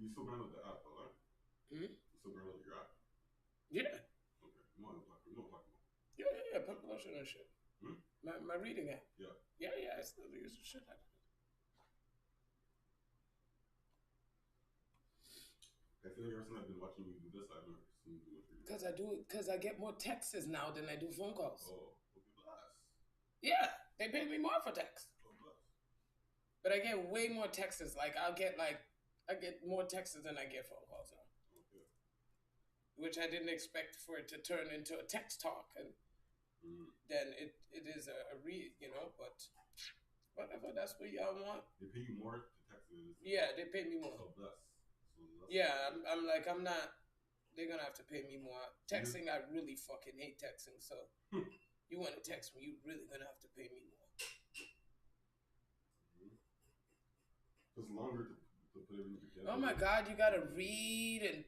You still download the app, though, right? You still download your app? Yeah. Okay. No, I'm talking about. Yeah. Put lotion and shit. My reading app. Yeah. Yeah. I still use the shit out of it. I feel like ever since I've been watching you do this, I've never seen you do what you're doing. Because I get more texts now than I do phone calls. Oh, okay, bless. Yeah, they pay me more for text. Oh, bless. But I get way more texts. Like I get more texts than I get phone calls now. Okay. Which I didn't expect for it to turn into a text talk, and then it is a read, but whatever, that's what y'all want. They pay you more to text than Yeah, they pay me more. So bless. Yeah, I'm not. They're gonna have to pay me more. Texting, I really fucking hate texting. So you want to text me, you really gonna have to pay me more. It's longer to put everything together. Oh my god, you gotta read and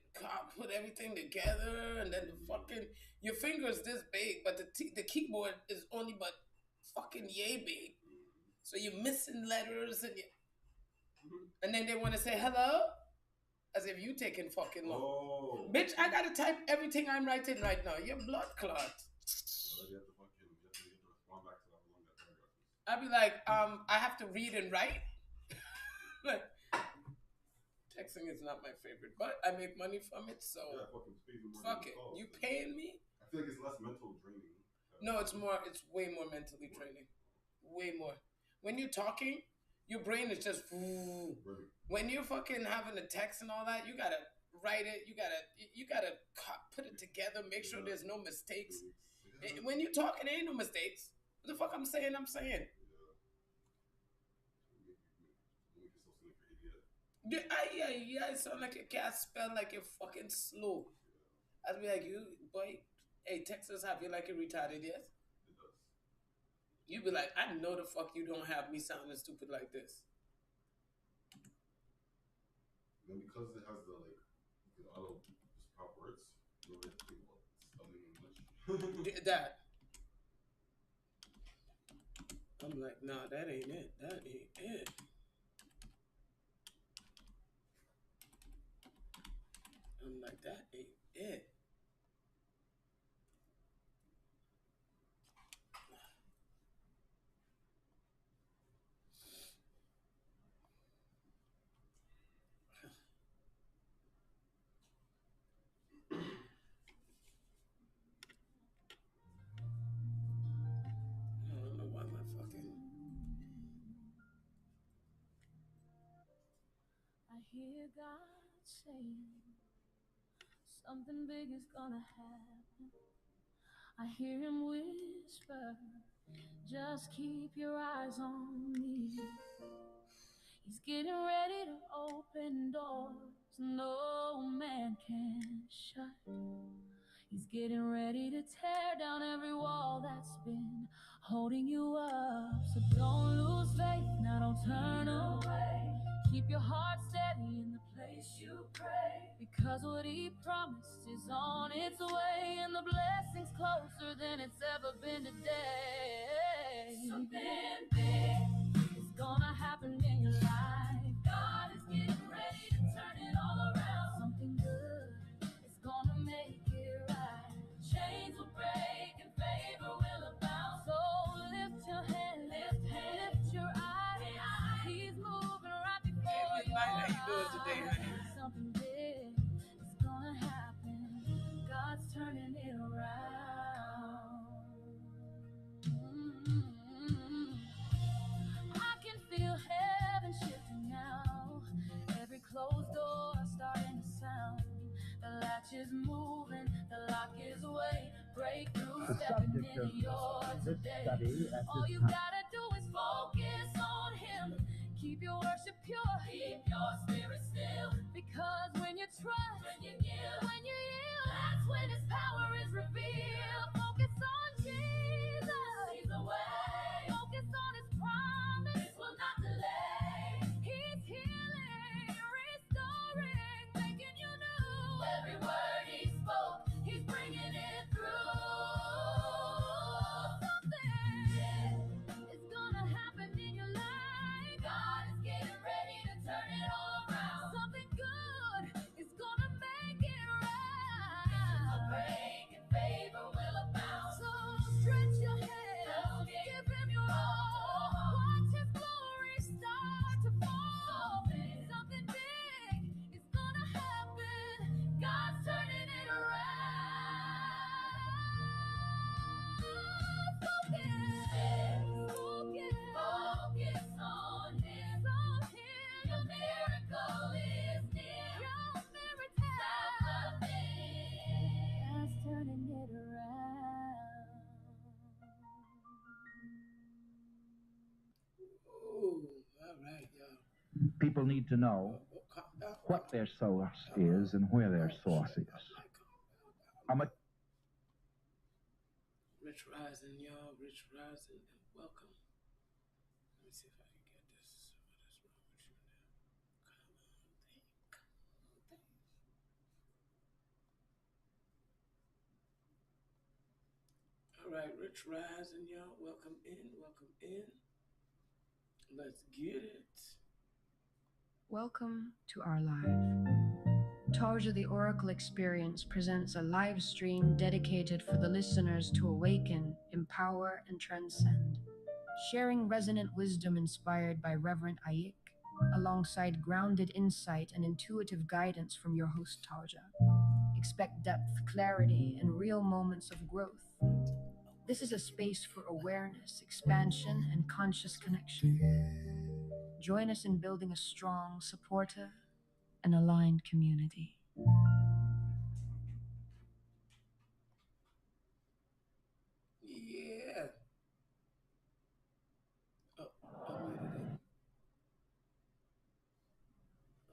put everything together, and then your fingers this big, but the keyboard is only but fucking yay big. So you're missing letters and then they want to say hello. As if you taking fucking long. Oh. Bitch, I gotta type everything I'm writing right now. Your blood clot. You have to respond back to how long that paragraph is. I'd be like, I have to read and write. Like, texting is not my favorite, but I make money from it, so yeah, fucking pays you more. Fuck it. You paying me? I feel like it's less mental draining. No, it's way more mentally draining. Way more. When you're talking, your brain is just when you're fucking having a text and all that, you gotta write it, you gotta put it together, make sure there's no mistakes. When you're talking, there ain't no mistakes. What the fuck I'm saying? Yeah, I sound like you can't spell, like you're fucking slow. I'd be like, you boy, hey, Texas have you like a retarded, yes? It does. You'd be like, I know the fuck you don't have me sounding stupid like this. And because it has the auto just pop words, you don't have to think about spelling English. That. I'm like, nah, that ain't it. That ain't it. I'm like, that ain't it. I don't know why my fucking. I hear God saying something big is gonna happen. I hear him whisper, just keep your eyes on me. He's getting ready to open doors no man can shut. He's getting ready to tear down every wall that's been holding you up. So don't lose faith, now don't turn away. Keep your heart steady in the place you pray. Because what he promised is on its way, and the blessing's closer than it's ever been today. Something big is gonna happen in your life. God is getting ready to turn it all around. Something good is gonna make it right. Chains will break and favor will abound. So lift your head, lift your eyes. He's moving right before you. How you doing today, honey? Something big is gonna happen. God's turning it around. I can feel heaven shifting now. Every closed door starting to sound. The latch is moving, the lock is away. Breakthrough stepping in yours today. All you gotta do is focus on him. Keep your worship pure, keep your spirit still. Because when you trust, when you yield, that's when his power is revealed. Focus on Jesus, he's the way. Focus on his promise, this will not delay. He's healing, restoring, making you new. Every word he spoke, he's bringing it through. Something is gonna happen in your life. God is getting ready to turn it all around. Something good People need to know what their source is and where their source is. Rich Rising, y'all. Rich Rising, and welcome. Let me see if I can get this. What is wrong with you now? All right, Rich Rising, y'all. Welcome in. Welcome in. Let's get it. Welcome to our live. Tauja the Oracle Experience presents a live stream dedicated for the listeners to awaken, empower, and transcend. Sharing resonant wisdom inspired by Reverend Ayik, alongside grounded insight and intuitive guidance from your host Tauja. Expect depth, clarity, and real moments of growth. This is a space for awareness, expansion, and conscious connection. Join us in building a strong, supportive, and aligned community. Yeah. Oh, I muted it.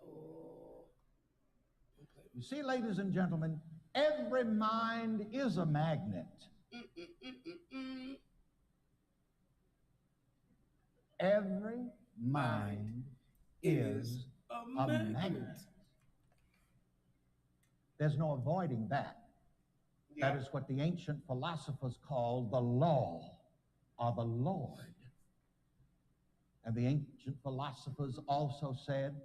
Oh. You see, ladies and gentlemen, every mind is a magnet. Every mind is a magnet. There's no avoiding that. That is what the ancient philosophers called the law of the Lord. And the ancient philosophers also said,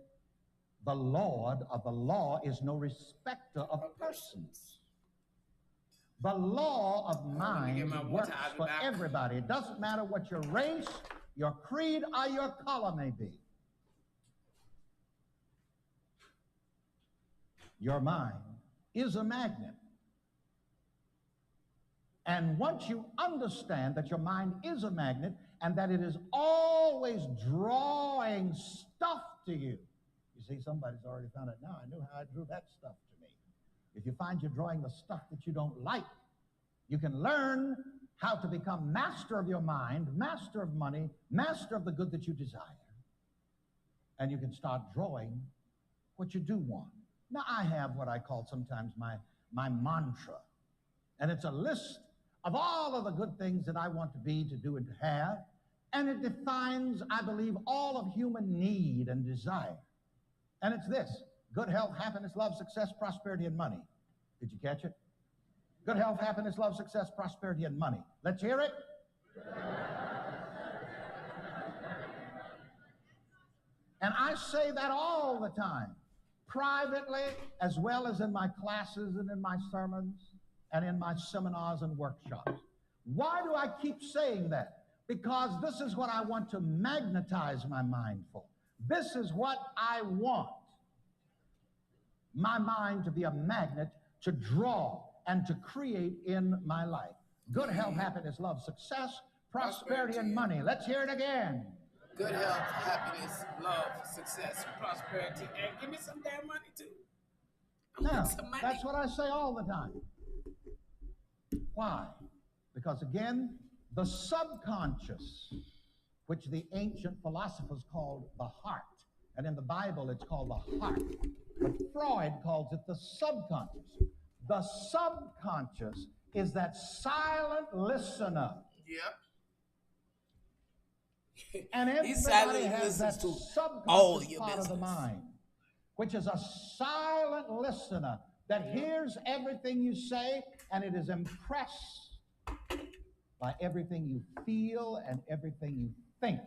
the Lord of the law is no respecter of persons. The law of mind works for everybody. It doesn't matter what your race, your creed, or your color may be. Your mind is a magnet. And once you understand that your mind is a magnet and that it is always drawing stuff to you. You see, somebody's already found it now. I knew how I drew that stuff to me. If you find you're drawing the stuff that you don't like, you can learn how to become master of your mind, master of money, master of the good that you desire. And you can start drawing what you do want. Now, I have what I call sometimes my mantra. And it's a list of all of the good things that I want to be, to do, and to have. And it defines, I believe, all of human need and desire. And it's this: good health, happiness, love, success, prosperity, and money. Did you catch it? Good health, happiness, love, success, prosperity, and money. Let's hear it. And I say that all the time, privately, as well as in my classes and in my sermons and in my seminars and workshops. Why do I keep saying that? Because this is what I want to magnetize my mind for. This is what I want my mind to be a magnet to draw and to create in my life. Good health, happiness, love, success, prosperity, and money. Let's hear it again. Good health, happiness, love, success, prosperity, and give me some damn money too. Now, that's what I say all the time. Why? Because again, the subconscious, which the ancient philosophers called the heart, and in the Bible it's called the heart, but Freud calls it the subconscious. The subconscious is that silent listener. Yep. And everybody has that subconscious part of the mind, which is a silent listener that hears everything you say, and it is impressed by everything you feel and everything you think.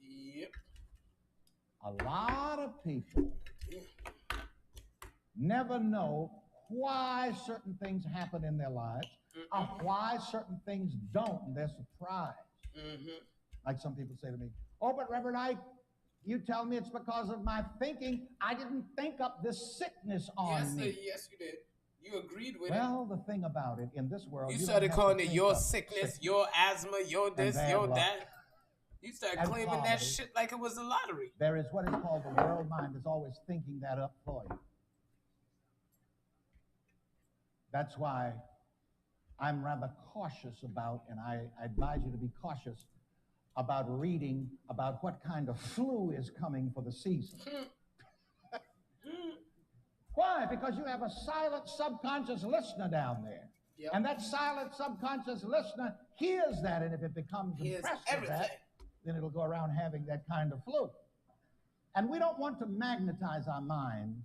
Yep. A lot of people never know why certain things happen in their lives or why certain things don't, and they're surprised. Like some people say to me, oh, but Reverend Ike, you tell me it's because of my thinking. I didn't think up this sickness on me. Yes, you did. You agreed with it. Well, the thing about it, in this world, you started calling it your sickness, your asthma, your this, your that. You started claiming that shit like it was a lottery. There is what is called the world mind is always thinking that up for you. That's why I'm rather cautious about, and I advise you to be cautious about reading about what kind of flu is coming for the season. Why? Because you have a silent subconscious listener down there. Yep. And that silent subconscious listener hears that, and if it becomes impressed with that, then it'll go around having that kind of flu. And we don't want to magnetize our minds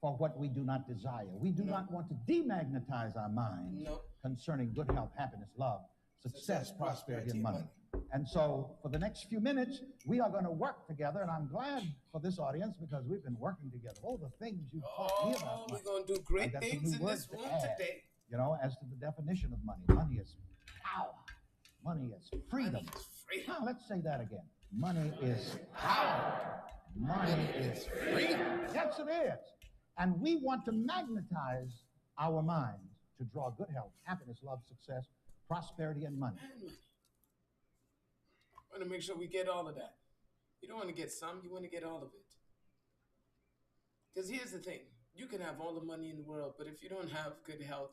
for what we do not desire. We do not want to demagnetize our minds concerning good health, happiness, love, success, prosperity, and money. And so for the next few minutes, we are going to work together, and I'm glad for this audience because we've been working together. Oh, the things you taught me about money. We're going to do great things in this room today. You know, as to the definition of money. Money is power. Money is freedom. Money is freedom. Now, let's say that again. Money is power. Money is freedom. Yes, it is. And we want to magnetize our minds to draw good health, happiness, love, success, prosperity, and money. I want to make sure we get all of that. You don't want to get some, you want to get all of it. Because here's the thing. You can have all the money in the world, but if you don't have good health,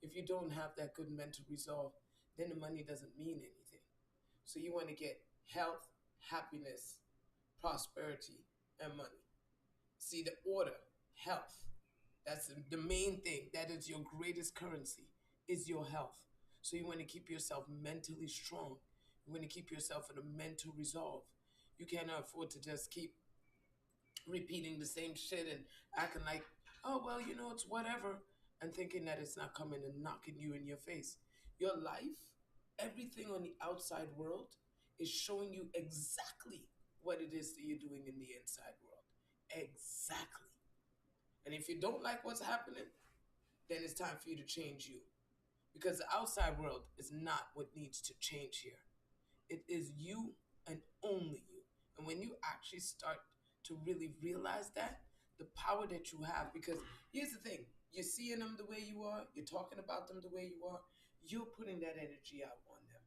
if you don't have that good mental resolve, then the money doesn't mean anything. So you want to get health, happiness, prosperity, and money. See, the order, health, that's the main thing. That is your greatest currency, is your health. So you want to keep yourself mentally strong. You want to keep yourself in a mental resolve. You cannot afford to just keep repeating the same shit and acting like, oh, well, you know, it's whatever, and thinking that it's not coming and knocking you in your face. Your life, everything on the outside world is showing you exactly what it is that you're doing in the inside world. Exactly. And if you don't like what's happening, then it's time for you to change you. Because the outside world is not what needs to change here. It is you and only you. And when you actually start to really realize that, the power that you have, because here's the thing, you're seeing them the way you are, you're talking about them the way you are, you're putting that energy out on them.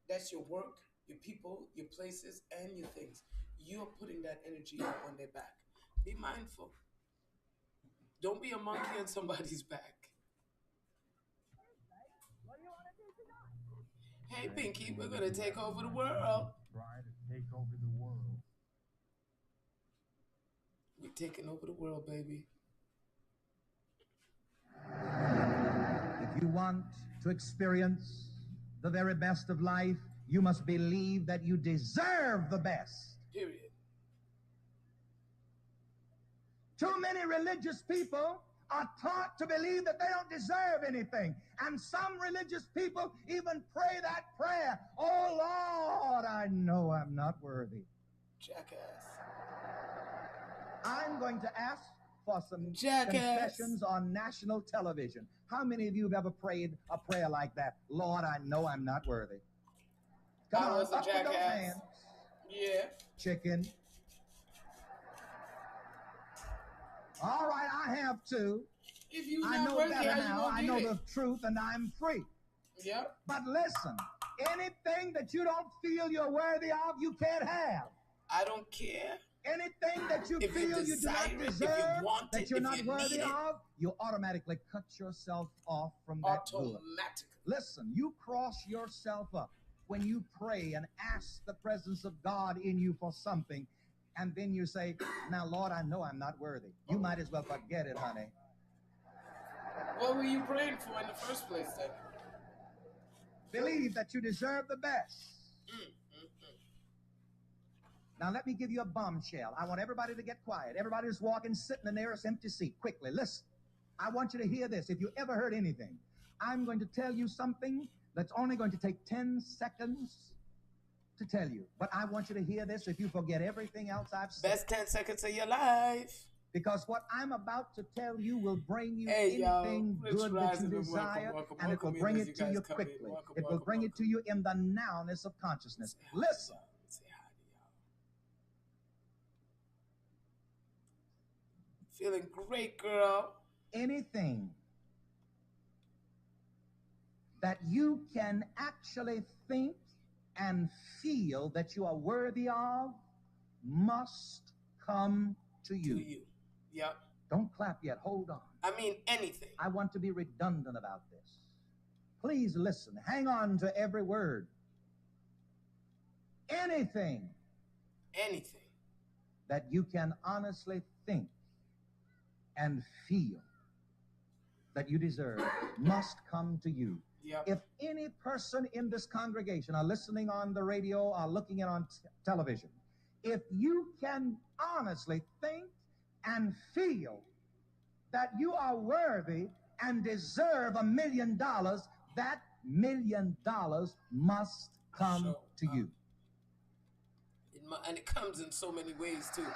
That's your work, your people, your places, and your things. You're putting that energy out on their back. Be mindful. Don't be a monkey on somebody's back. Hey, Pinky, we're going to take over the world. Try to take over the world. We're taking over the world, baby. If you want to experience the very best of life, you must believe that you deserve the best. Period. Too many religious people are taught to believe that they don't deserve anything. And some religious people even pray that prayer, oh Lord, I know I'm not worthy. Jackass. I'm going to ask for some confessions on national television. How many of you have ever prayed a prayer like that? Lord, I know I'm not worthy. Come on, up with those hands. Yeah. Chicken. All right, I have too. If you I know better now. I know the truth, and I'm free. Yep. But listen, anything that you don't feel you're worthy of, you can't have. I don't care. Anything that you feel you do not deserve, that you're not worthy of, you automatically cut yourself off from that good. Listen, you cross yourself up when you pray and ask the presence of God in you for something, and then you say, now, Lord, I know I'm not worthy. You might as well forget it, honey. What were you praying for in the first place, then? Believe that you deserve the best. Now, let me give you a bombshell. I want everybody to get quiet. Everybody who's walking, sit in the nearest empty seat. Quickly, listen. I want you to hear this. If you ever heard anything, I'm going to tell you something that's only going to take 10 seconds to tell you. But I want you to hear this if you forget everything else I've said. Best 10 seconds of your life. Because what I'm about to tell you will bring you anything good that you desire, and it will bring it to you quickly. It will bring it to you in the nowness of consciousness. Listen. Feeling great, girl. Anything that you can actually think and feel that you are worthy of must come to you. Yep. Don't clap yet. Hold on. I mean anything. I want to be redundant about this. Please listen. Hang on to every word. Anything. Anything. That you can honestly think and feel that you deserve must come to you. Yep. If any person in this congregation are listening on the radio or looking at on television, if you can honestly think and feel that you are worthy and deserve $1 million, that $1 million must come to you. And it comes in so many ways too.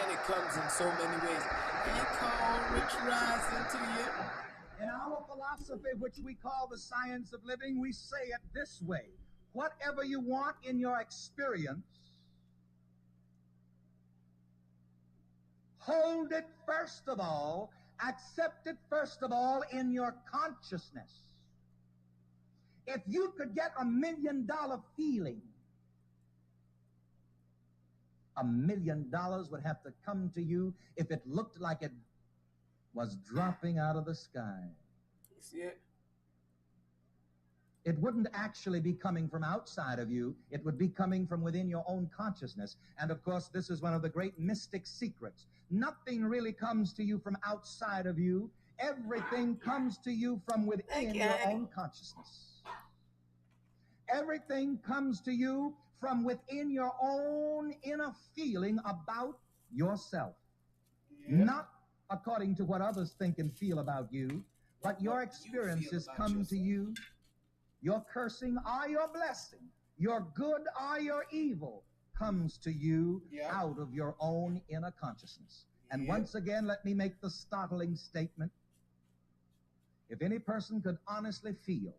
And it comes in so many ways. And call Rich Rising to you. In our philosophy, which we call the science of living, we say it this way: whatever you want in your experience, hold it first of all, accept it first of all in your consciousness. If you could get $1 million feeling, $1 million would have to come to you if it looked like it was dropping out of the sky. You see it? It wouldn't actually be coming from outside of you. It would be coming from within your own consciousness. And of course, this is one of the great mystic secrets. Nothing really comes to you from outside of you. Everything comes to you from within your own consciousness. Everything comes to you from within your own inner feeling about yourself. Yeah. Not according to what others think and feel about you, but your experiences come to you. Your cursing or your blessing, your good or your evil, comes to you out of your own inner consciousness. And once again, let me make the startling statement. If any person could honestly feel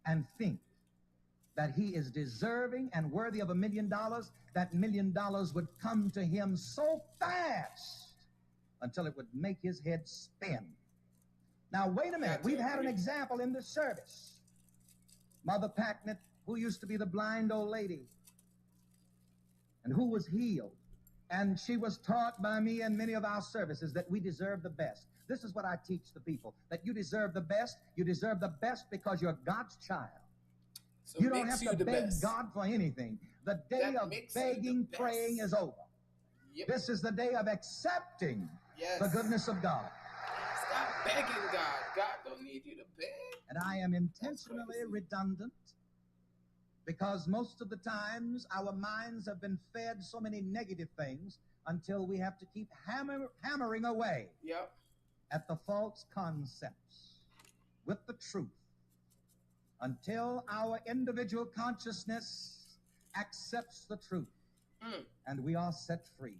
and think that he is deserving and worthy of $1 million, that $1 million would come to him so fast until it would make his head spin. Now, wait a minute. We've had an example in this service. Mother Packnett, who used to be the blind old lady and who was healed. And she was taught by me in many of our services that we deserve the best. This is what I teach the people, that you deserve the best. You deserve the best because you're God's child. So you don't have to beg God for anything. The day of begging, praying is over. Yep. This is the day of accepting the goodness of God. Stop begging God. God don't need you to beg. And I am intentionally redundant because most of the times our minds have been fed so many negative things until we have to keep hammering away at the false concepts with the truth until our individual consciousness accepts the truth and we are set free.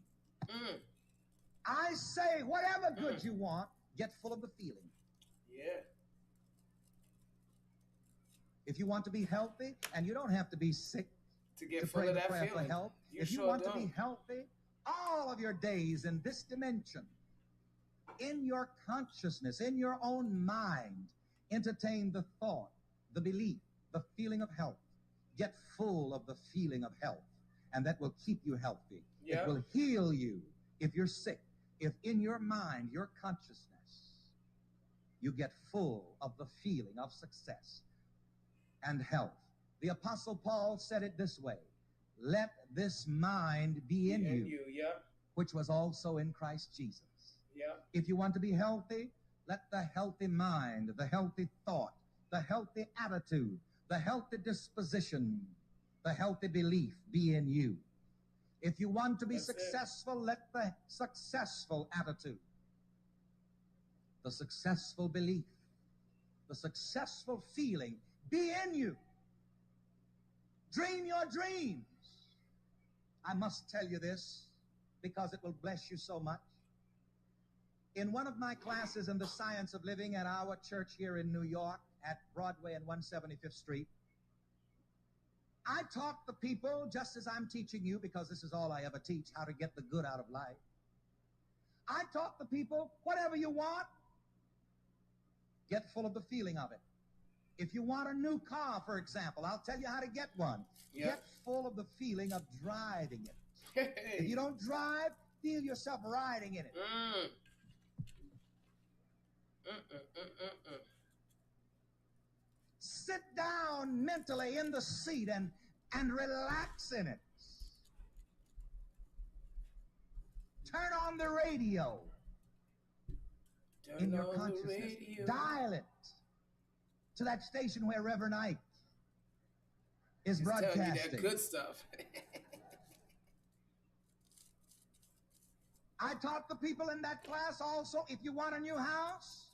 I say, whatever good you want, get full of the feeling. Yeah. If you want to be healthy, and you don't have to be sick to get pray full the of that prayer feeling. for help. If you sure want don't. to be healthy, all of your days in this dimension, in your consciousness, in your own mind, entertain the thought, the belief, the feeling of health. Get full of the feeling of health, and that will keep you healthy. Yeah. It will heal you if you're sick. If in your mind, your consciousness, you get full of the feeling of success and health. The Apostle Paul said it this way: let this mind be in you, which was also in Christ Jesus. Yeah. If you want to be healthy, let the healthy mind, the healthy thought, the healthy attitude, the healthy disposition, the healthy belief be in you. If you want to be successful, let the successful attitude, the successful belief, the successful feeling be in you. Dream your dreams. I must tell you this because it will bless you so much. In one of my classes in the science of living at our church here in New York at Broadway and 175th Street, I taught the people, just as I'm teaching you, because this is all I ever teach, how to get the good out of life. I taught the people, whatever you want, get full of the feeling of it. If you want a new car, for example, I'll tell you how to get one. Yeah. Get full of the feeling of driving it. Hey. If you don't drive, feel yourself riding in it. Sit down mentally in the seat and relax in it. Turn on the radio. Turn In your on consciousness, the radio. dial it to that station where Reverend Ike is He's telling you broadcasting. that good stuff. I taught the people in that class also, if you want a new house,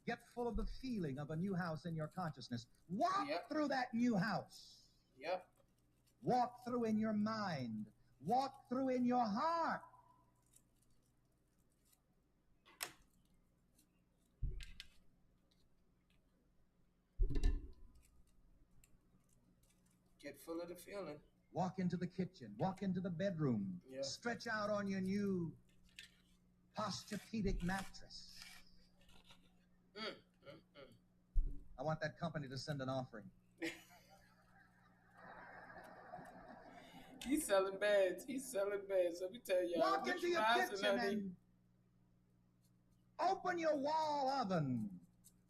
get full of the feeling of a new house in your consciousness. Walk through that new house. Yep. Walk through in your mind. Walk through in your heart. Get full of the feeling. Walk into the kitchen. Walk into the bedroom. Yeah. Stretch out on your new Posturepedic mattress. I want that company to send an offering. He's selling beds. He's selling beds. Let me tell y'all. Walk into your kitchen and open your wall oven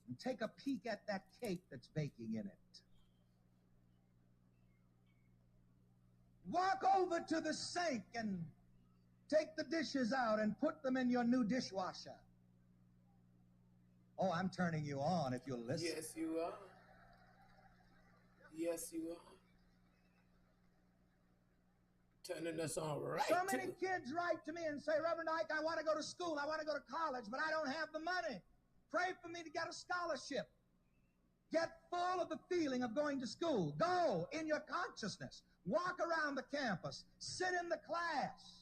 and take a peek at that cake that's baking in it. Walk over to the sink and take the dishes out and put them in your new dishwasher. Oh, I'm turning you on if you'll listen. Yes, you are. Yes, you are. Turning us on right. So many kids write to me and say, Reverend Ike, I want to go to school. I want to go to college, but I don't have the money. Pray for me to get a scholarship. Get full of the feeling of going to school. Go in your consciousness. Walk around the campus. Sit in the class.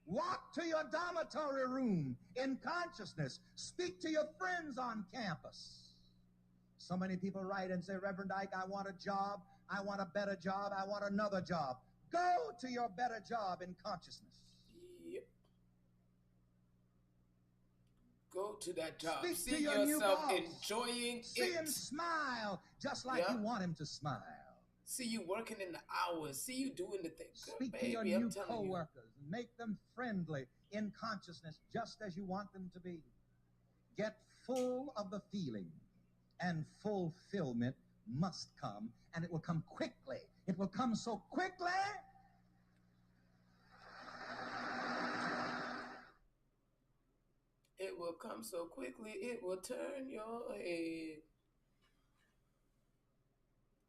Walk to your dormitory room in consciousness. Speak to your friends on campus. So many people write and say, Reverend Ike, I want a job. I want a better job. I want another job. Go to your better job in consciousness. Yep. Go to that job. Speak See to your yourself new boss. enjoying See it. him smile just like you want him to smile. See you working in the hours. See you doing the thing. Speak Girl, to your baby, new I'm telling co-workers and make them friendly in consciousness just as you want them to be. Get full of the feeling, and fulfillment must come, and it will come quickly. It will come so quickly. It will come so quickly, it will turn your head.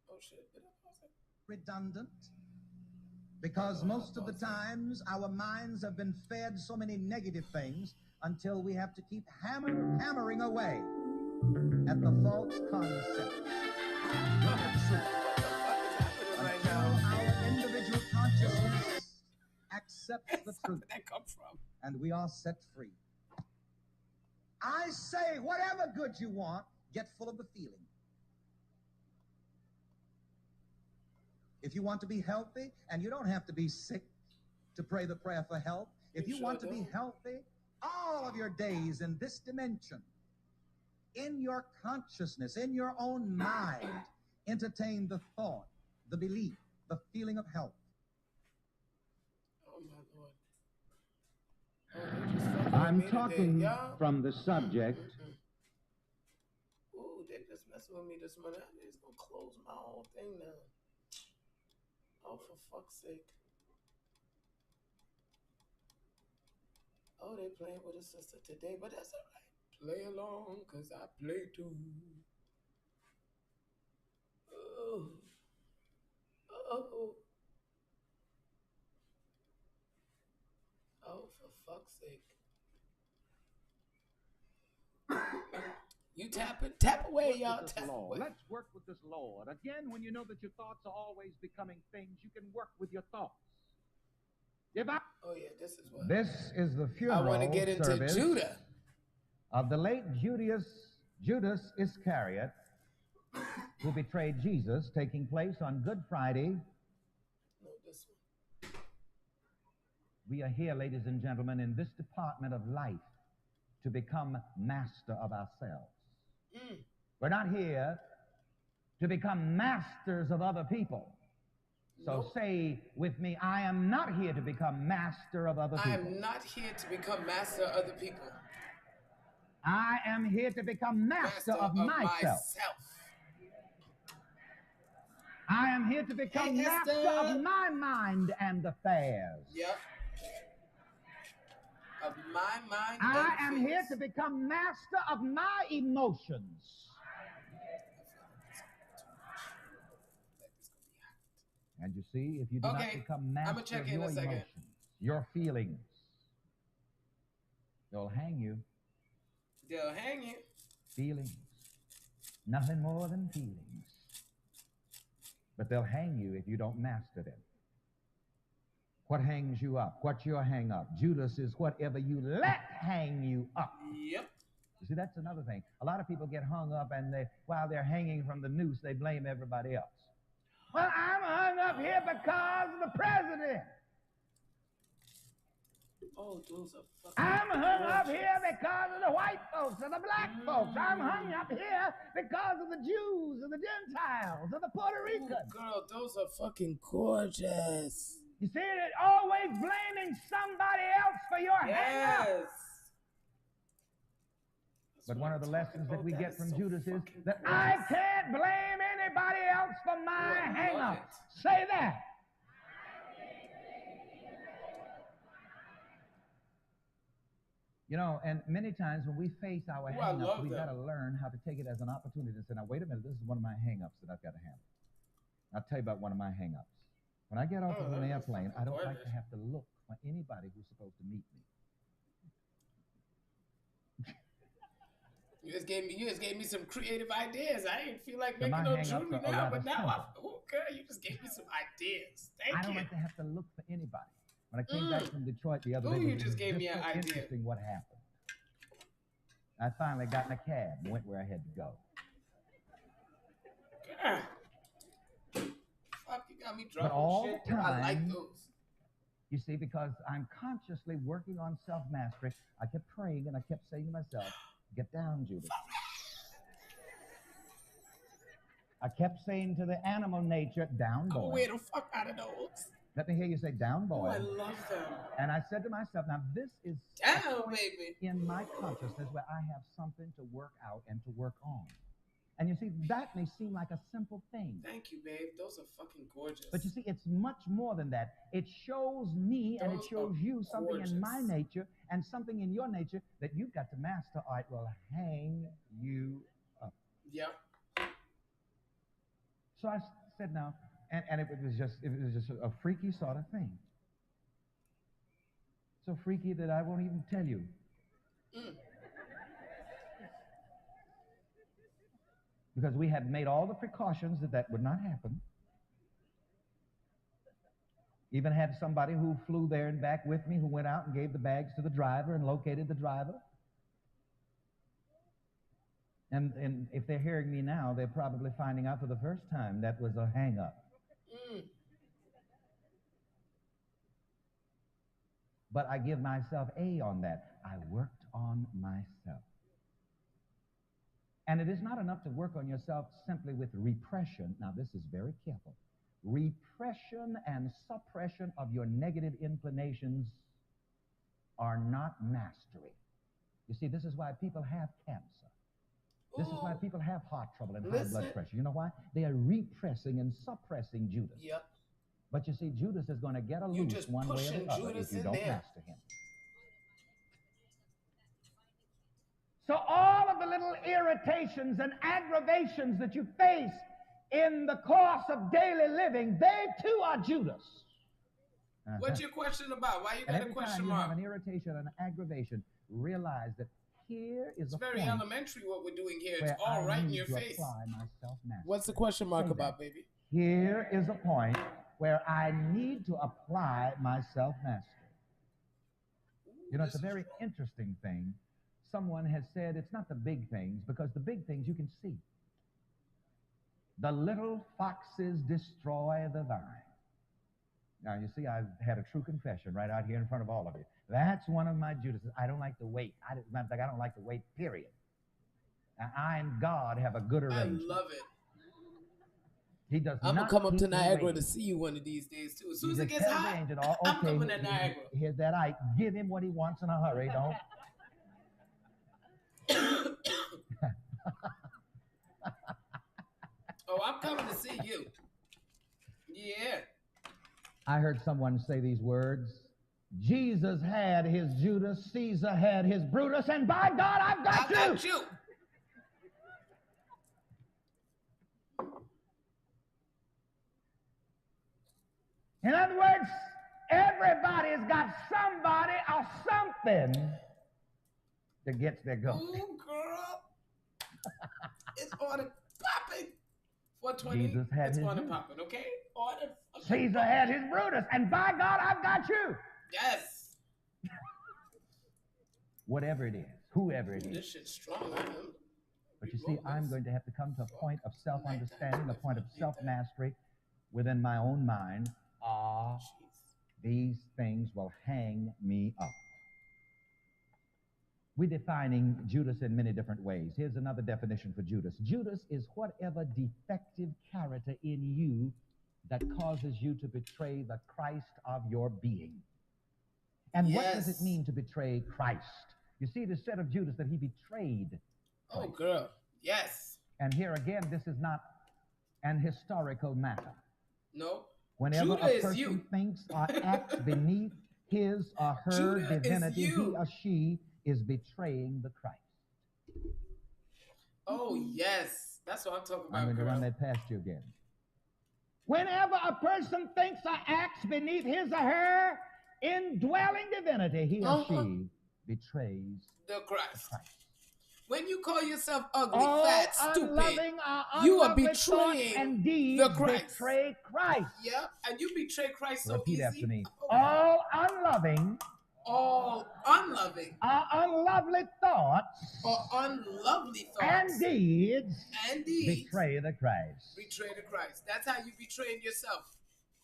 Oh shit, did I pause it? Redundant. Because most of the times our minds have been fed so many negative things until we have to keep hammering away at the false concept. Not the truth. Until our individual consciousness accepts the truth. Where did that come from? And we are set free. I say, whatever good you want, get full of the feeling. If you want to be healthy, and you don't have to be sick to pray the prayer for health. If you want to be healthy, all of your days in this dimension, in your consciousness, in your own mind, entertain the thought, the belief, the feeling of health. Oh my Lord. I'm talking from the subject. Ooh, they just messing with me this morning. I'm just gonna close my whole thing now. Oh, for fuck's sake. Oh, they playing with a sister today, but that's all right. Play along, cause I play too. Oh. Oh. Oh, for fuck's sake. You tap away, y'all. Tap away. Let's work with this law. And again, when you know that your thoughts are always becoming things, you can work with your thoughts. Oh yeah, this is what. This is the funeral I want to get into Judah. Of the late Judas Iscariot, who betrayed Jesus, taking place on Good Friday. No, this one. We are here, ladies and gentlemen, in this department of life to become master of ourselves. We're not here to become masters of other people. So say with me, I am not here to become master of other people. I am not here to become master of other people. I am here to become master of myself. I am here to become master of my mind and affairs. Yep. Of my mind. I am here to become master of my emotions. And you see, if you do not become master of your emotions, your feelings, they'll hang you. They'll hang you. Feelings. Nothing more than feelings. But they'll hang you if you don't master them. What hangs you up? What's your hang up? Judas is whatever you let hang you up. Yep. You see, that's another thing. A lot of people get hung up, and while they're hanging from the noose, they blame everybody else. Well, I'm hung up here because of the president. Oh, those are fucking I'm hung up here because of the white folks and the black folks. I'm hung up here because of the Jews and the Gentiles and the Puerto Ricans. Oh, girl, those are fucking gorgeous. You see, it's always blaming somebody else for your hang up. But one of the lessons that we get from Judas is that I can't blame anybody else for my hang up. Say that. You know, and many times when we face our hang-ups, we've got to learn how to take it as an opportunity and say, now, wait a minute, this is one of my hang-ups that I've got to handle. I'll tell you about one of my hang-ups. When I get off of an airplane, I don't like to have to look for anybody who's supposed to meet me. You just gave me some creative ideas. I didn't feel like making no jewelry now, but now girl, you just gave me some ideas. Thank you. I don't like to have to look for anybody. When I came back from Detroit the other day, you just gave me an idea. Interesting what happened. I finally got in a cab and went where I had to go. God. Fuck, you got me drunk. But all shit. the time, I like those. You see, because I'm consciously working on self-mastery, I kept praying and I kept saying to myself, get down, Judas. I kept saying to the animal nature, down, boy. Oh, wait the fuck out of those. Let me hear you say, down, boy. Oh, I love them. And I said to myself, now this is down, baby. In my consciousness where I have something to work out and to work on. And you see, that may seem like a simple thing. Thank you, babe. Those are fucking gorgeous. But you see, it's much more than that. It shows me and it shows you something in my nature and something in your nature that you've got to master, or it will hang you up. Yep. So I said, now, and it was just a freaky sort of thing. So freaky that I won't even tell you. Because we had made all the precautions that would not happen. Even had somebody who flew there and back with me who went out and gave the bags to the driver and located the driver. And if they're hearing me now, they're probably finding out for the first time that was a hang-up. But I give myself A on that. I worked on myself. And it is not enough to work on yourself simply with repression. Now, this is very careful. Repression and suppression of your negative inclinations are not mastery. You see, this is why people have cancer. This is why people have heart trouble and high blood pressure. You know why? They are repressing and suppressing Judas. Yep. But you see, Judas is going to get a loose one way or the other if you don't master him. So all of the little irritations and aggravations that you face in the course of daily living, they too are Judas. What's your question about? Why you got a question mark? Every time you have an irritation and an aggravation, realize that here is it's very elementary what we're doing here. It's all right in your face. What's the question mark about, baby? Here is a point where I need to apply my self-mastery. You know, it's a very interesting thing. Someone has said it's not the big things, because the big things you can see. The little foxes destroy the vine. Now, you see, I've had a true confession right out here in front of all of you. That's one of my Judases. I don't like to wait. I don't like to wait, period. Now, I and God have a good arrangement. I love it. He does I'm not going to come up to Niagara to see you one of these days, too. As soon as it gets hot, I'm coming to Niagara. Here's that. I give him what he wants in a hurry. Don't. Oh, I'm coming to see you. Yeah. I heard someone say these words. Jesus had his Judas, Caesar had his Brutus, and by God, I've got you. I got you. In other words, everybody's got somebody or something that gets their goat. Ooh, girl. It's on and popping. 420. Jesus had it's his on and Judas. popping, okay? On and Caesar had his Brutus, and by God, I've got you. Yes. Whatever it is, whoever it is. This shit's strong, man. But you see, I'm going to have to come to a point of self-understanding, a point of self-mastery within my own mind. These things will hang me up. We're defining Judas in many different ways. Here's another definition for Judas. Judas is whatever defective character in you that causes you to betray the Christ of your being. And what does it mean to betray Christ? You see, it is said of Judas that he betrayed Christ. Oh, girl. Yes. And here again, this is not an historical matter. No. Whenever Judah a person thinks or acts beneath his or her Judah divinity, he or she is betraying the Christ. Oh, yes. That's what I'm talking about, I'm going to run that past you again. Whenever a person thinks or acts beneath his or her indwelling divinity, he or she betrays the Christ. When you call yourself ugly, all fat, stupid, you are betraying and deeds the Christ. Betray Christ. Yeah, and you betray Christ so Repeat easy. After me. Oh. All unloving, unlovely thoughts, or unlovely thoughts and deeds betray the Christ. Betray the Christ. That's how you betraying yourself.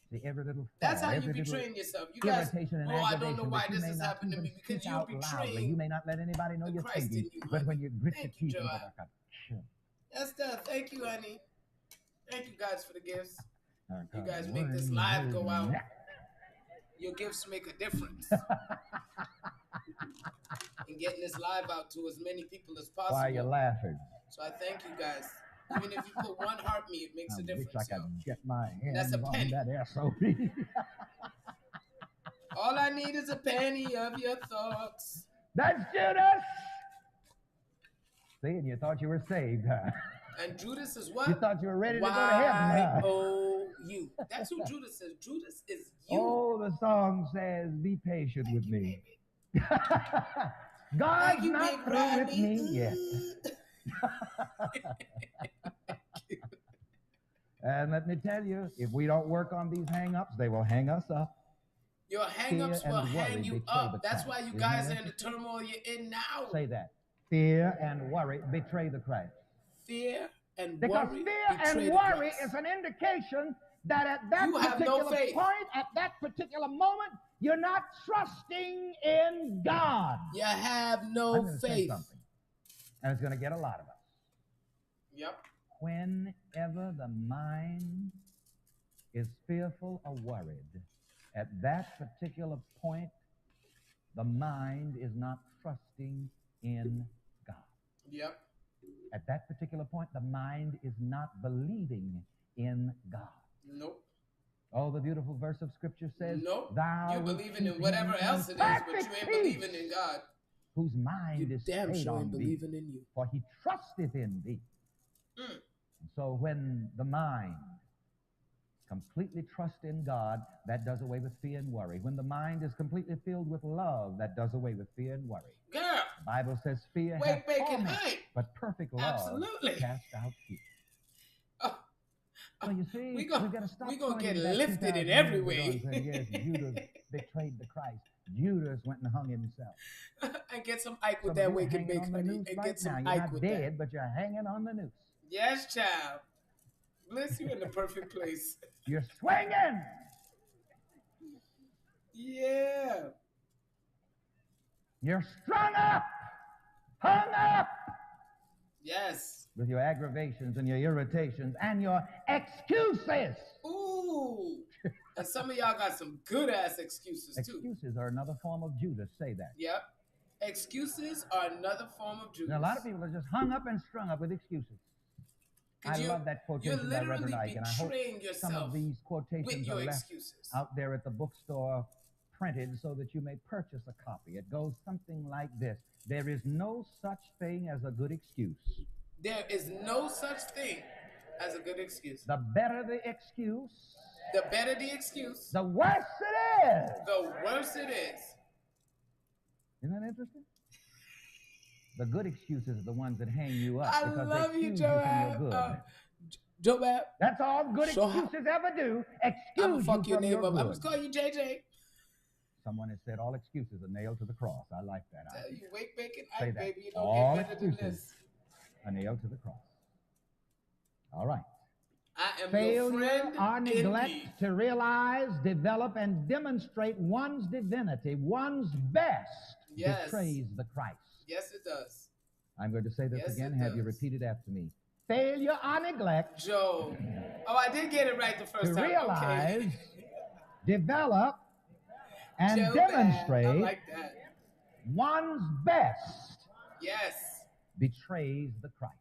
See, every little thought, that's how you betraying yourself. You guys, I don't know why this has happened to me, because you're betraying. You may not let anybody know you're Christ thinking, in you, but when you grit your teeth, that's that. Thank you, honey. Thank you guys for the gifts. You guys make this live go out. Your gifts make a difference in getting this live out to as many people as possible. Why are you laughing? So I thank you guys. Even if you put one heartbeat, it makes a difference. I wish I could get my hands That's a penny. on that SOB. All I need is a penny of your thoughts. That's Judas. See, and you thought you were saved, huh? And Judas is what? You thought you were ready to go to heaven, huh? Y-O-U. That's who Judas is. Judas is you. Oh, the song says, be patient with me. God's not through with me yet. And let me tell you, if we don't work on these hang-ups, they will hang us up. Your hang-ups will hang you up. That's why you guys are in the turmoil you're in now. Say that. Fear and worry betray the Christ. Fear and because worry fear and worry is an indication that at that particular point, at that particular moment, you're not trusting in God. You have no faith. Something, and it's going to get a lot of us. Yep. Whenever the mind is fearful or worried, at that particular point, the mind is not trusting in God. Yep. At that particular point, the mind is not believing in God. Nope. Oh, the beautiful verse of Scripture says, nope. Thou you're believing in whatever else it is, but you ain't believing in God. Whose mind is stayed on thee, in you. for he trusteth in thee. And so when the mind completely trusts in God, that does away with fear and worry. When the mind is completely filled with love, that does away with fear and worry. Girl. The Bible says fear hath torment, but perfect love casts out fear. So you see, we're going to get lifted in every way. Yes, Judas betrayed the Christ. Judas went and hung himself. And get some Ike with that wake and bake, honey. And get some Ike with that. You're not dead, but you're hanging on the noose. Yes, child. Bless you in the perfect place. You're swinging. Yeah. You're strung up, hung up. Yes. With your aggravations and your irritations and your excuses. Ooh. And some of y'all got some good-ass excuses, too. Excuses are another form of Judas. Say that. Yep. Excuses are another form of Judas. Now, a lot of people are just hung up and strung up with excuses. I love that quotation by Reverend Ike, and I hope some of these quotations are left out there at the bookstore printed so that you may purchase a copy. It goes something like this: there is no such thing as a good excuse. There is no such thing as a good excuse. The better the excuse, the better the excuse, the worse it is. The worse it is. Isn't that interesting? The good excuses are the ones that hang you up because they excuse you Joab. from your good. Joab. That's all good excuses ever do. Excuse you from your good. I'm just calling you JJ. Someone has said all excuses are nailed to the cross. I like that. You wake bacon, say Ike, that. baby. You don't All get better than excuses this. are nailed to the cross. All right. I am Failure your friend or neglect indeed. to realize, develop, and demonstrate one's divinity, one's best, betrays the Christ. Yes, it does. I'm going to say this Yes, again. it Have you does. repeat it after me? Failure or neglect Joe. Oh, I did get it right the first to time. realize, Okay. develop, and Joe demonstrate I like that. one's best Yes. betrays the Christ.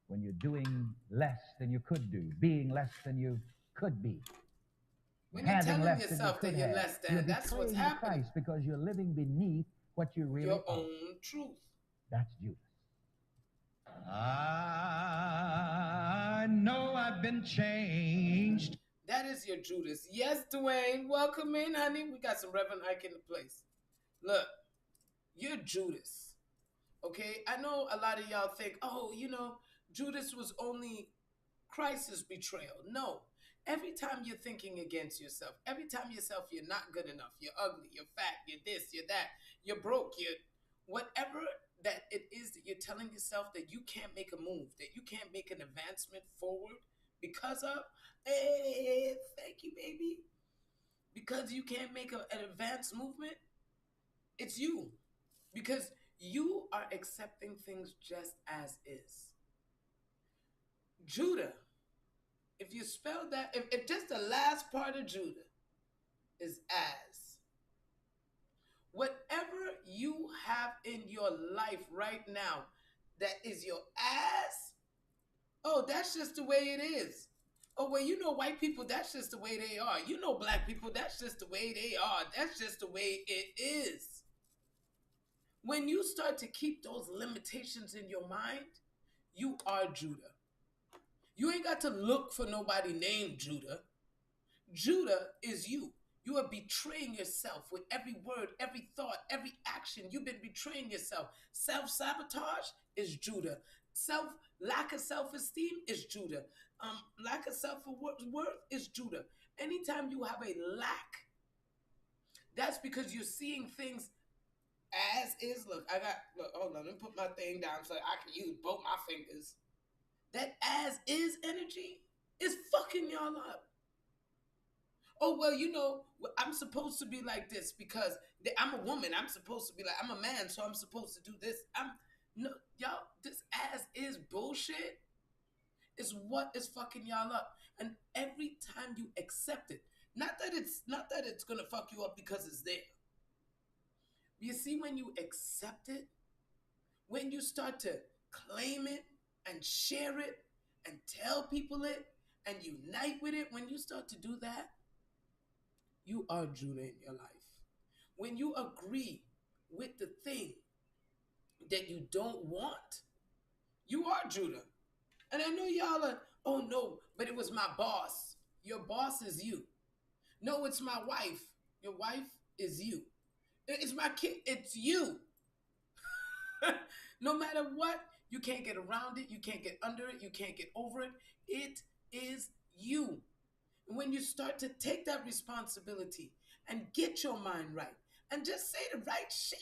When you're doing less than you could do, being less than you could be, When you're having telling less yourself than that you you're could less have, than, you're that's what's betraying the happening. Christ because you're living beneath what you really Your are. own truth. That's Judas. I know I've been changed. That is your Judas. Yes, Dwayne. Welcome in, honey. We got some Reverend Ike in the place. Look, you're Judas. Okay? I know a lot of y'all think, oh, Judas was only Christ's betrayal. No. Every time you're thinking against yourself, every time you're not good enough, you're ugly, you're fat, you're this, you're that, you're broke, you're whatever that it is that you're telling yourself that you can't make a move, that you can't make an advancement forward because of, hey, thank you, baby. Because you can't make an advanced movement, it's you. Because you are accepting things just as is. Judah, if you spell that, if just the last part of Judah is as, whatever you have in your life right now that is your ass, oh, that's just the way it is. Oh, well, white people, that's just the way they are. Black people, that's just the way they are. That's just the way it is. When you start to keep those limitations in your mind, you are Judah. You ain't got to look for nobody named Judah. Judah is you. You are betraying yourself with every word, every thought, every action. You've been betraying yourself. Self-sabotage is Judah. Lack of self-esteem is Judah. Lack of self-worth is Judah. Anytime you have a lack, that's because you're seeing things as is. Look, hold on, let me put my thing down so I can use both my fingers. That as is energy is fucking y'all up. Oh, well, I'm supposed to be like this because I'm a woman. I'm supposed to be like, I'm a man, so I'm supposed to do this. No, y'all, this as is bullshit is what is fucking y'all up. And every time you accept it, not that it's gonna fuck you up because it's there. You see, when you accept it, when you start to claim it and share it and tell people it and unite with it, when you start to do that, you are Judah in your life. When you agree with the thing that you don't want, you are Judah. And I know y'all are, oh no, but it was my boss. Your boss is you. No, it's my wife. Your wife is you. It's my kid. It's you. No matter what, you can't get around it. You can't get under it. You can't get over it. It is you. And when you start to take that responsibility and get your mind right and just say the right shit,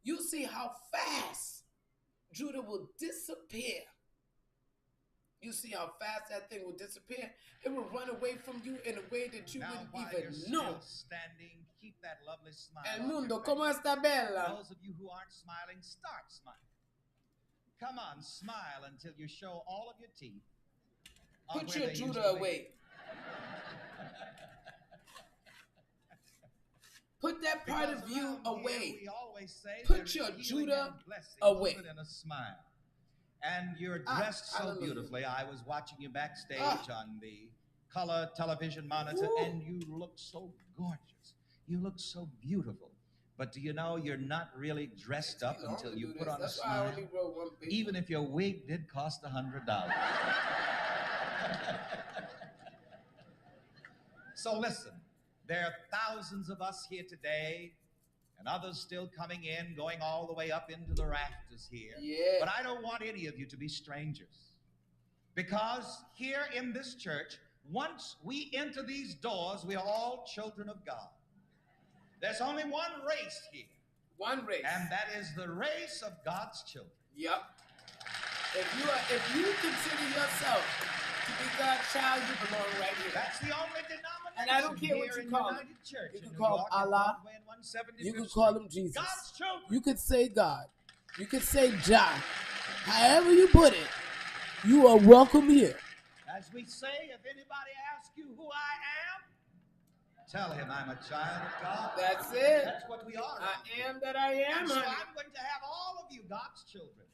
you'll see how fast Judah will disappear. You see how fast that thing will disappear. It will run away from you in a way that you wouldn't even know. Standing, keep that lovely smile. El mundo, ¿cómo está Bella? Those of you who aren't smiling, start smiling. Come on, smile until you show all of your teeth. Put your Judah away. Put that part of you away. We always say put your Judah away. In a smile. And you're dressed so beautifully. I was watching you backstage on the color television monitor, and you look so gorgeous. You look so beautiful. But do you know you're not really dressed up until you put on a smile? Even if your wig did cost $100. So listen, there are thousands of us here today, and others still coming in, going all the way up into the rafters here. Yeah. But I don't want any of you to be strangers. Because here in this church, once we enter these doors, we are all children of God. There's only one race here. One race. And that is the race of God's children. Yep. If you consider yourself to be God's child, you belong right here. That's the only denomination. And I don't care what you call him. Church you can call him Allah. You can call him Jesus. God's children. You could say God. You could say Jah. However you put it, you are welcome here. As we say, if anybody asks you who I am, tell him I'm a child of God. That's it. That's what we are. I am that I am. And so I'm going to have all of you God's children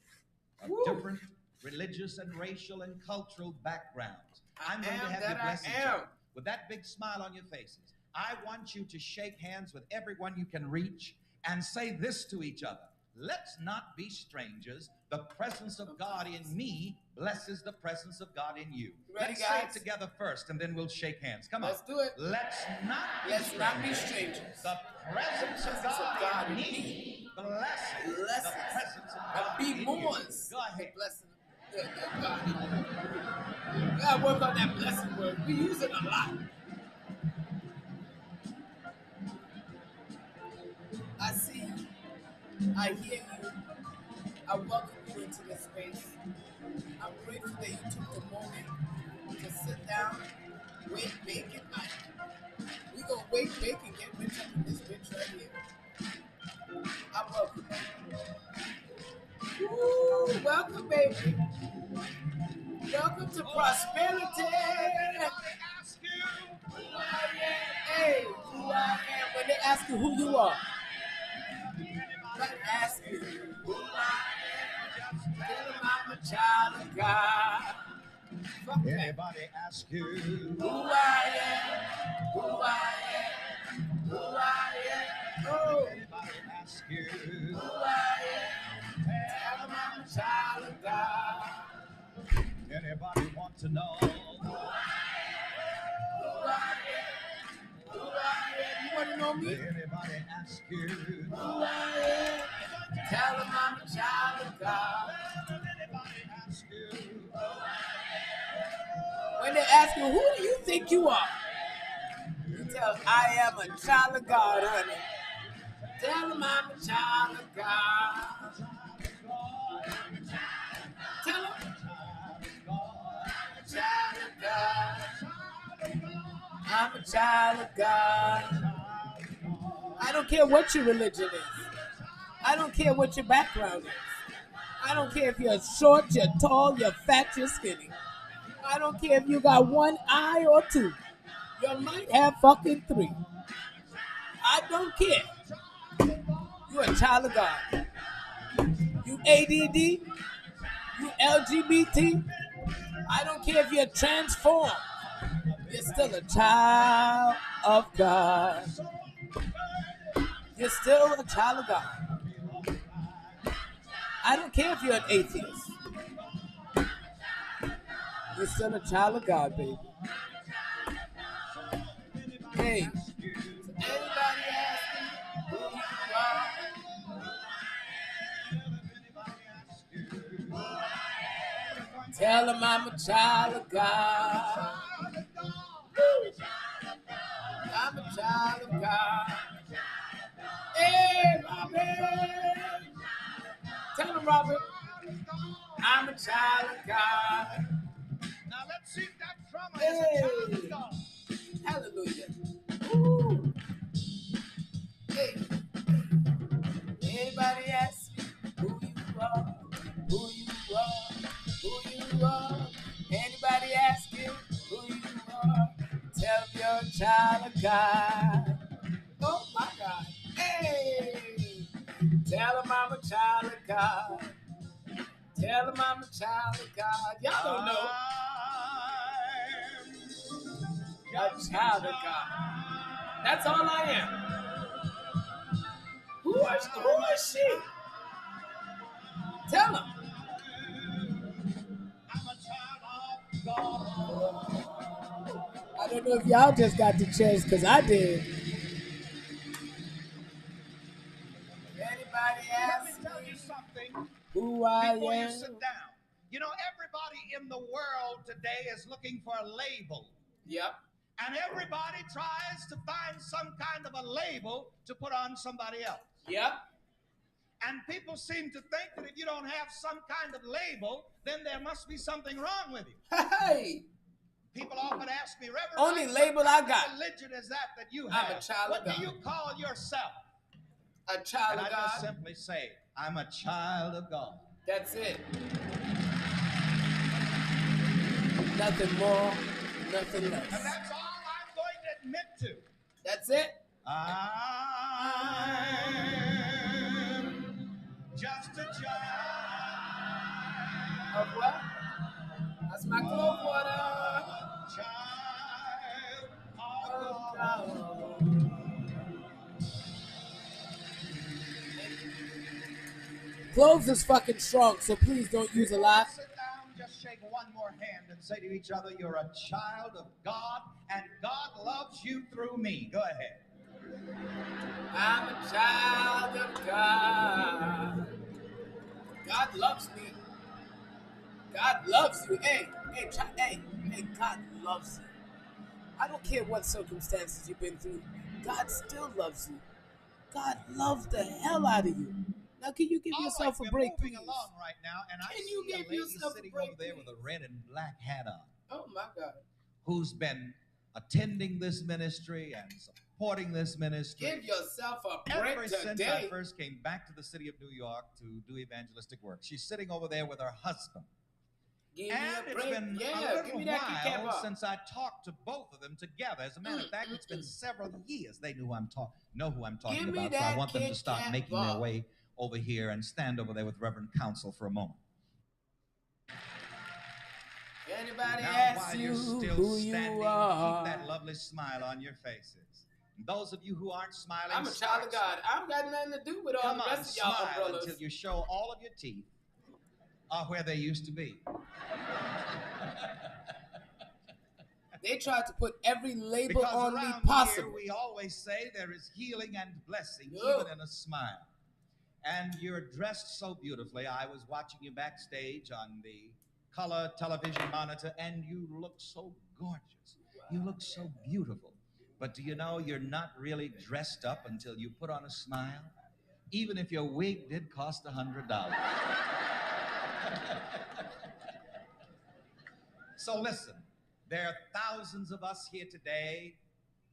of different religious and racial and cultural backgrounds. I'm going to have you bless each other with that big smile on your faces. I want you to shake hands with everyone you can reach and say this to each other. Let's not be strangers. The presence of God in me blesses the presence of God in you. Ready, Let's guys? say it together first, and then we'll shake hands. Come on. Let's do it. Let's not be strangers. The presence of God in me blesses the presence of God in you. Go ahead. God. We gotta work on that blessing word. We use it a lot. I see you. I hear you. I welcome you into this space. I'm grateful that you took the moment to sit down, wait, bake, and night. We gonna wait, bake, and get rich up in this bitch right here. I welcome you. Woo, welcome, baby. Welcome to prosperity. Ask you who I am. Hey, who I am. When they ask you who you are, ask you who I am. Just tell them I'm a child of God. Anybody ask you who I am, who I am, who I am. Oh, anybody ask you who I am. Tell them I'm a child of God. Anybody want to know who I am, who I am, who I am. You want to know me? Anybody ask you who I am. Tell them I'm a child of God. Anybody ask you who I am. When they ask you, who do you think you are? You tell them, I am a child of God, honey. Tell them I'm a child of God. Tell them child of God. I'm a child of God. I don't care what your religion is. I don't care what your background is. I don't care if you're short, you're tall, you're fat, you're skinny. I don't care if you got one eye or two. You might have fucking three. I don't care. You're a child of God. You ADD, you LGBT. I don't care if you're transformed. You're still a child of God. You're still a child of God. I don't care if you're an atheist. You're still a child of God, baby. Hey, anybody asking who you are? Tell them I'm a child of God. I'm a child of God. Hey, Robert. Tell them, Robert, I'm a child of God. Now let's see that drummer is a child of God. Hallelujah. Woo. Hey. Anybody ask you who you are, who you are, who you are? Anybody ask you who you are? Tell them you're a child of God. Oh my God. child of God. Tell them I'm a child of God. Y'all don't know. I'm a child of God. That's all I am. Who is she? Tell them. I don't know if y'all just got the chance, because I did. Anybody ask Let me tell you something who I before am? you sit down. You know, everybody in the world today is looking for a label. Yep. And everybody tries to find some kind of a label to put on somebody else. Yep. And people seem to think that if you don't have some kind of label, then there must be something wrong with you. Hey! People often ask me, Reverend, only label I got. What religion is that you have? I'm a child what of God. do you call yourself? A child and of God. I just simply say, I'm a child of God. That's it. Nothing more, nothing less. And that's all I'm going to admit to. That's it. I'm just a child. Of what? That's my clove water. Child of God. Cloves is fucking strong, so please don't use a lot. Sit down, just shake one more hand and say to each other, you're a child of God, and God loves you through me. Go ahead. I'm a child of God. God loves me. God loves you. Hey, God loves you. I don't care what circumstances you've been through. God still loves you. God loves the hell out of you. Now, can you give yourself a break, please? We're moving along right now, and I see a lady sitting over there with a red and black hat on. Oh, my God. Who's been attending this ministry and supporting this ministry. Give yourself a break ever today. Since I first came back to the city of New York to do evangelistic work. She's sitting over there with her husband. Give and me a it's break. been a little while since I talked to both of them together. As a matter of fact, it's been several years. They know who I'm talking about, so I want them to start making their way over here and stand over there with Reverend Counsel for a moment. Anybody now, ask while you you're still who standing, you are, keep that lovely smile on your faces. And those of you who aren't smiling, I'm a child of God. I've got nothing to do with all the rest of y'all umbrellas. Until you show all of your teeth are where they used to be. They tried to put every label because on around me possible. Here, we always say there is healing and blessing, even in a smile. And you're dressed so beautifully. I was watching you backstage on the color television monitor, and you look so gorgeous. You look so beautiful. But do you know you're not really dressed up until you put on a smile? Even if your wig did cost $100. So listen, there are thousands of us here today,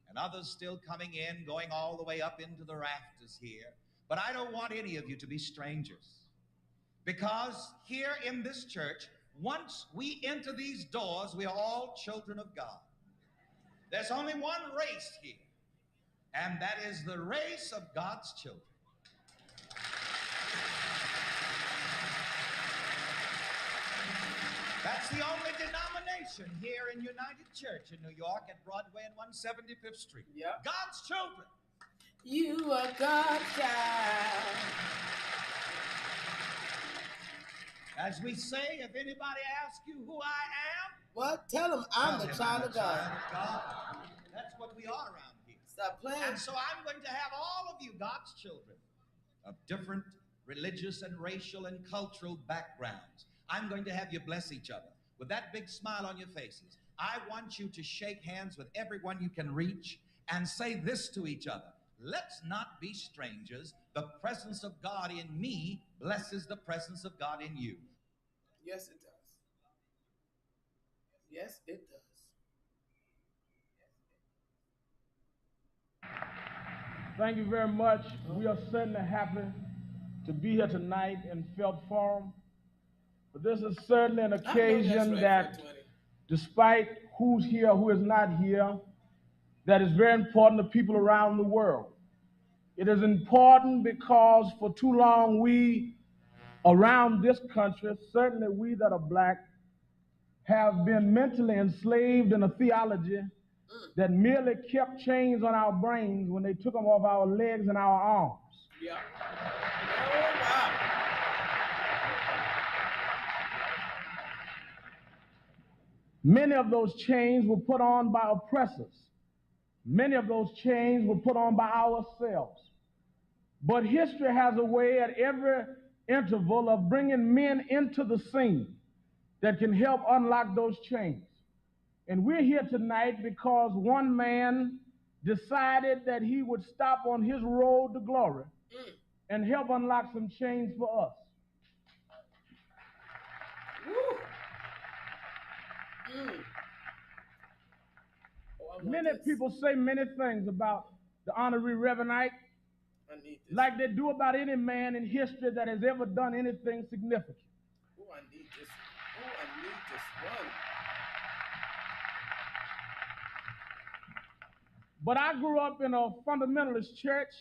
and others still coming in, going all the way up into the rafters here. But I don't want any of you to be strangers. Because here in this church, once we enter these doors, we are all children of God. There's only one race here, and that is the race of God's children. That's the only denomination here in United Church in New York at Broadway and 175th Street. Yep. God's children. You are God's child. As we say, if anybody asks you who I am, what? Tell them I'm the child of God. That's what we are around here. Stop playing. And so I'm going to have all of you God's children of different religious and racial and cultural backgrounds. I'm going to have you bless each other with that big smile on your faces. I want you to shake hands with everyone you can reach and say this to each other. Let's not be strangers. The presence of God in me blesses the presence of God in you. Yes, it does. Yes, it does. Thank you very much. We are certainly happy to be here tonight in Felt Forum. But this is certainly an occasion that, despite who's here, who is not here, that is very important to people around the world. It is important because for too long we, around this country, certainly we that are black, have been mentally enslaved in a theology that merely kept chains on our brains when they took them off our legs and our arms. Yeah. Oh, wow. Many of those chains were put on by oppressors. Many of those chains were put on by ourselves. But history has a way at every interval of bringing men into the scene that can help unlock those chains. And we're here tonight because one man decided that he would stop on his road to glory and help unlock some chains for us. Many people say many things about the honorary Reverendite, like they do about any man in history that has ever done anything significant. Oh, I need this. Oh, I need this one. But I grew up in a fundamentalist church,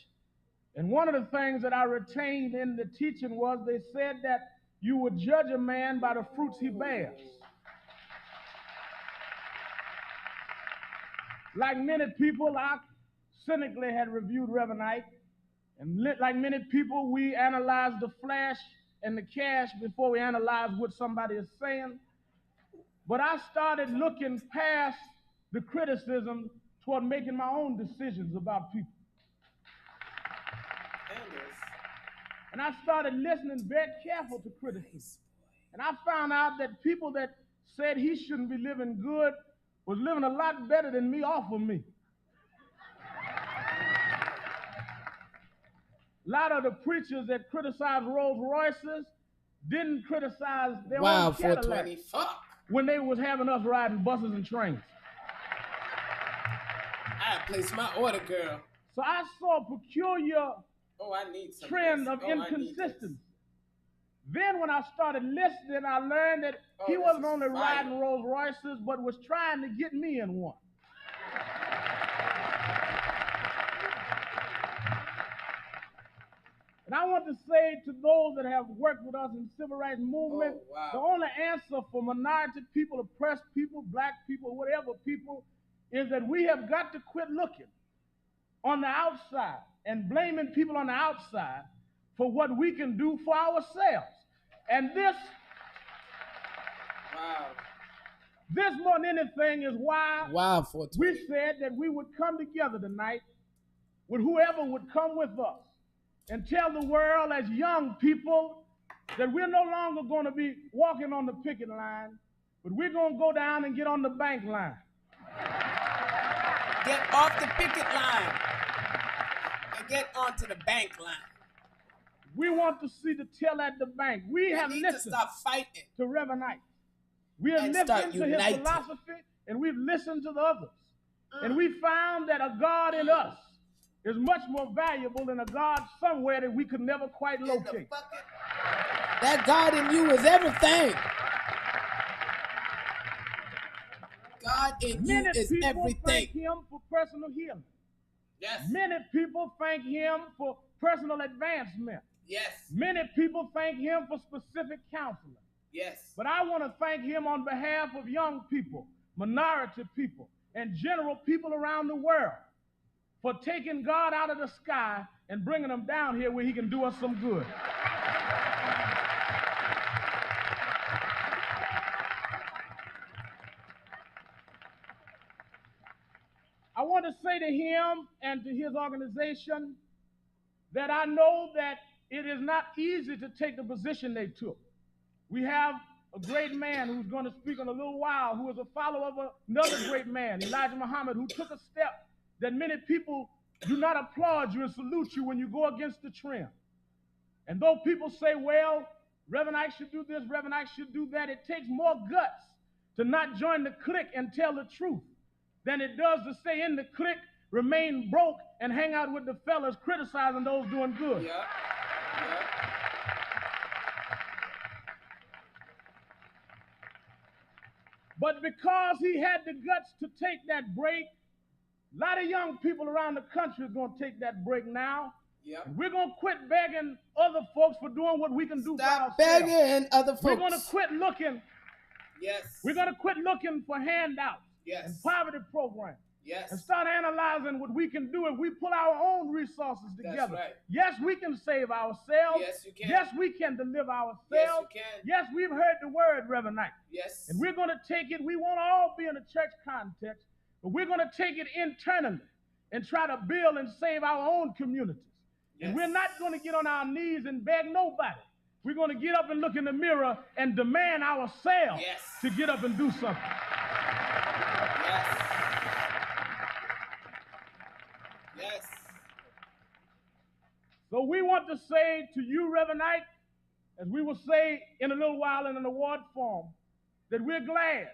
and one of the things that I retained in the teaching was they said that you would judge a man by the fruits he bears. Like many people, I cynically had reviewed Reverendite, and like many people, we analyze the flash and the cash before we analyze what somebody is saying. But I started looking past the criticism toward making my own decisions about people. And I started listening very careful to criticism. And I found out that people that said he shouldn't be living good was living a lot better than me off of me. A lot of the preachers that criticized Rolls Royces didn't criticize their own Cadillac when they was having us riding buses and trains. I placed my order, girl. So I saw a peculiar trend of inconsistency. Then when I started listening, I learned that he wasn't only riding Rolls Royces, but was trying to get me in one. And I want to say to those that have worked with us in the civil rights movement, the only answer for minority people, oppressed people, black people, whatever people, is that we have got to quit looking on the outside and blaming people on the outside for what we can do for ourselves. And this more than anything is why we said that we would come together tonight with whoever would come with us and tell the world as young people that we're no longer going to be walking on the picket line, but we're going to go down and get on the bank line. Get off the picket line and get onto the bank line. We want to see the till at the bank. We have listened to stop fighting to Reverendite. We have listened to his philosophy, and we've listened to the others. And we found that a God in us is much more valuable than a God somewhere that we could never quite locate. That God in you is everything. God in you is everything. Many people thank him for personal healing. Yes. Many people thank him for personal advancement. Yes. Many people thank him for specific counseling. Yes. But I want to thank him on behalf of young people, minority people, and general people around the world for taking God out of the sky and bringing him down here where he can do us some good. I want to say to him and to his organization that I know that it is not easy to take the position they took. We have a great man who's going to speak in a little while, who is a follower of another great man, Elijah Muhammad, who took a step that many people do not applaud you and salute you when you go against the trend. And though people say, well, Reverend Ike should do this, Reverend Ike should do that, it takes more guts to not join the clique and tell the truth than it does to stay in the clique, remain broke, and hang out with the fellas criticizing those doing good. Yeah. But because he had the guts to take that break, a lot of young people around the country are going to take that break now. Yep. And we're going to quit begging other folks for doing what we can do for ourselves. Begging other folks. We're going to quit looking. Yes. We're going to quit looking for handouts. Yes. And poverty programs. Yes. And start analyzing what we can do if we pull our own resources together. That's right. Yes, we can save ourselves. Yes, you can. Yes, we can deliver ourselves. Yes, you can. Yes, we've heard the word, Reverend Knight. Yes. And we're going to take it. We won't all be in a church context, but we're going to take it internally and try to build and save our own communities. Yes. And we're not going to get on our knees and beg nobody. We're going to get up and look in the mirror and demand ourselves to get up and do something. Yes. Yes. So we want to say to you, Reverend Knight, as we will say in a little while in an award form, that we're glad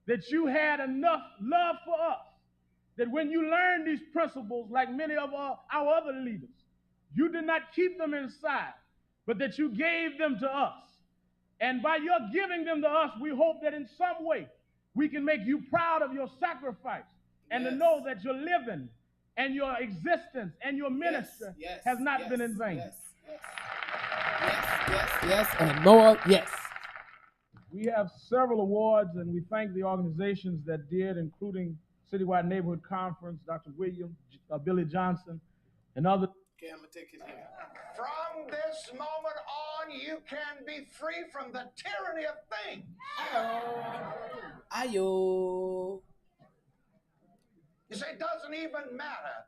that you had enough love for us, that when you learned these principles, like many of our other leaders, you did not keep them inside, but that you gave them to us. And by your giving them to us, we hope that in some way we can make you proud of your sacrifice and to know that your living and your existence and your ministry has not been in vain. Yes, and more, yes. We have several awards, and we thank the organizations that did, including Citywide Neighborhood Conference, Dr. Williams, Billy Johnson, and others. Okay, I'm going to take it here. From this moment on, you can be free from the tyranny of things. Ayo. You say it doesn't even matter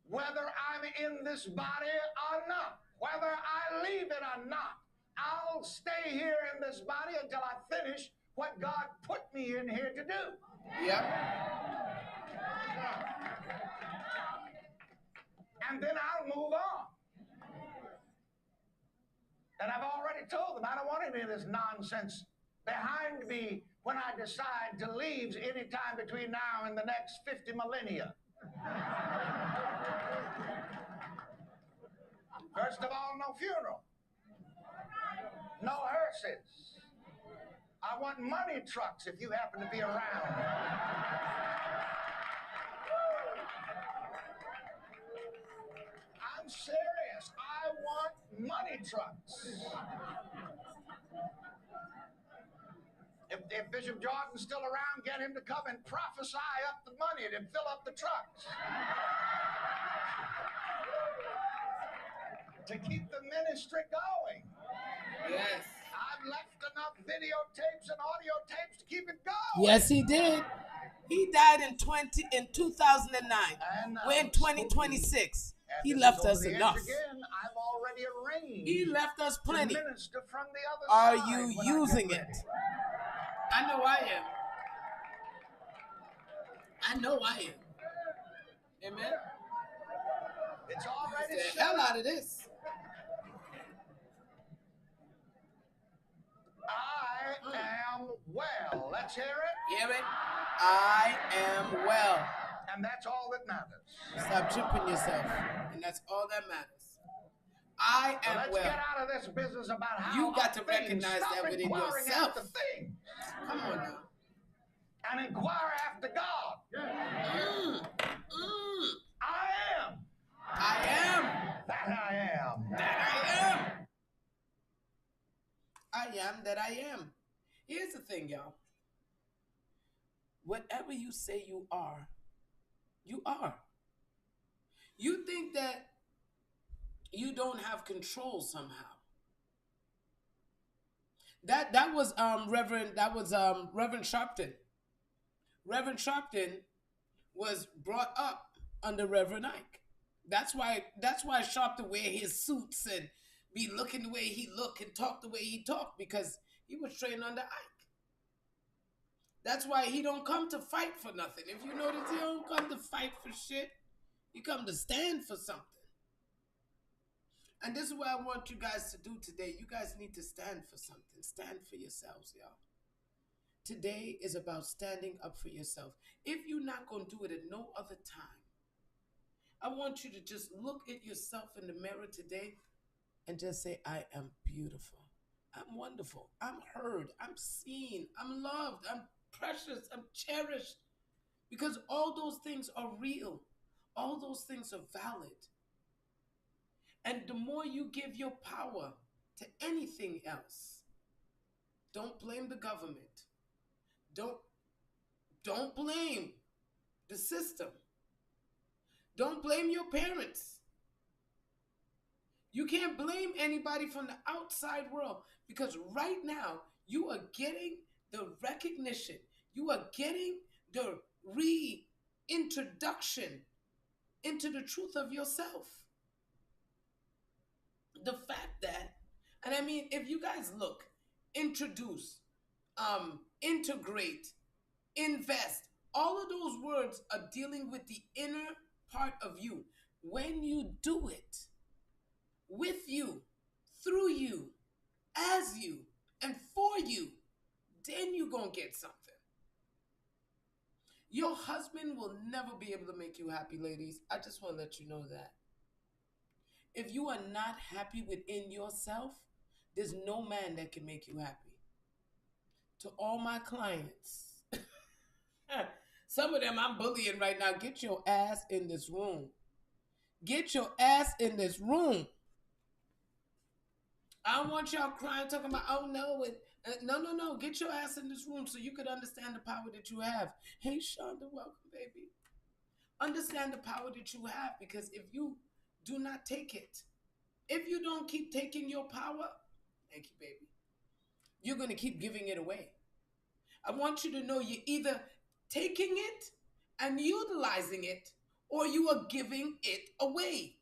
whether I'm in this body or not, whether I leave it or not. I'll stay here in this body until I finish what God put me in here to do. Yep. And then I'll move on. And I've already told them I don't want any of this nonsense behind me when I decide to leave anytime between now and the next 50 millennia. First of all, no funeral. No hearses. I want money trucks if you happen to be around. I'm serious. I want money trucks. If Bishop Jordan's still around, get him to come and prophesy up the money and fill up the trucks. To keep the ministry going. Yes. I've left enough videotapes and audio tapes to keep it going. Yes, he did. He died in 2009. We're in 2026. He left us enough. Again, I've already arranged. He left us plenty. To minister from the other Are side you using it? I know I am. I know I am. Amen. It's already the hell out of this. I am well. Let's hear it. Hear it? I am well. And that's all that matters. Stop tripping yourself. And that's all that matters. I am let's well. Get out of this business about how you got to recognize that within yourself. Come on now. And inquire after God. Yeah. I am. I am. That I am. That I am. I am that I am. Here's the thing, y'all. Whatever you say you are, you are. You think that you don't have control somehow. That was Reverend Sharpton. Reverend Sharpton was brought up under Reverend Ike. That's why Sharpton wear his suits and be looking the way he look and talk the way he talk, because he was trained under Ike. That's why he don't come to fight for nothing. If you notice, he don't come to fight for shit. He come to stand for something. And this is what I want you guys to do today. You guys need to stand for something. Stand for yourselves, y'all. Today is about standing up for yourself. If you're not going to do it at no other time, I want you to just look at yourself in the mirror today and just say, I am beautiful. I'm wonderful. I'm heard. I'm seen. I'm loved. I'm precious. I'm cherished. Because all those things are real. All those things are valid. And the more you give your power to anything else, don't blame the government. Don't blame the system. Don't blame your parents. You can't blame anybody from the outside world, because right now you are getting the recognition. You are getting the reintroduction into the truth of yourself. The fact that, and I mean, if you guys look, introduce, integrate, invest, all of those words are dealing with the inner part of you. When you do it with you, through you, as you, and for you, then you're going to get something. Your husband will never be able to make you happy, ladies. I just want to let you know that. If you are not happy within yourself, there's no man that can make you happy. To all my clients, some of them I'm bullying right now. Get your ass in this room. Get your ass in this room. I don't want y'all crying, talking about, oh no, no. Get your ass in this room so you could understand the power that you have. Hey, Shonda, welcome, baby. Understand the power that you have, because if you do not take it, if you don't keep taking your power, thank you, baby, you're going to keep giving it away. I want you to know you're either taking it and utilizing it, or you are giving it away.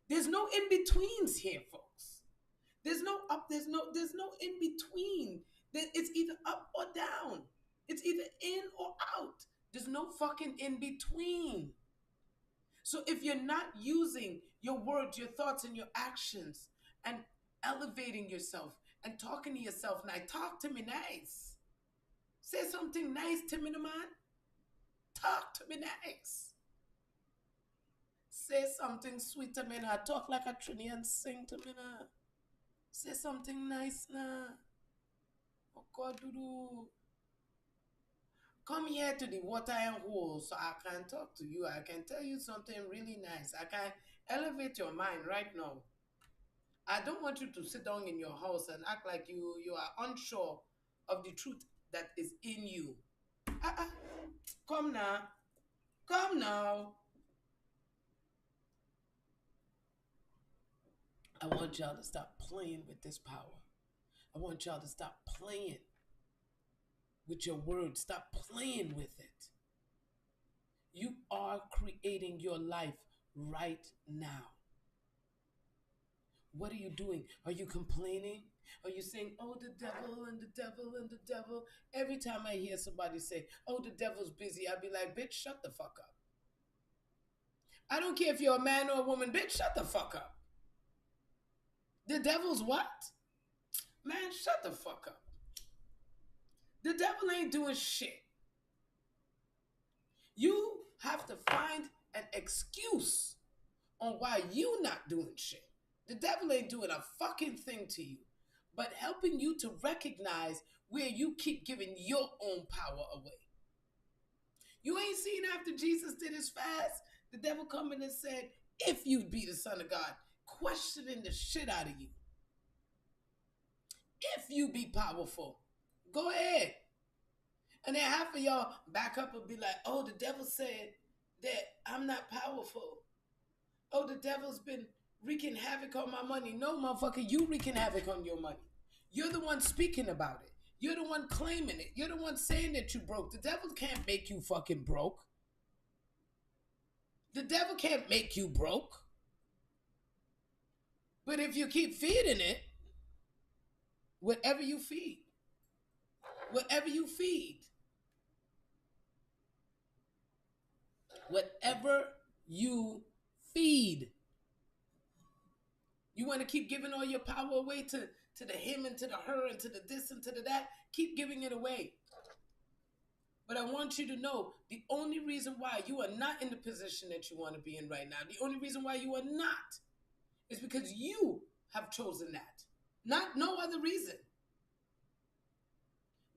There's no in-betweens here, folks. There's no up, there's no in-between. It's either up or down. It's either in or out. There's no fucking in-between. So if you're not using your words, your thoughts, and your actions, and elevating yourself and talking to yourself nice, talk to me nice. Say something nice to me, man. Talk to me nice. Say something sweet to me now. Talk like a Trini and sing to me now. Say something nice now. Oh God, do. Come here to the water and hole so I can talk to you. I can tell you something really nice. I can elevate your mind right now. I don't want you to sit down in your house and act like you are unsure of the truth that is in you. Come now. Come now. I want y'all to stop playing with this power. I want y'all to stop playing with your words. Stop playing with it. You are creating your life right now. What are you doing? Are you complaining? Are you saying, oh, the devil and the devil and the devil? Every time I hear somebody say, oh, the devil's busy, I'll be like, bitch, shut the fuck up. I don't care if you're a man or a woman, bitch, shut the fuck up. The devil's what? Man, shut the fuck up. The devil ain't doing shit. You have to find an excuse on why you not doing shit. The devil ain't doing a fucking thing to you, but helping you to recognize where you keep giving your own power away. You ain't seen after Jesus did his fast, the devil coming and said, if you be the Son of God, questioning the shit out of you. If you be powerful, go ahead. And then half of y'all back up and be like, oh, the devil said that I'm not powerful. Oh, the devil's been wreaking havoc on my money. No, motherfucker, you wreaking havoc on your money. You're the one speaking about it. You're the one claiming it. You're the one saying that you broke. The devil can't make you fucking broke. The devil can't make you broke. But if you keep feeding it, whatever you feed, whatever you feed, whatever you feed, you want to keep giving all your power away to the him and to the her and to the this and to the that, keep giving it away. But I want you to know the only reason why you are not in the position that you want to be in right now, the only reason why you are not, is because you have chosen that. Not no other reason.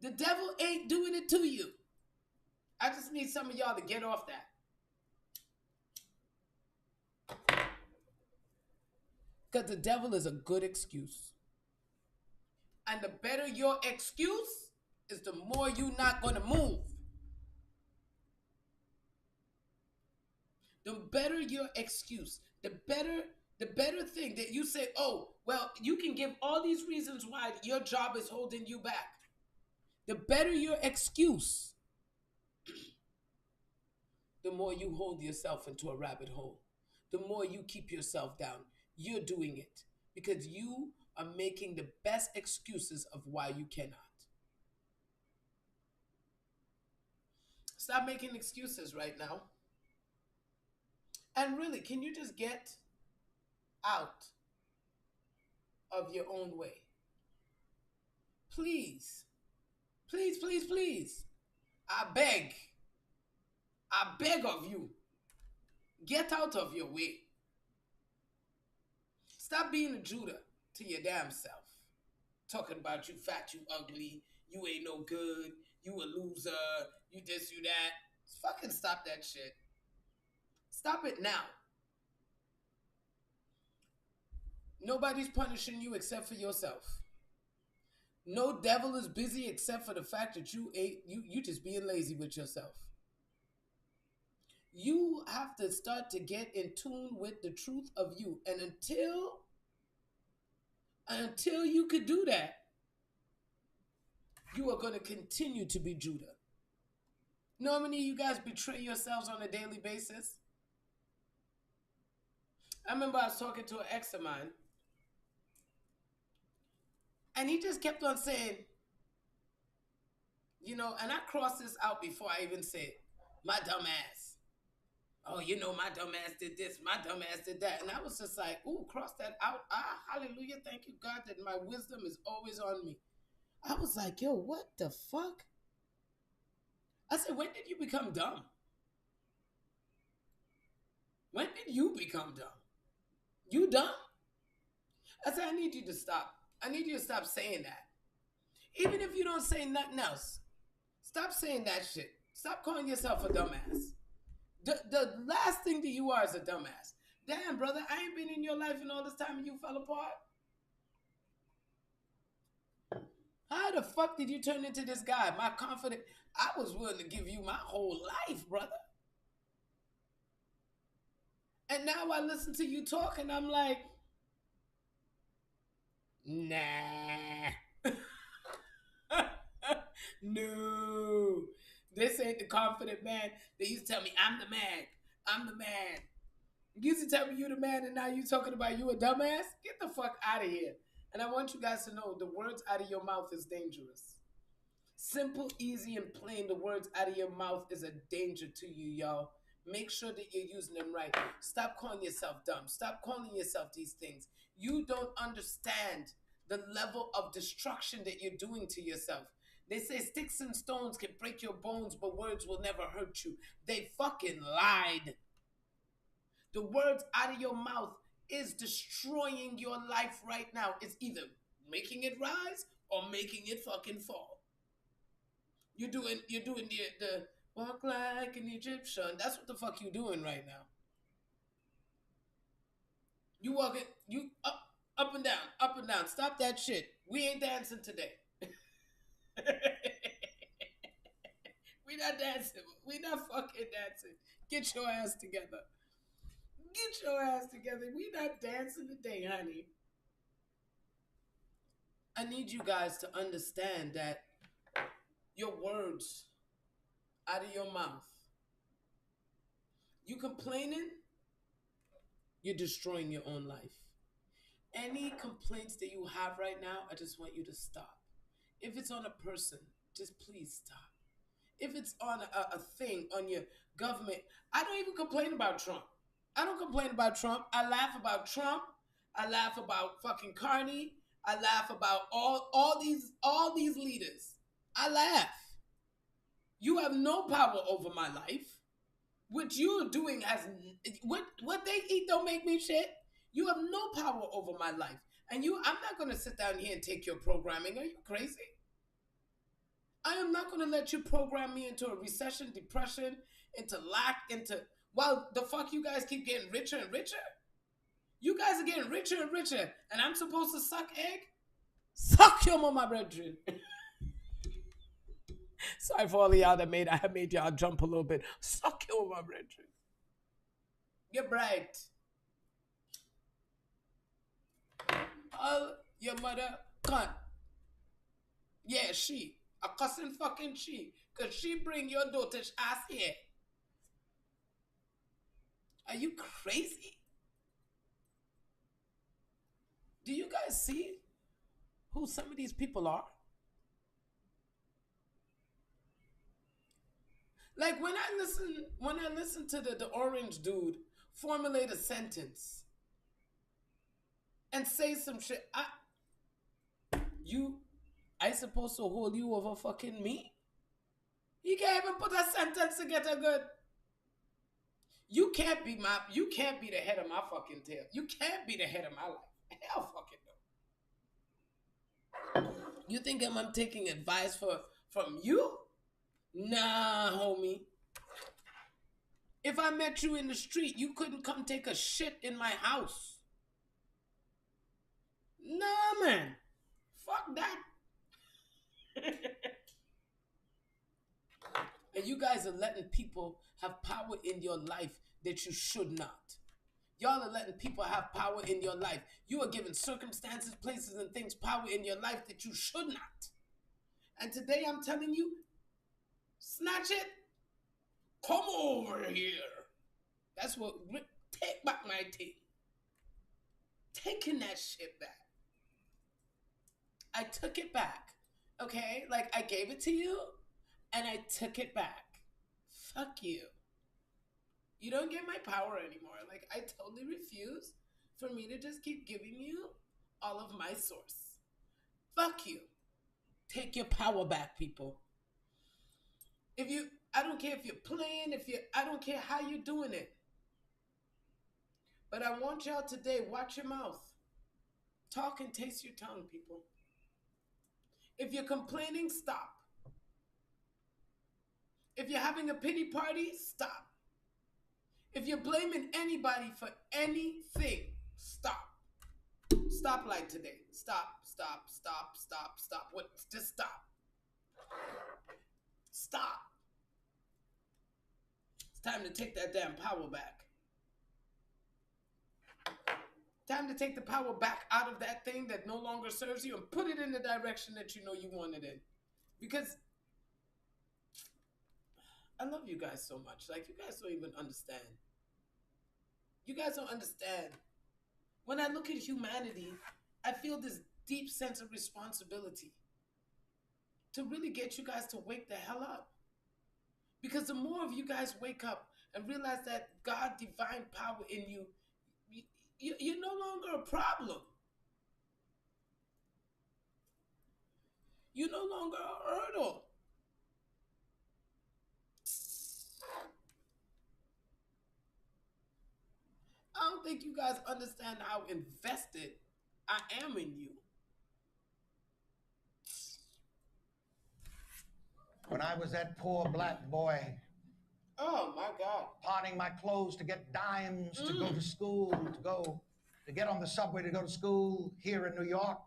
The devil ain't doing it to you. I just need some of y'all to get off that. Because the devil is a good excuse. And the better your excuse is, the more you're not going to move. The better your excuse, the better thing that you say, oh, well, you can give all these reasons why your job is holding you back. The better your excuse, the more you hold yourself into a rabbit hole. The more you keep yourself down. You're doing it because you are making the best excuses of why you cannot. Stop making excuses right now. And really, can you just get out of your own way? Please. Please, please, please. I beg of you. Get out of your way. Stop being a Judah to your damn self. Talking about you fat, you ugly, you ain't no good, you a loser, you this, you that. Fucking stop that shit. Stop it now. Nobody's punishing you except for yourself. No devil is busy except for the fact that you just being lazy with yourself. You have to start to get in tune with the truth of you. And until you could do that, you are going to continue to be Judah. You know how many of you guys betray yourselves on a daily basis? I remember I was talking to an ex of mine, and he just kept on saying, you know, and I crossed this out before I even said, my dumb ass. Oh, you know, my dumb ass did this, my dumb ass did that. And I was just like, ooh, cross that out. Hallelujah. Thank you, God, that my wisdom is always on me. I was like, yo, what the fuck? I said, when did you become dumb? When did you become dumb? You dumb? I said, I need you to stop. I need you to stop saying that. Even if you don't say nothing else, stop saying that shit. Stop calling yourself a dumbass. The last thing that you are is a dumbass. Damn, brother, I ain't been in your life in all this time and you fell apart. How the fuck did you turn into this guy? My confident, I was willing to give you my whole life, brother. And now I listen to you talk and I'm like, nah. No. This ain't the confident man. They used to tell me, I'm the man. I'm the man. You used to tell me you the man and now you talking about you a dumbass? Get the fuck out of here. And I want you guys to know the words out of your mouth is dangerous. Simple, easy, and plain, the words out of your mouth is a danger to you, y'all. Make sure that you're using them right. Stop calling yourself dumb. Stop calling yourself these things. You don't understand the level of destruction that you're doing to yourself. They say sticks and stones can break your bones, but words will never hurt you. They fucking lied. The words out of your mouth is destroying your life right now. It's either making it rise or making it fucking fall. You're doing the walk like an Egyptian. That's what the fuck you doing right now. You walking, you up and down. Stop that shit. We ain't dancing today. We not dancing. We not fucking dancing. Get your ass together. Get your ass together. We not dancing today, honey. I need you guys to understand that your words out of your mouth, you complaining, you're destroying your own life. Any complaints that you have right now, I just want you to stop. If it's on a person, just please stop. If it's on a thing, on your government, I don't even complain about Trump. I don't complain about Trump. I laugh about Trump. I laugh about fucking Carney. I laugh about all these leaders. I laugh. You have no power over my life. What you're doing has what they eat don't make me shit. You have no power over my life. And I'm not going to sit down here and take your programming. Are you crazy? I am not going to let you program me into a recession, depression, into lack, while the fuck you guys keep getting richer and richer. You guys are getting richer and richer, and I'm supposed to suck egg? Suck your mama, brethren. Sorry for all of y'all that I made y'all jump a little bit. Suck your mama, brethren. You're bright. All your mother cunt. Yeah, she. A cussing fucking she. Because she bring your daughter's ass here. Are you crazy? Do you guys see who some of these people are? Like when I listen to the orange dude formulate a sentence and say some shit, I supposed to hold you over fucking me? You can't even put a sentence together good. You can't be the head of my fucking tail. You can't be the head of my life. Hell fucking no. You think I'm taking advice from you? Nah, homie. If I met you in the street, you couldn't come take a shit in my house. Nah, man. Fuck that. And you guys are letting people have power in your life that you should not. Y'all are letting people have power in your life. You are giving circumstances, places, and things power in your life that you should not. And today I'm telling you, snatch it. Come over here. That's what, take back my thing. Taking that shit back. I took it back. Okay? Like I gave it to you and I took it back. Fuck you. You don't get my power anymore. Like I totally refuse for me to just keep giving you all of my source. Fuck you. Take your power back, people. I don't care if you're playing, I don't care how you're doing it. But I want y'all today, watch your mouth. Talk and taste your tongue, people. If you're complaining, stop. If you're having a pity party, stop. If you're blaming anybody for anything, stop. Stop like today. Stop. What? Just stop. Stop. It's time to take that damn power back. Time to take the power back out of that thing that no longer serves you and put it in the direction that you know you want it in. Because I love you guys so much. Like, you guys don't even understand. You guys don't understand. When I look at humanity, I feel this deep sense of responsibility to really get you guys to wake the hell up. Because the more of you guys wake up and realize that God, divine power in you, you're no longer a problem. You're no longer a hurdle. I don't think you guys understand how invested I am in you. When I was that poor black boy, oh my God, pawning my clothes to get dimes to go to school, to get on the subway to go to school here in New York.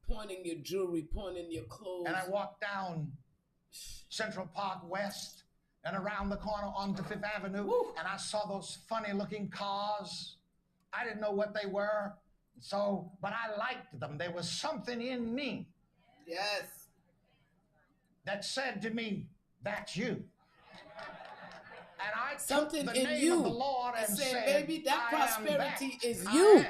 Pointing your jewelry, pointing your clothes. And I walked down Central Park West and around the corner onto Fifth Avenue. Woo. And I saw those funny looking cars. I didn't know what they were. But I liked them. There was something in me. Yes. That said to me, that's you. And I something took the in name you of the Lord and said, baby, that prosperity is I you. am.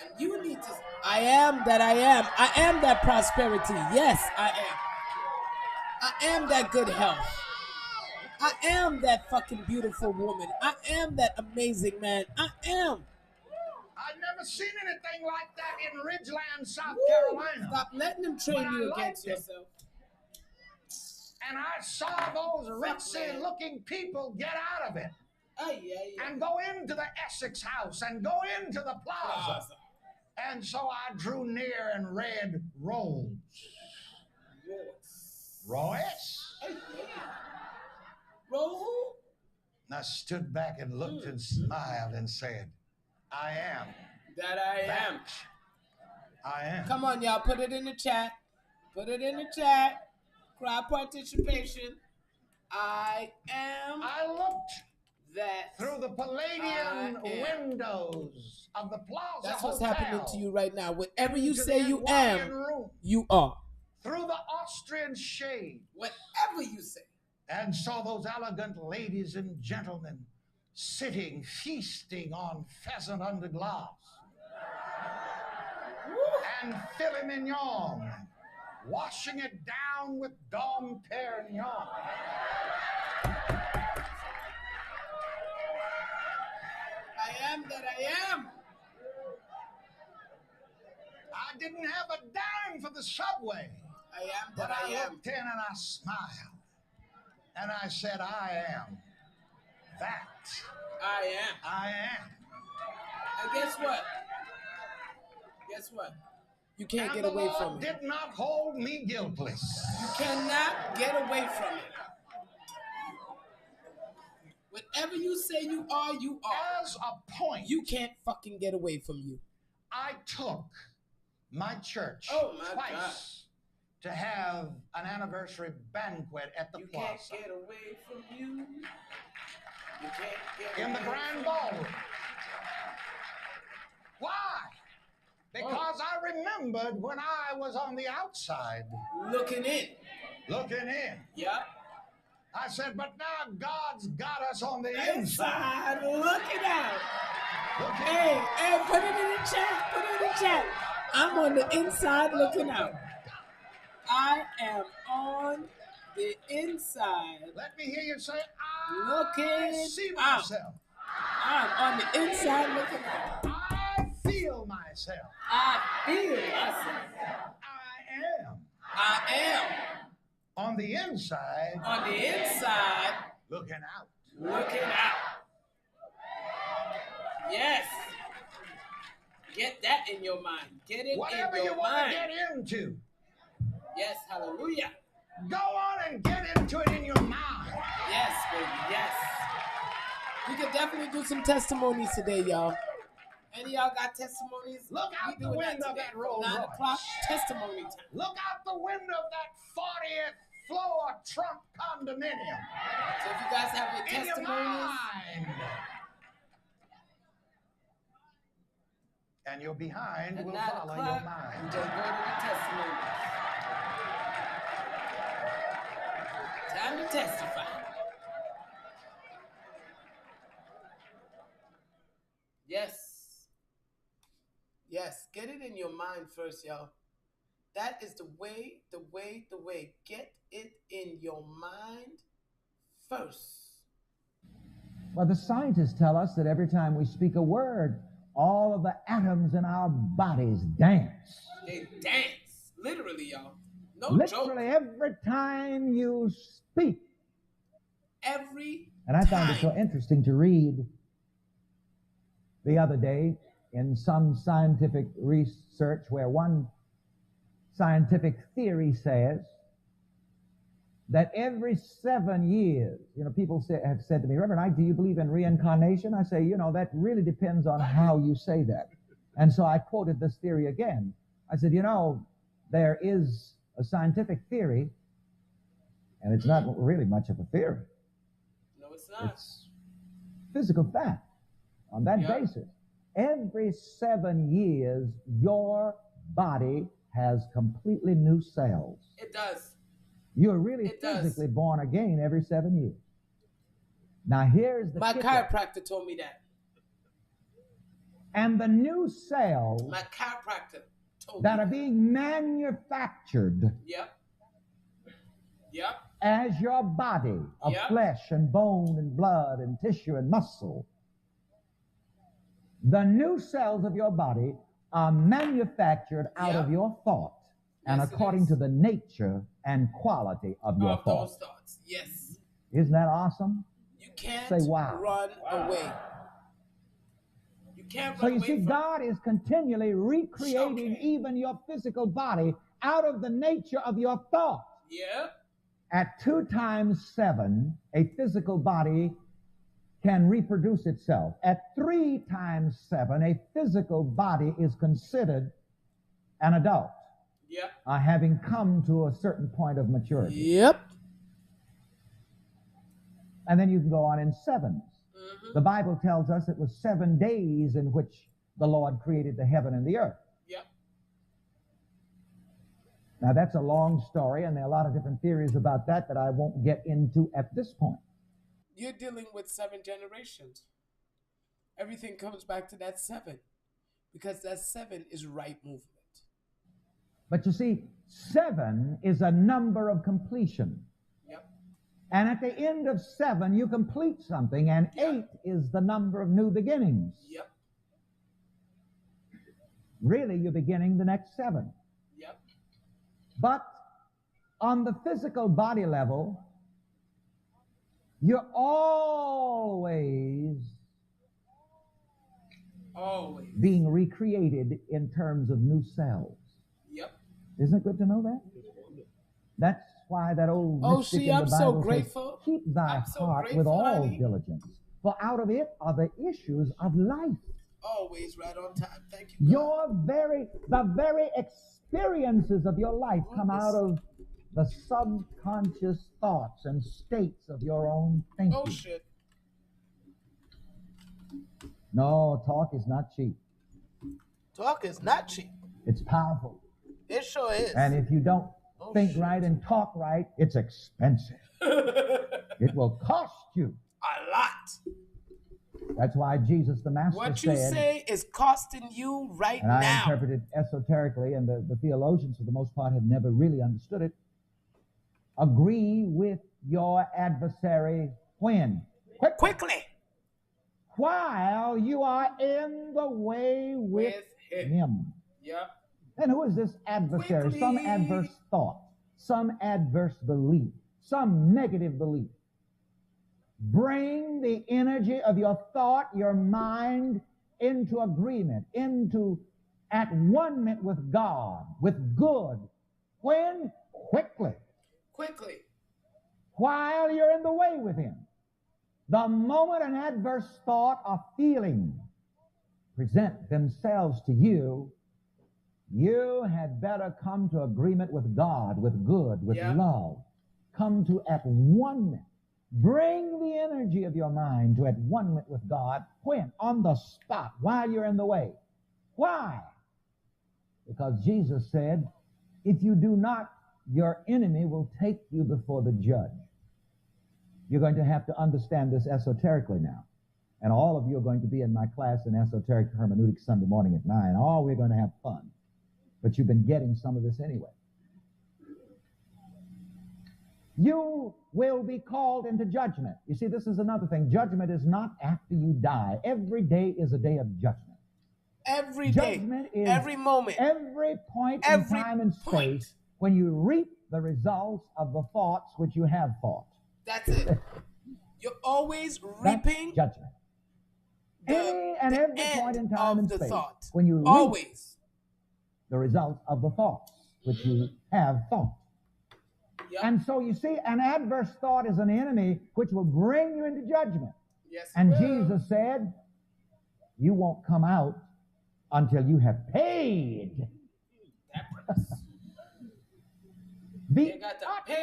And you need to, I am that I am. I am that prosperity. Yes, I am. I am that good health. I am that fucking beautiful woman. I am that amazing man. I am. I've never seen anything like that in Ridgeland, South Woo. Carolina. Stop letting them train you against yourself. And I saw those ritzy looking people get out of it. And go into the Essex House and go into the plaza. And so I drew near and read Rolls. Royce? Roll? And I stood back and looked and smiled and said, I am. That I am. I am. Come on, y'all. Put it in the chat. Put it in the chat. Crowd participation. I am. I looked that through the Palladian windows of the Plaza That's Hotel. what's happening to you right now. Whatever you say you am, you are. Through the Austrian shade. Whatever you say. And saw those elegant ladies and gentlemen sitting, feasting on pheasant under glass. And filet mignon, washing it down with Dom Perignon. I am that I am. I didn't have a dime for the subway. I am but that I am. I looked in and I smiled. And I said, I am that. I am. I am. And guess what? Guess what? You can't get away from it. Did not hold me guiltless. You cannot get away from it. Whatever you say you are, you are. As a point. You can't fucking get away from you. I took my church twice to have an anniversary banquet at the Plaza. You can't get away from you. You can't get in the Grand Ballroom. Why? Because I remembered when I was on the outside. Looking in. Looking in. Yep. I said, but now God's got us on the inside looking out. Looking hey, put it in the chat. Put it in the chat. I'm on the inside looking out. I am on the inside. Let me hear you say, looking see myself. I'm on the inside looking out. I feel myself. I feel myself. I am. On the inside. On the inside. Looking out. Looking out. Yes. Get that in your mind. Get it Whatever in your you mind. want to get into. Yes, hallelujah. Go on and get into it in your mind. Yes, baby, yes. We could definitely do some testimonies today, y'all. Any of y'all got testimonies? Look out the window of that Rolls Royce. 9 o'clock, testimony time. Look out the window of that 40th floor Trump condominium. So if you guys have any testimonies. And your behind At will 9 follow your o'clock, mind. Just go to the testimonies. Time to testify. Yes. Yes. Get it in your mind first, y'all. That is the way. Get it in your mind first. Well, the scientists tell us that every time we speak a word, all of the atoms in our bodies dance. They dance. Literally, y'all. No Literally joke. every time you speak. Every And I found it so interesting to read the other day in some scientific research where one scientific theory says that every 7 years, people have said to me, Reverend Ike, do you believe in reincarnation? I say, that really depends on how you say that. And so I quoted this theory again. I said, there is a scientific theory, and it's not really much of a theory. No, it's not. It's physical fact on that basis. Every 7 years, your body has completely new cells. It does. You're really physically born again every 7 years. Now here's the My kicker. chiropractor told me that. And the new cells My chiropractor told that me are being manufactured Yep. as your body of flesh and bone and blood and tissue and muscle, the new cells of your body are manufactured out of your thought and according to the nature and quality of your thoughts. Those thoughts. Yes. Isn't that awesome? You can't Say wow. run away. You can't So run you away see, from God is continually recreating even your physical body out of the nature of your thought. Yeah. At 2 times 7, a physical body can reproduce itself. At 3 times 7, a physical body is considered an adult. Yep. Having come to a certain point of maturity. Yep. And then you can go on in sevens. Mm-hmm. The Bible tells us it was 7 days in which the Lord created the heaven and the earth. Yep. Now that's a long story, and there are a lot of different theories about that I won't get into at this point. You're dealing with 7 generations. Everything comes back to that 7, because that 7 is right movement. But you see, 7 is a number of completion. Yep. And at the end of 7, you complete something, and 8 is the number of new beginnings. Yep. Really, you're beginning the next 7. Yep. But on the physical body level, you're always being recreated in terms of new cells. Yep. Isn't it good to know that? That's why that old mystic in the Bible so says, grateful. keep thy heart with all diligence, for out of it are the issues of life. Always right on time. Thank you, the very experiences of your life come out of the subconscious thoughts and states of your own thinking. Oh, shit. No, talk is not cheap. Talk is not cheap. It's powerful. It sure is. And if you don't think right and talk right, it's expensive. It will cost you a lot. That's why Jesus the Master what said... What you say is costing you right and now. I interpret it esoterically, and the theologians, for the most part, have never really understood it. Agree with your adversary when? Quickly. While you are in the way with him. Yep. And who is this adversary? Quickly. Some adverse thought, some adverse belief, some negative belief. Bring the energy of your thought, your mind, into agreement, into at one-ment with God, with good. When? Quickly. Quickly. While you're in the way with him. The moment an adverse thought or feeling present themselves to you, you had better come to agreement with God, with good, with love. Come to at one-ment. Bring the energy of your mind to at one-ment with God. When? On the spot, while you're in the way. Why? Because Jesus said, if you do not, your enemy will take you before the judge. You're going to have to understand this esoterically now. And all of you are going to be in my class in esoteric hermeneutics Sunday morning at 9. Oh, we're going to have fun. But you've been getting some of this anyway. You will be called into judgment. You see, this is another thing. Judgment is not after you die. Every day is a day of judgment. Every day. Judgment is every moment. Every point in time and space when you reap the results of the thoughts which you have thought. That's it. You're always reaping judgment. Any and every point in time and space thought. When you always reap the results of the thoughts which you have thought. Yep. And so you see, an adverse thought is an enemy which will bring you into judgment. Yes, and Jesus said, you won't come out until you have paid the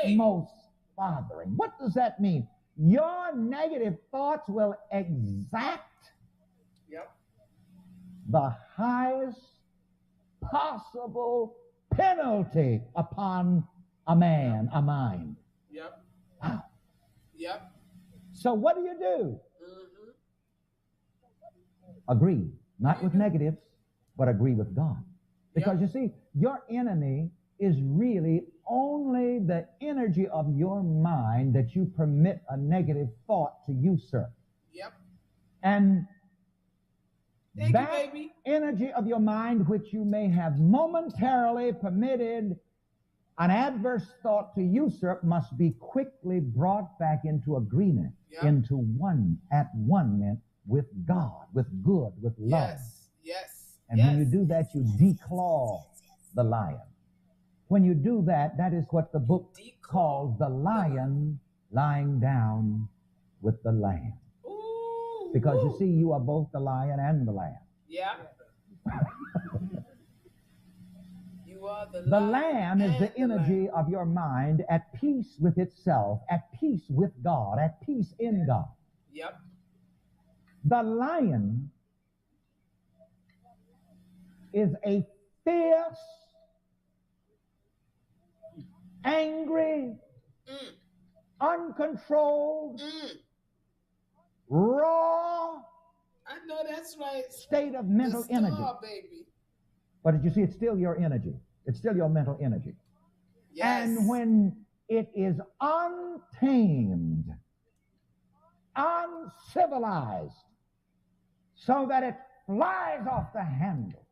utmost fathering. What does that mean? Your negative thoughts will exact the highest possible penalty upon a man, a mind. Yep. Wow. Yep. So what do? Agree, not with negatives, but agree with God. Because you see, your enemy is really only the energy of your mind that you permit a negative thought to usurp. Yep. And Thank that you, baby. Energy of your mind which you may have momentarily permitted an adverse thought to usurp must be quickly brought back into agreement, into at one-ment with God, with good, with love. Yes. And when you do that, you declaw the lion. When you do that, that is what the book calls the lion lying down with the lamb. Ooh. Because you see, you are both the lion and the lamb. Yeah. You are the lamb is the energy of your mind at peace with itself, at peace with God, at peace in God. Yep. The lion is a fierce, angry, uncontrolled, raw, I know that's right, state of mental energy. Baby. But you see, it's still your energy. It's still your mental energy. Yes. And when it is untamed, uncivilized, so that it flies off the handle,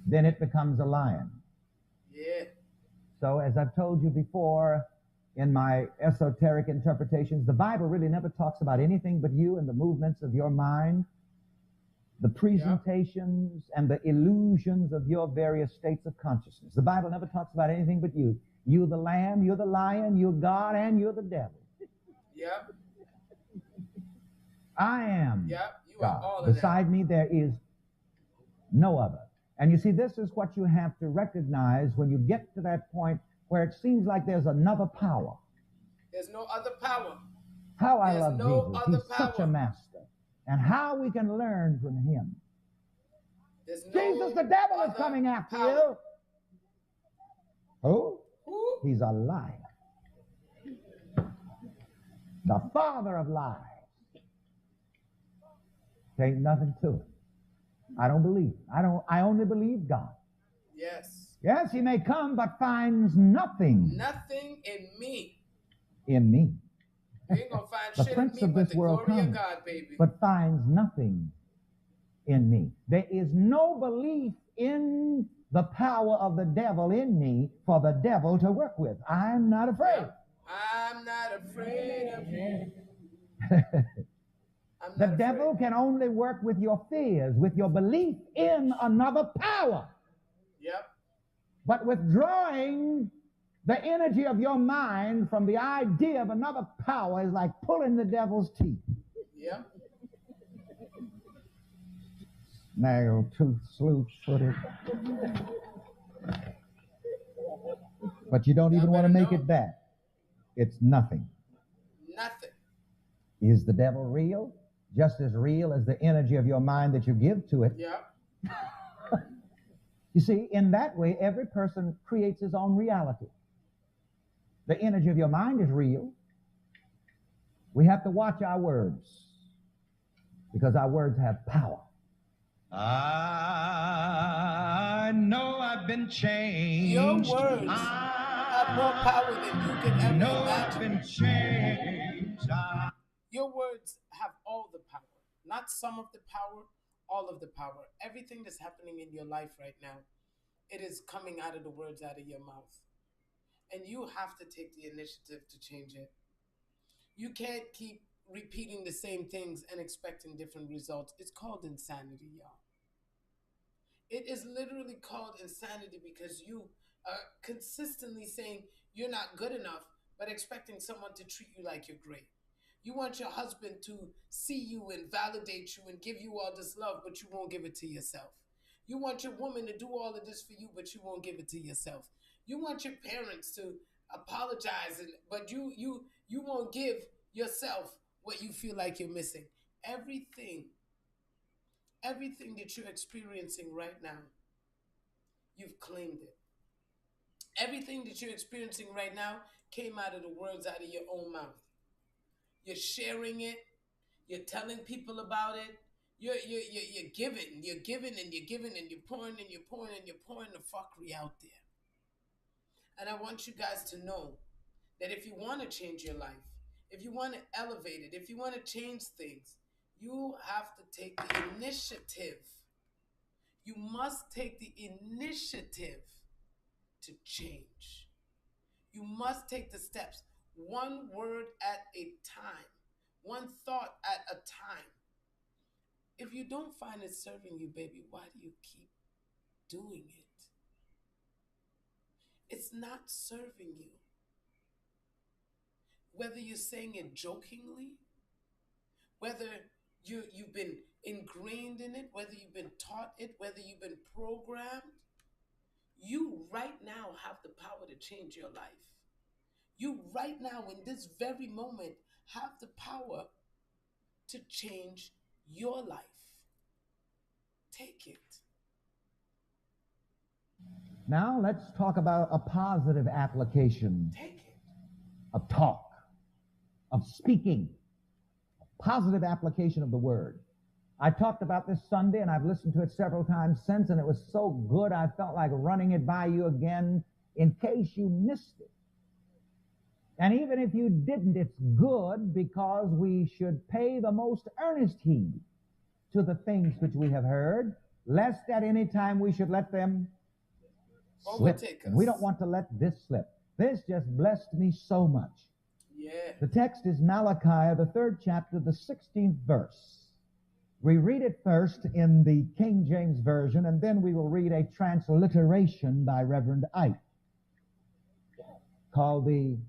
then it becomes a lion. Yeah. So as I've told you before in my esoteric interpretations, the Bible really never talks about anything but you and the movements of your mind, the presentations and the illusions of your various states of consciousness. The Bible never talks about anything but you. You're the lamb, you're the lion, you're God, and you're the devil. Yep. I am yep. You God. Are all of Beside that. me there is no other. And you see, this is what you have to recognize when you get to that point where it seems like there's another power. There's no other power. How I love Jesus. He's such a master. And how we can learn from him. Jesus, the devil is coming after you. Who? He's a liar. The father of lies. There ain't nothing to it. I don't believe. I only believe God. Yes. Yes, he may come, but finds nothing. Nothing in me. In me. You ain't gonna find the shit prince in me of but this the world glory comes, of God, baby. But finds nothing in me. There is no belief in the power of the devil in me for the devil to work with. I'm not afraid. I'm not afraid of him. The devil can only work with your fears, with your belief in another power. Yep. But withdrawing the energy of your mind from the idea of another power is like pulling the devil's teeth. Yep. Snaggletooth, sleuth-footed. But you don't even want to make it that. It's nothing. Nothing. Is the devil real? Just as real as the energy of your mind that you give to it. Yeah. You see, in that way, every person creates his own reality. The energy of your mind is real. We have to watch our words because our words have power. I know I've been changed. Your words have more power than you could ever imagine. I've been changed. Your words have all the power. Not some of the power, all of the power. Everything that's happening in your life right now, it is coming out of the words out of your mouth. And you have to take the initiative to change it. You can't keep repeating the same things and expecting different results. It's called insanity, y'all. It is literally called insanity because you are consistently saying you're not good enough, but expecting someone to treat you like you're great. You want your husband to see you and validate you and give you all this love, but you won't give it to yourself. You want your woman to do all of this for you, but you won't give it to yourself. You want your parents to apologize, but you won't give yourself what you feel like you're missing. Everything that you're experiencing right now, you've claimed it. Everything that you're experiencing right now came out of the words out of your own mouth. You're sharing it. You're telling people about it. You're giving and you're giving and you're pouring and you're pouring and you're pouring the fuckery out there. And I want you guys to know that if you want to change your life, if you want to elevate it, if you want to change things, you have to take the initiative. You must take the initiative to change. You must take the steps, one word at a time, one thought at a time. If you don't find it serving you, baby, why do you keep doing it? It's not serving you. whether you're saying it jokingly, whether you've been ingrained in it, whether you've been taught it, whether you've been programmed, you right now have the power to change your life. You right now, in this very moment, have the power to change your life. Take it. Now let's talk about a positive application of talk, of speaking, a positive application of the word. I talked about this Sunday, and I've listened to it several times since, and it was so good I felt like running it by you again in case you missed it. And even if you didn't, it's good, because we should pay the most earnest heed to the things which we have heard, lest at any time we should let them slip. And we don't want to let this slip. This just blessed me so much. Yeah. The text is Malachi, the 3rd chapter, the 16th verse. We read it first in the King James Version, and then we will read a transliteration by Reverend Ike, called the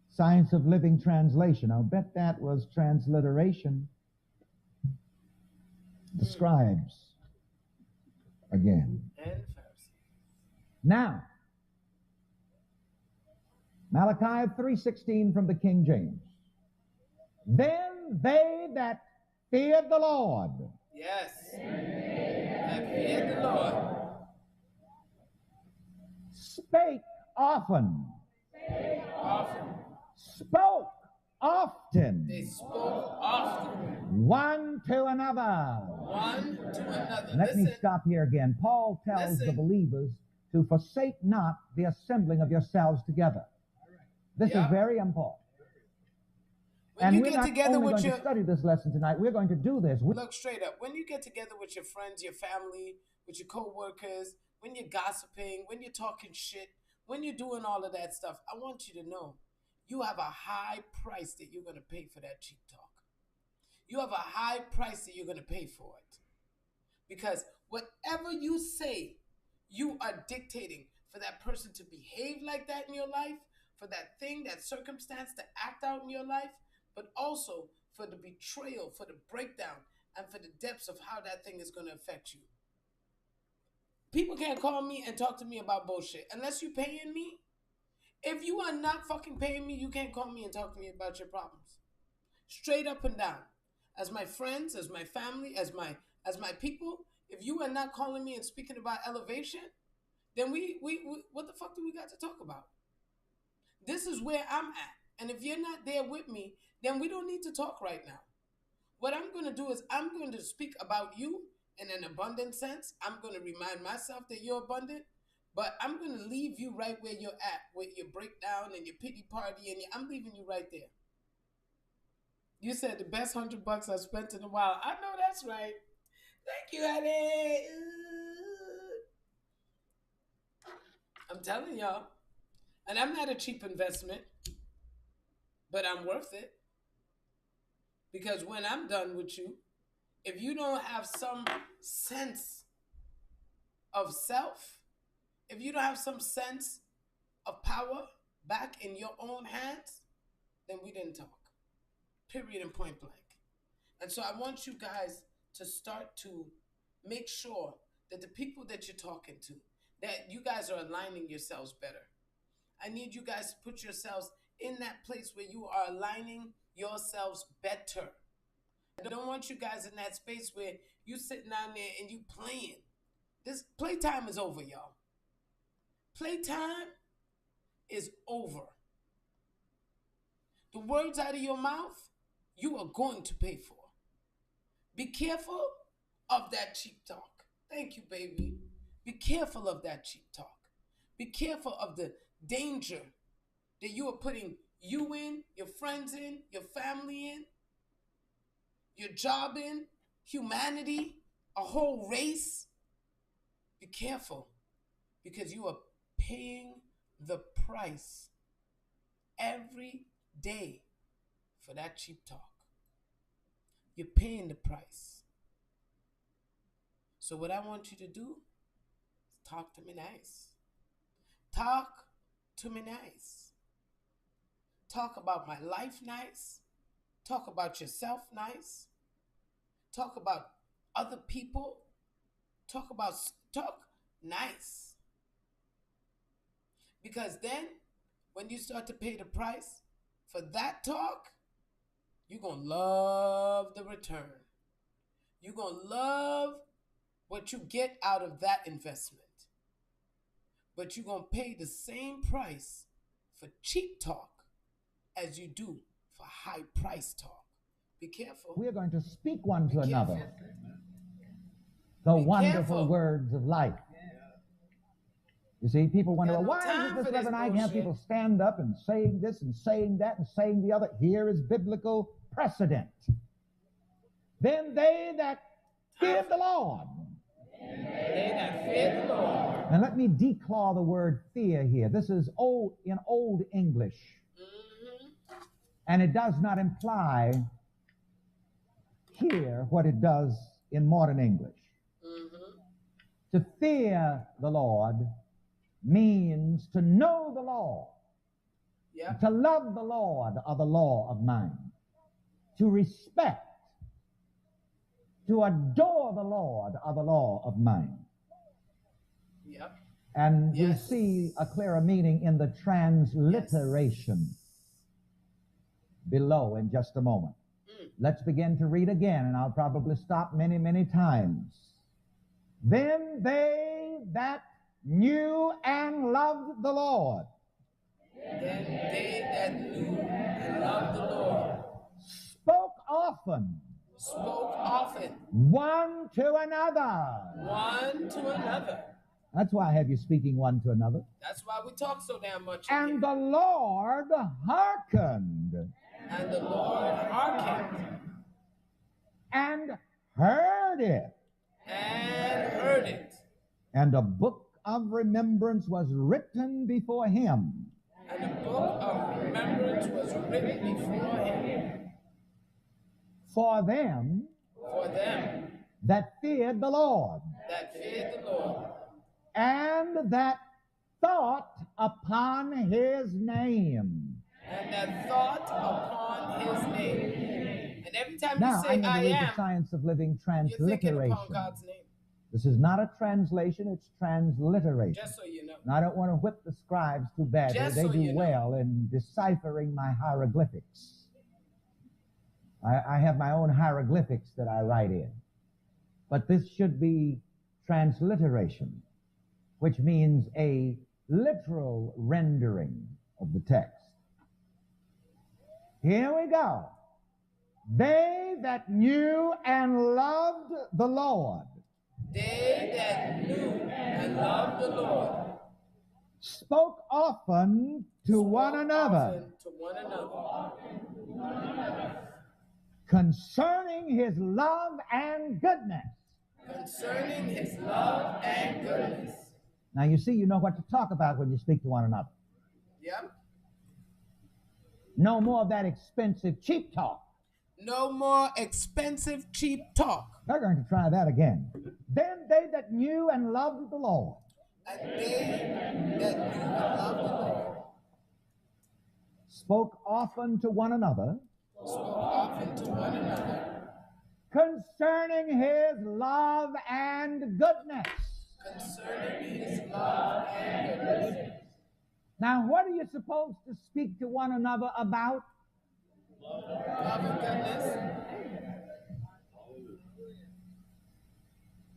Science of Living Translation. I'll bet that was transliteration. The scribes again. Now, Malachi 3:16 from the King James. Then they that feared the Lord. Yes. That feared the Lord. Spake often. Spoke often. They spoke often. One to another. One to another. Let me stop here again. Paul tells the believers to forsake not the assembling of yourselves together. This is very important. When you we're get not together only with going your... to study this lesson tonight, we're going to do this. Look straight up. When you get together with your friends, your family, with your co-workers, when you're gossiping, when you're talking shit, when you're doing all of that stuff, I want you to know you have a high price that you're going to pay for that cheap talk. You have a high price that you're going to pay for it. Because whatever you say, you are dictating for that person to behave like that in your life, for that thing, that circumstance to act out in your life, but also for the betrayal, for the breakdown, and for the depths of how that thing is going to affect you. People can't call me and talk to me about bullshit unless you're paying me. If you are not fucking paying me, you can't call me and talk to me about your problems. Straight up and down. As my friends, as my family, as my people, if you are not calling me and speaking about elevation, then we what the fuck do we got to talk about? This is where I'm at. And if you're not there with me, then we don't need to talk right now. What I'm going to do is I'm going to speak about you in an abundant sense. I'm going to remind myself that you're abundant, but I'm going to leave you right where you're at with your breakdown and your pity party, and I'm leaving you right there. You said the best $100 I spent in a while. I know that's right. Thank you, honey. I'm telling y'all. And I'm not a cheap investment, but I'm worth it. Because when I'm done with you, if you don't have some sense of self, if you don't have some sense of power back in your own hands, then we didn't talk. Period and point blank. And so I want you guys to start to make sure that the people that you're talking to, that you guys are aligning yourselves better. I need you guys to put yourselves in that place where you are aligning yourselves better. I don't want you guys in that space where you sitting down there and you playing. This playtime is over, y'all. Playtime is over. The words out of your mouth, you are going to pay for. Be careful of that cheap talk. Thank you, baby. Be careful of that cheap talk. Be careful of the danger that you are putting you in, your friends in, your family in, your job in, humanity, a whole race. Be careful, because you are paying the price every day for that cheap talk. You're paying the price. So what I want you to do is talk to me nice. Talk to me nice. talk about my life nice, talk about yourself nice, talk about other people, talk nice. Because then, when you start to pay the price for that talk, you're going to love the return. You're going to love what you get out of that investment. But you're going to pay the same price for cheap talk as you do for high price talk. Be careful. We are going to speak one to another the wonderful words of life. You see, people wonder, well, why does this Reverend Ike have people stand up and saying this and saying that and saying the other? Here is biblical precedent. Then they that fear the Lord. They that fear the Lord. And let me declaw the word fear here. This is in Old English. And it does not imply here what it does in modern English. To fear the Lord means to know the law, to love the Lord are the law of mine, to respect, to adore the Lord are the law of mine. And we see a clearer meaning in the transliteration below in just a moment. Let's begin to read again, and I'll probably stop many, many times. Then they that knew and loved the Lord. Then they that knew and loved the Lord. Spoke often. One to another. One to another. That's why I have you speaking one to another. That's why we talk so damn much. And the Lord hearkened. And the Lord hearkened. And heard it. And heard it. And a book of remembrance was written before him. And a book of remembrance was written before him. For them that feared the Lord. That feared the Lord. And that thought upon his name. And that thought upon his name. And every time now, you say I'm going to read am, the Science of Living transliteration. you're thinking upon God's name. This is not a translation, it's transliteration. Just so you know. And I don't want to whip the scribes too badly. They do well in deciphering my hieroglyphics. I have my own hieroglyphics that I write in. But this should be transliteration, which means a literal rendering of the text. Here we go. They that knew and loved the Lord. They that knew and loved the Lord. Spoke often to one another. Concerning his love and goodness. Concerning his love and goodness. Now you see, you know what to talk about when you speak to one another. Yep. No more of that expensive, cheap talk. No more expensive, cheap talk. They're going to try that again. Then they that knew and loved the Lord. And they that knew and loved the Lord. Spoke often to one another. Spoke often to one another. Concerning his love and goodness. Concerning his love and goodness. Now, what are you supposed to speak to one another about? Love and goodness.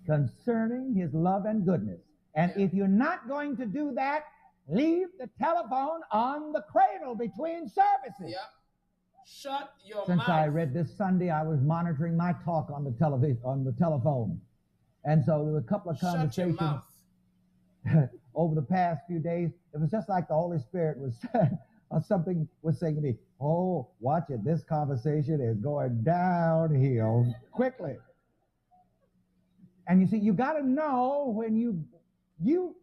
Concerning his love and goodness. And if you're not going to do that, leave the telephone on the cradle between services. Yep. Shut your Since mouth. I read this Sunday, I was monitoring my talk on the telephone. And so there were a couple of conversations over the past few days. It was just like the Holy Spirit was or something was saying to me, oh, watch it, this conversation is going downhill quickly. And you see, you got to know when you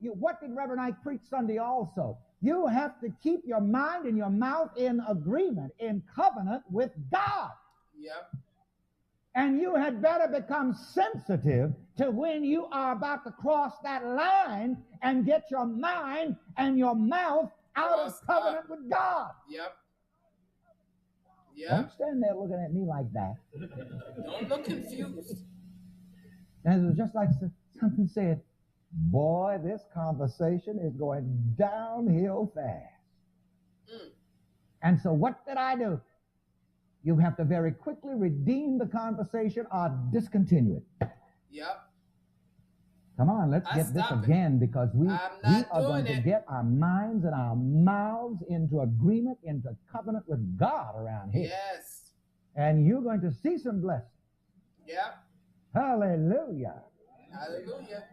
what did Reverend Ike preach Sunday also? You have to keep your mind and your mouth in agreement, in covenant with God. Yep. And you had better become sensitive to when you are about to cross that line and get your mind and your mouth out of covenant with God. Yep. Yeah. Don't stand there looking at me like that. Don't look confused. And it was just like something said, boy, this conversation is going downhill fast. And so what did I do? You have to very quickly redeem the conversation or discontinue it. Yep. Come on, let's get this again, because we are going to get our minds and our mouths into agreement, into covenant with God around here. Yes. And you're going to see some blessings. Yep. Hallelujah. Hallelujah.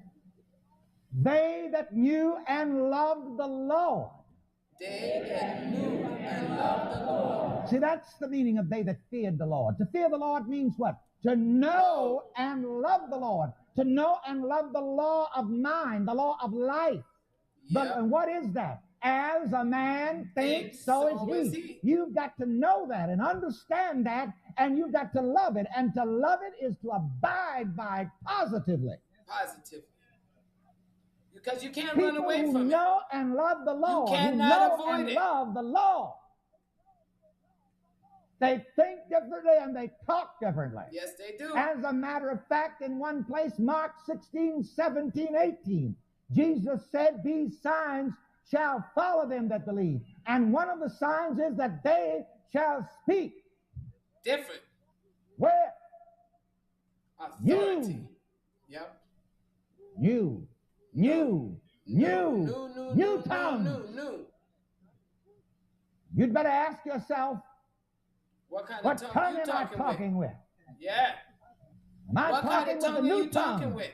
They that knew and loved the Lord. They that knew and loved the Lord. See, that's the meaning of they that feared the Lord. To fear the Lord means what? To know and love the Lord. To know and love the law of mind, the law of life. Yep. And what is that? As a man thinks, so is he. You've got to know that and understand that, and you've got to love it. And to love it is to abide by it positively. Positively. Because you can't run away from it. People who know and love the Lord, you cannot who know avoid and it. love the Lord, they think differently and they talk differently. Yes, they do. As a matter of fact, in one place, Mark 16, 17, 18, Jesus said, these signs shall follow them that believe. And one of the signs is that they shall speak. Different. Where? Authority. Yep. New tongue. New. You'd better ask yourself, what kind what of tongue am I talking with? Yeah. Am I what talking kind of with tongue a are new you talking tongue with?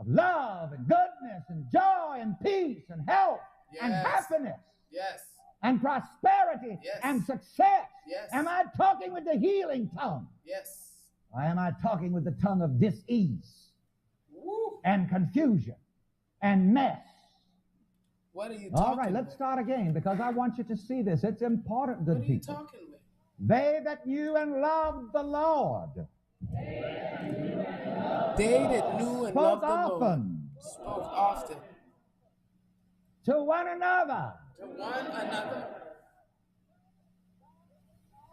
of love and goodness and joy and peace and health and happiness and prosperity and success? Yes. Am I talking with the healing tongue? Yes. Or am I talking with the tongue of dis-ease and confusion and mess? What are you talking All right, let's start again, because I want you to see this. It's important, good people. What are you talking with? They that knew and loved the Lord. They that knew and loved the Lord. Spoke often. To one another. To one another.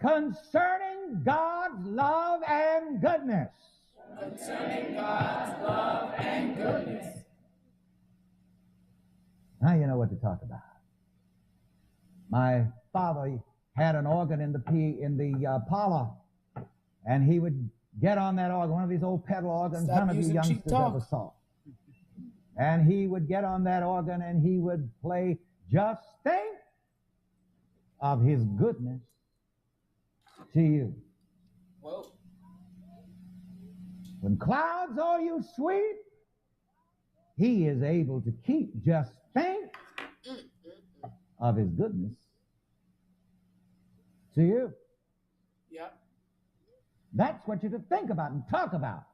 Concerning God's love and goodness. Concerning God's love and goodness. Now you know what to talk about. My father had an organ in the parlor, and he would get on that organ, one of these old pedal organs none of you youngsters ever saw. And he would get on that organ and he would play, just think of his goodness to you. Whoa. When clouds o'er you sweep, he is able to keep. Just think of his goodness to you. Yeah. That's what you should think about and talk about.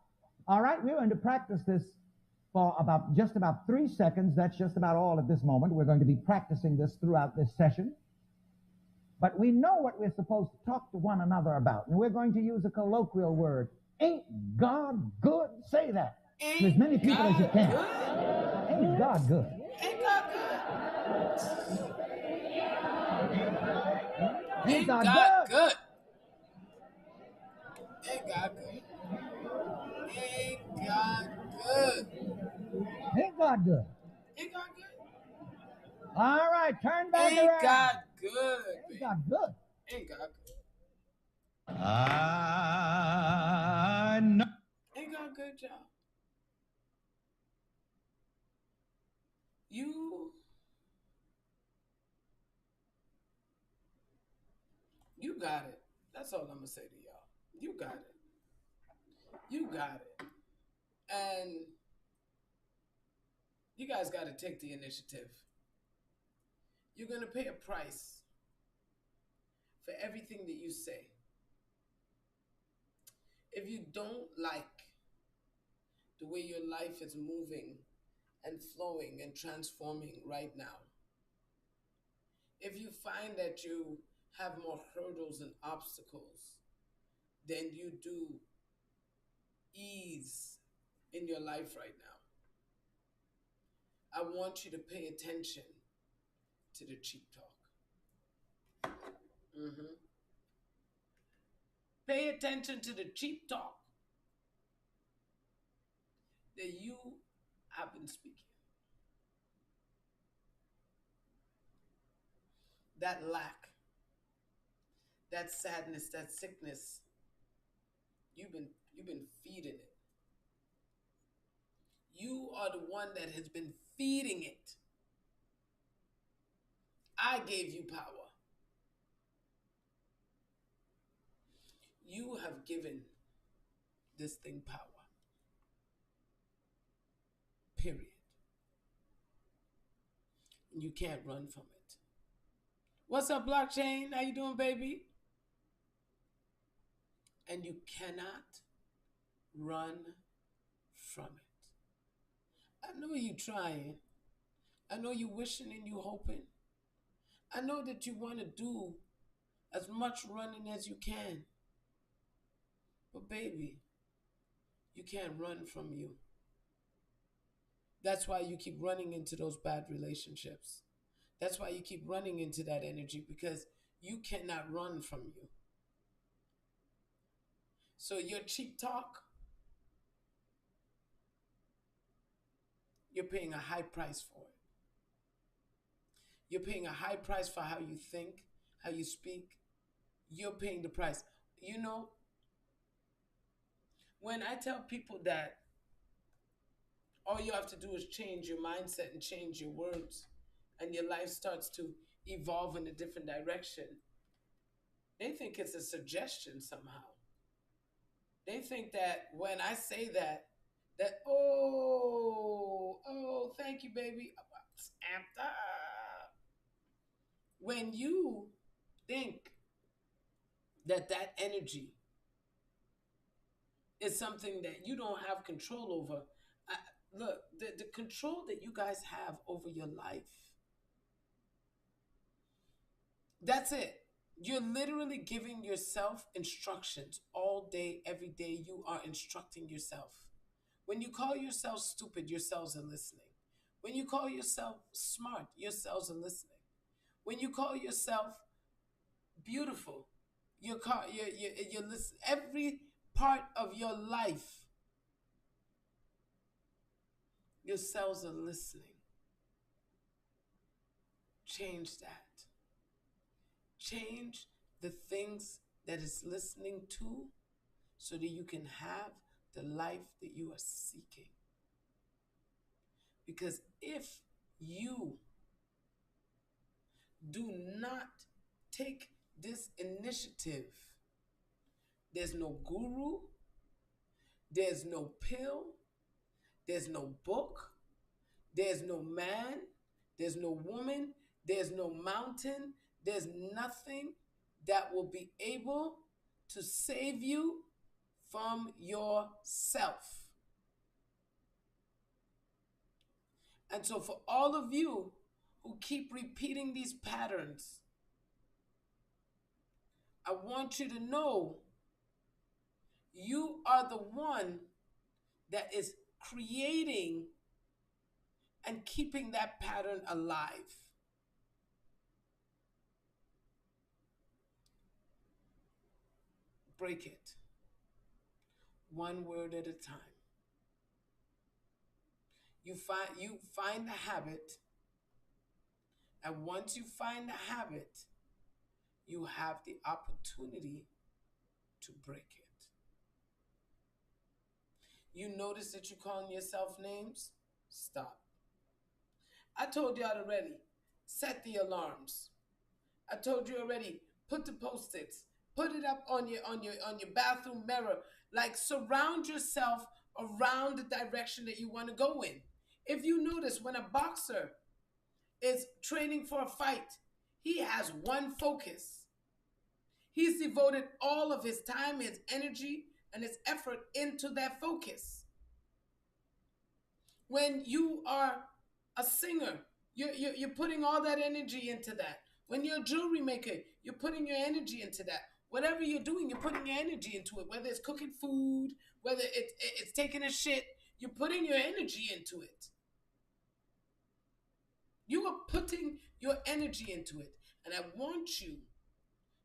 All right, we're going to practice this for just about 3 seconds. That's just about all at this moment. We're going to be practicing this throughout this session. But we know what we're supposed to talk to one another about. And we're going to use a colloquial word. Ain't God good? Say that. To as many people as you can. Ain't God good? Ain't God good? Ain't God good? Ain't God good? Ain't God good? Ain't God good? Ain't God good? All right, turn back around. Ain't God good? Ain't God good? Ain't God good? No. Ain't God good, y'all? You got it. That's all I'm going to say to y'all. You got it. You got it. And you guys got to take the initiative. You're going to pay a price for everything that you say. If you don't like the way your life is moving and flowing and transforming right now, if you find that you have more hurdles and obstacles than you do ease in your life right now, I want you to pay attention to the cheap talk. Pay attention to the cheap talk that you have been speaking. That lack, that sadness, that sickness, you've been feeding it. You are the one that has been feeding it. I gave you power. You have given this thing power. Period. And you can't run from it. What's up, blockchain? How you doing, baby? And you cannot run from it. I know you trying. I know you wishing and you hoping. I know that you want to do as much running as you can. But baby, you can't run from you. That's why you keep running into those bad relationships. That's why you keep running into that energy, because you cannot run from you. So your cheap talk, you're paying a high price for it. You're paying a high price for how you think, how you speak. You're paying the price. You know, when I tell people that all you have to do is change your mindset and change your words, and your life starts to evolve in a different direction, they think it's a suggestion somehow. They think that when I say that, oh, thank you, baby. Amped up. When you think that energy is something that you don't have control over, look, the control that you guys have over your life, that's it. You're literally giving yourself instructions all day, every day. You are instructing yourself. When you call yourself stupid, your cells are listening. When you call yourself smart, your cells are listening. When you call yourself beautiful, you're listening. Every part of your life, your cells are listening. Change that. Change the things that it's listening to so that you can have the life that you are seeking. Because if you do not take this initiative, there's no guru, there's no pill, there's no book, there's no man, there's no woman, there's no mountain, there's nothing that will be able to save you from yourself. And so for all of you who keep repeating these patterns, I want you to know you are the one that is creating and keeping that pattern alive. Break it. One word at a time. You find the habit, and once you find the habit, you have the opportunity to break it. You notice that you're calling yourself names? Stop. I told y'all already, set the alarms. I told you already, put the post-its, put it up on your bathroom mirror. Like, surround yourself around the direction that you want to go in. If you notice, when a boxer is training for a fight, he has one focus. He's devoted all of his time, his energy, and his effort into that focus. When you are a singer, you're putting all that energy into that. When you're a jewelry maker, you're putting your energy into that. Whatever you're doing, you're putting your energy into it. Whether it's cooking food, whether it's taking a shit, you're putting your energy into it. You are putting your energy into it. And I want you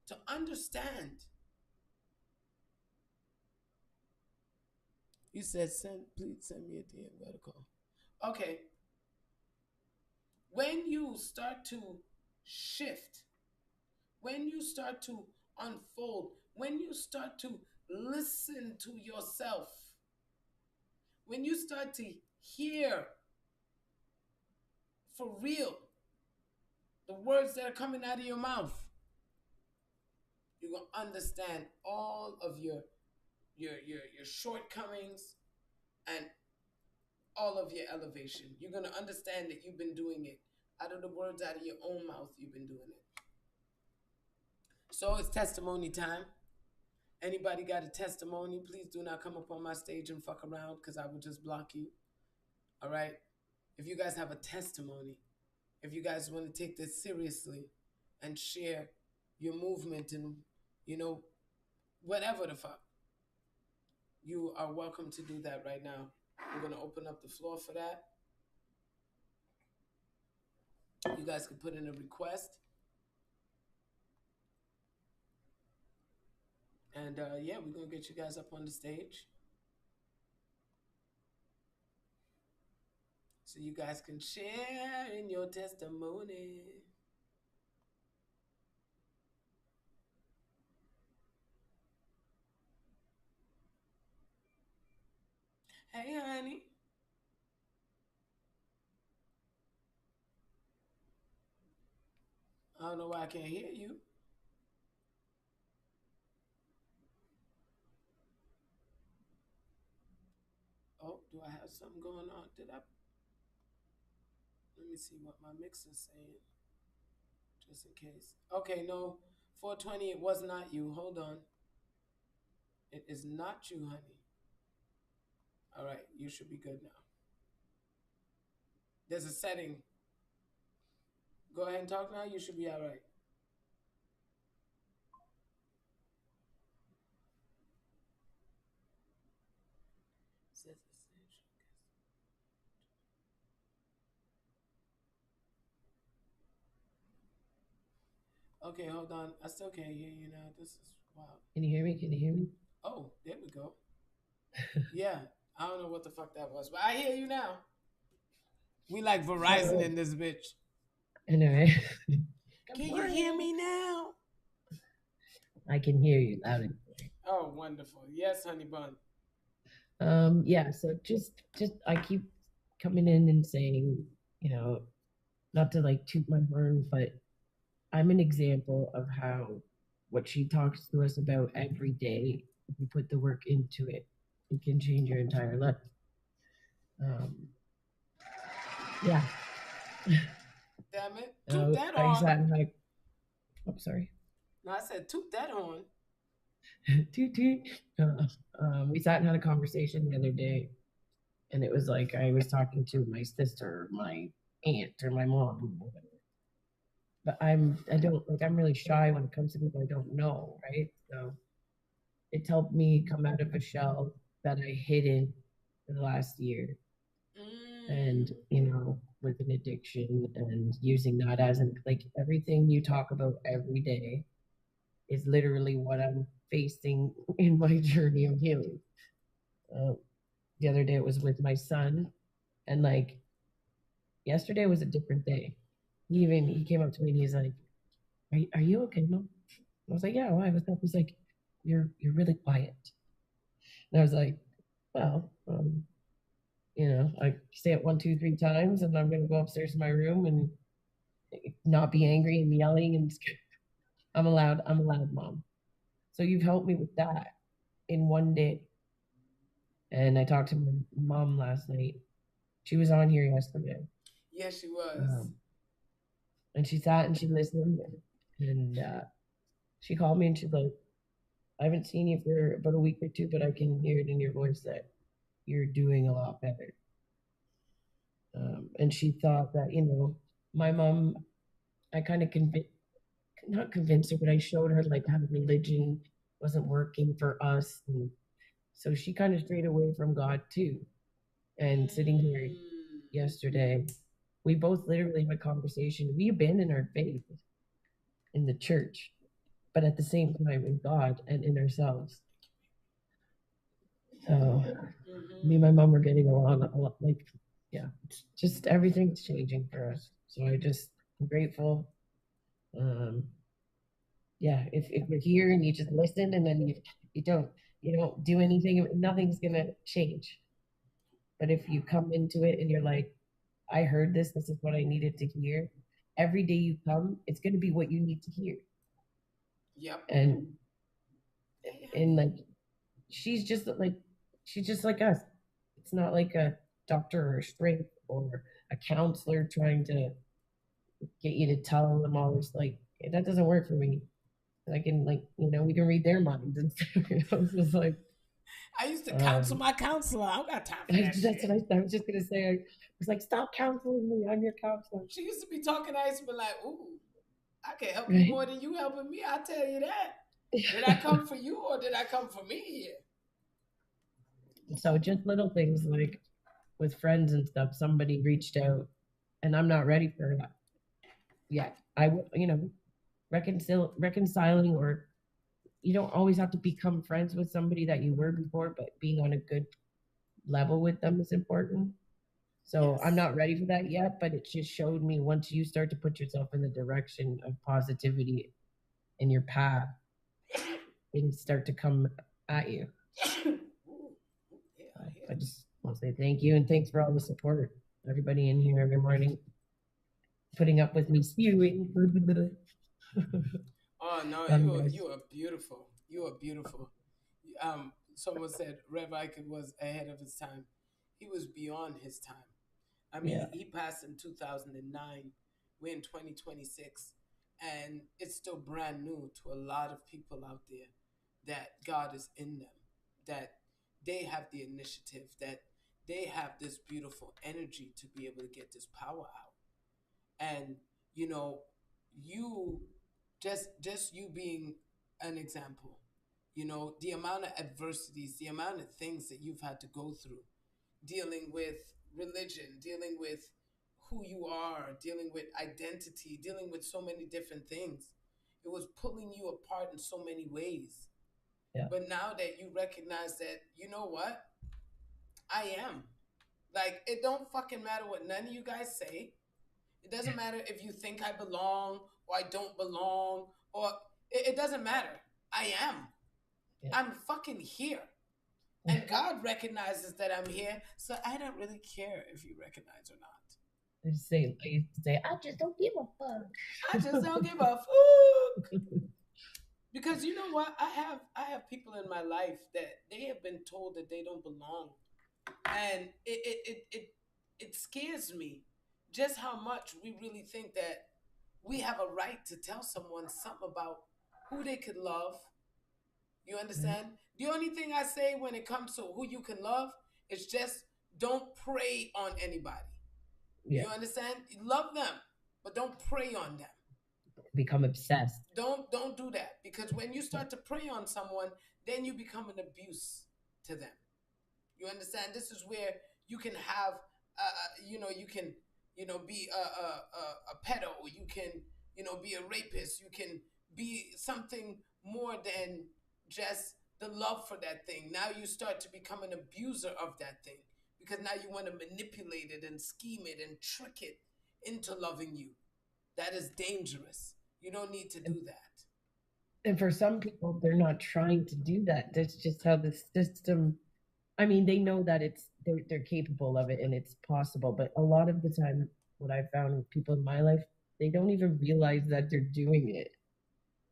to understand You said please send me a DM. Gotta call. Okay. When you start to shift, when you start to unfold, when you start to listen to yourself, when you start to hear for real the words that are coming out of your mouth, you're going to understand all of your shortcomings and all of your elevation. You're going to understand that you've been doing it out of the words out of your own mouth. You've been doing it. So it's testimony time. Anybody got a testimony? Please do not come up on my stage and fuck around, because I will just block you. All right? If you guys have a testimony, if you guys want to take this seriously and share your movement and, whatever the fuck, you are welcome to do that right now. We're going to open up the floor for that. You guys can put in a request. And yeah, we're going to get you guys up on the stage so you guys can share in your testimony. Hey, honey. I don't know why I can't hear you. Oh, do I have something going on? Let me see what my mix is saying, just in case. Okay, no, 420, it was not you. Hold on. It is not you, honey. All right, you should be good now. There's a setting. Go ahead and talk now. You should be all right. Okay, hold on. I still can't hear you now. This is wild. Can you hear me? Can you hear me? Oh, there we go. Yeah, I don't know what the fuck that was, but I hear you now. We like Verizon in this bitch. Anyway. Can you hear me now? I can hear you loud and clear. Oh, wonderful. Yes, honey bun. Yeah, so just I keep coming in and saying, not to like toot my horn, but I'm an example of how what she talks to us about every day, if you put the work into it, it can change your entire life. Yeah. Damn it. Toot that horn. I'm sorry. No, I said toot that horn. Toot toot. We sat and had a conversation the other day, and it was like I was talking to my sister, or my aunt, or my mom, whatever. But I'm really shy when it comes to people I don't know, right? So it's helped me come out of a shell that I hid in for the last year. And, with an addiction and using that as everything you talk about every day is literally what I'm facing in my journey of healing. The other day it was with my son, and yesterday was a different day. He came up to me and he's like, are you okay, Mom? I was like, yeah, why? What's up? He's like, you're really quiet. And I was like, well, I say it 1, 2, 3 times, and I'm going to go upstairs to my room and not be angry and yelling. And I'm a loud mom. So you've helped me with that in one day. And I talked to my mom last night. She was on here yesterday. Yes, she was. And she sat and she listened, and she called me and she's like, I haven't seen you for about a week or 2, but I can hear it in your voice that you're doing a lot better. And she thought that, my mom, I kind of not convinced her, but I showed her how religion wasn't working for us. And so she kind of strayed away from God too. And sitting here yesterday, we both literally had a conversation. We abandoned our faith in the church, but at the same time in God and in ourselves. So me and my mom were getting along a lot. Like, yeah, just everything's changing for us. So I'm grateful. Yeah, if you're here and you just listen and then you don't do anything, nothing's gonna change. But if you come into it and you're like, I heard this is what I needed to hear. Every day you come, it's gonna be what you need to hear. Yep. And like she's just like us. It's not like a doctor or a strength or a counselor trying to get you to tell them all this. Like, that doesn't work for me. I can, like, we can read their minds and stuff. It's just like, I used to counsel my counselor. I don't got time for that. That's what I was just gonna say. I was like, stop counseling me. I'm your counselor. She used to be talking. I used to be like, ooh, I can help you more than you helping me. I tell you that. Did I come for you or did I come for me here? So just little things like with friends and stuff. Somebody reached out, and I'm not ready for that yet. Reconciling, or you don't always have to become friends with somebody that you were before, but being on a good level with them is important. So yes. I'm not ready for that yet, but it just showed me once you start to put yourself in the direction of positivity in your path, things start to come at you. I just want to say thank you, and thanks for all the support. Everybody in here every morning putting up with me spewing. Oh no, you are beautiful. You are beautiful. Someone said Rev Icon was ahead of his time. He was beyond his time. I mean, he passed in 2009. We're in 2026, and it's still brand new to a lot of people out there that God is in them, that they have the initiative, that they have this beautiful energy to be able to get this power out. And, you just you being an example, the amount of adversities, the amount of things that you've had to go through, dealing with religion, dealing with who you are, dealing with identity, dealing with so many different things. It was pulling you apart in so many ways. Yeah. But now that you recognize that, you know what? I am. Like, it don't fucking matter what none of you guys say. It doesn't matter if you think I belong or I don't belong, or it doesn't matter. I am. Yeah. I'm fucking here. And God recognizes that I'm here, so I don't really care if you recognize or not. I used to say, I just don't give a fuck. I just don't give a fuck. Because you know what? I have people in my life that they have been told that they don't belong. And it scares me just how much we really think that we have a right to tell someone something about who they could love. You understand? Mm-hmm. The only thing I say when it comes to who you can love is just don't prey on anybody. Yeah. You understand? Love them, but don't prey on them. Become obsessed. Don't do that, because when you start to prey on someone, then you become an abuse to them. You understand? This is where you can have, you can, be a pedo, you can, be a rapist, you can be something more than just the love for that thing. Now you start to become an abuser of that thing, because now you want to manipulate it and scheme it and trick it into loving you. That is dangerous. You don't need to do that. And for some people, they're not trying to do that. That's just how the system, I mean, they know that they're capable of it and it's possible. But a lot of the time, what I found with people in my life, they don't even realize that they're doing it.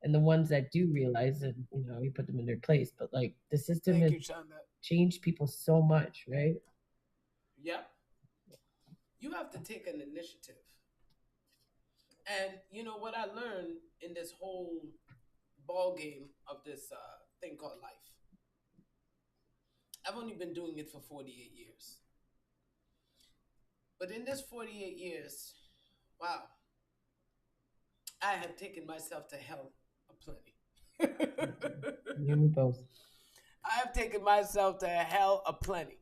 And the ones that do realize it, you put them in their place. But like the system has changed people so much, right? Yep. You have to take an initiative. And what I learned in this whole ball game of this thing called life. I've only been doing it for 48 years. But in this 48 years, wow, I have taken myself to hell aplenty. You both. I have taken myself to hell aplenty.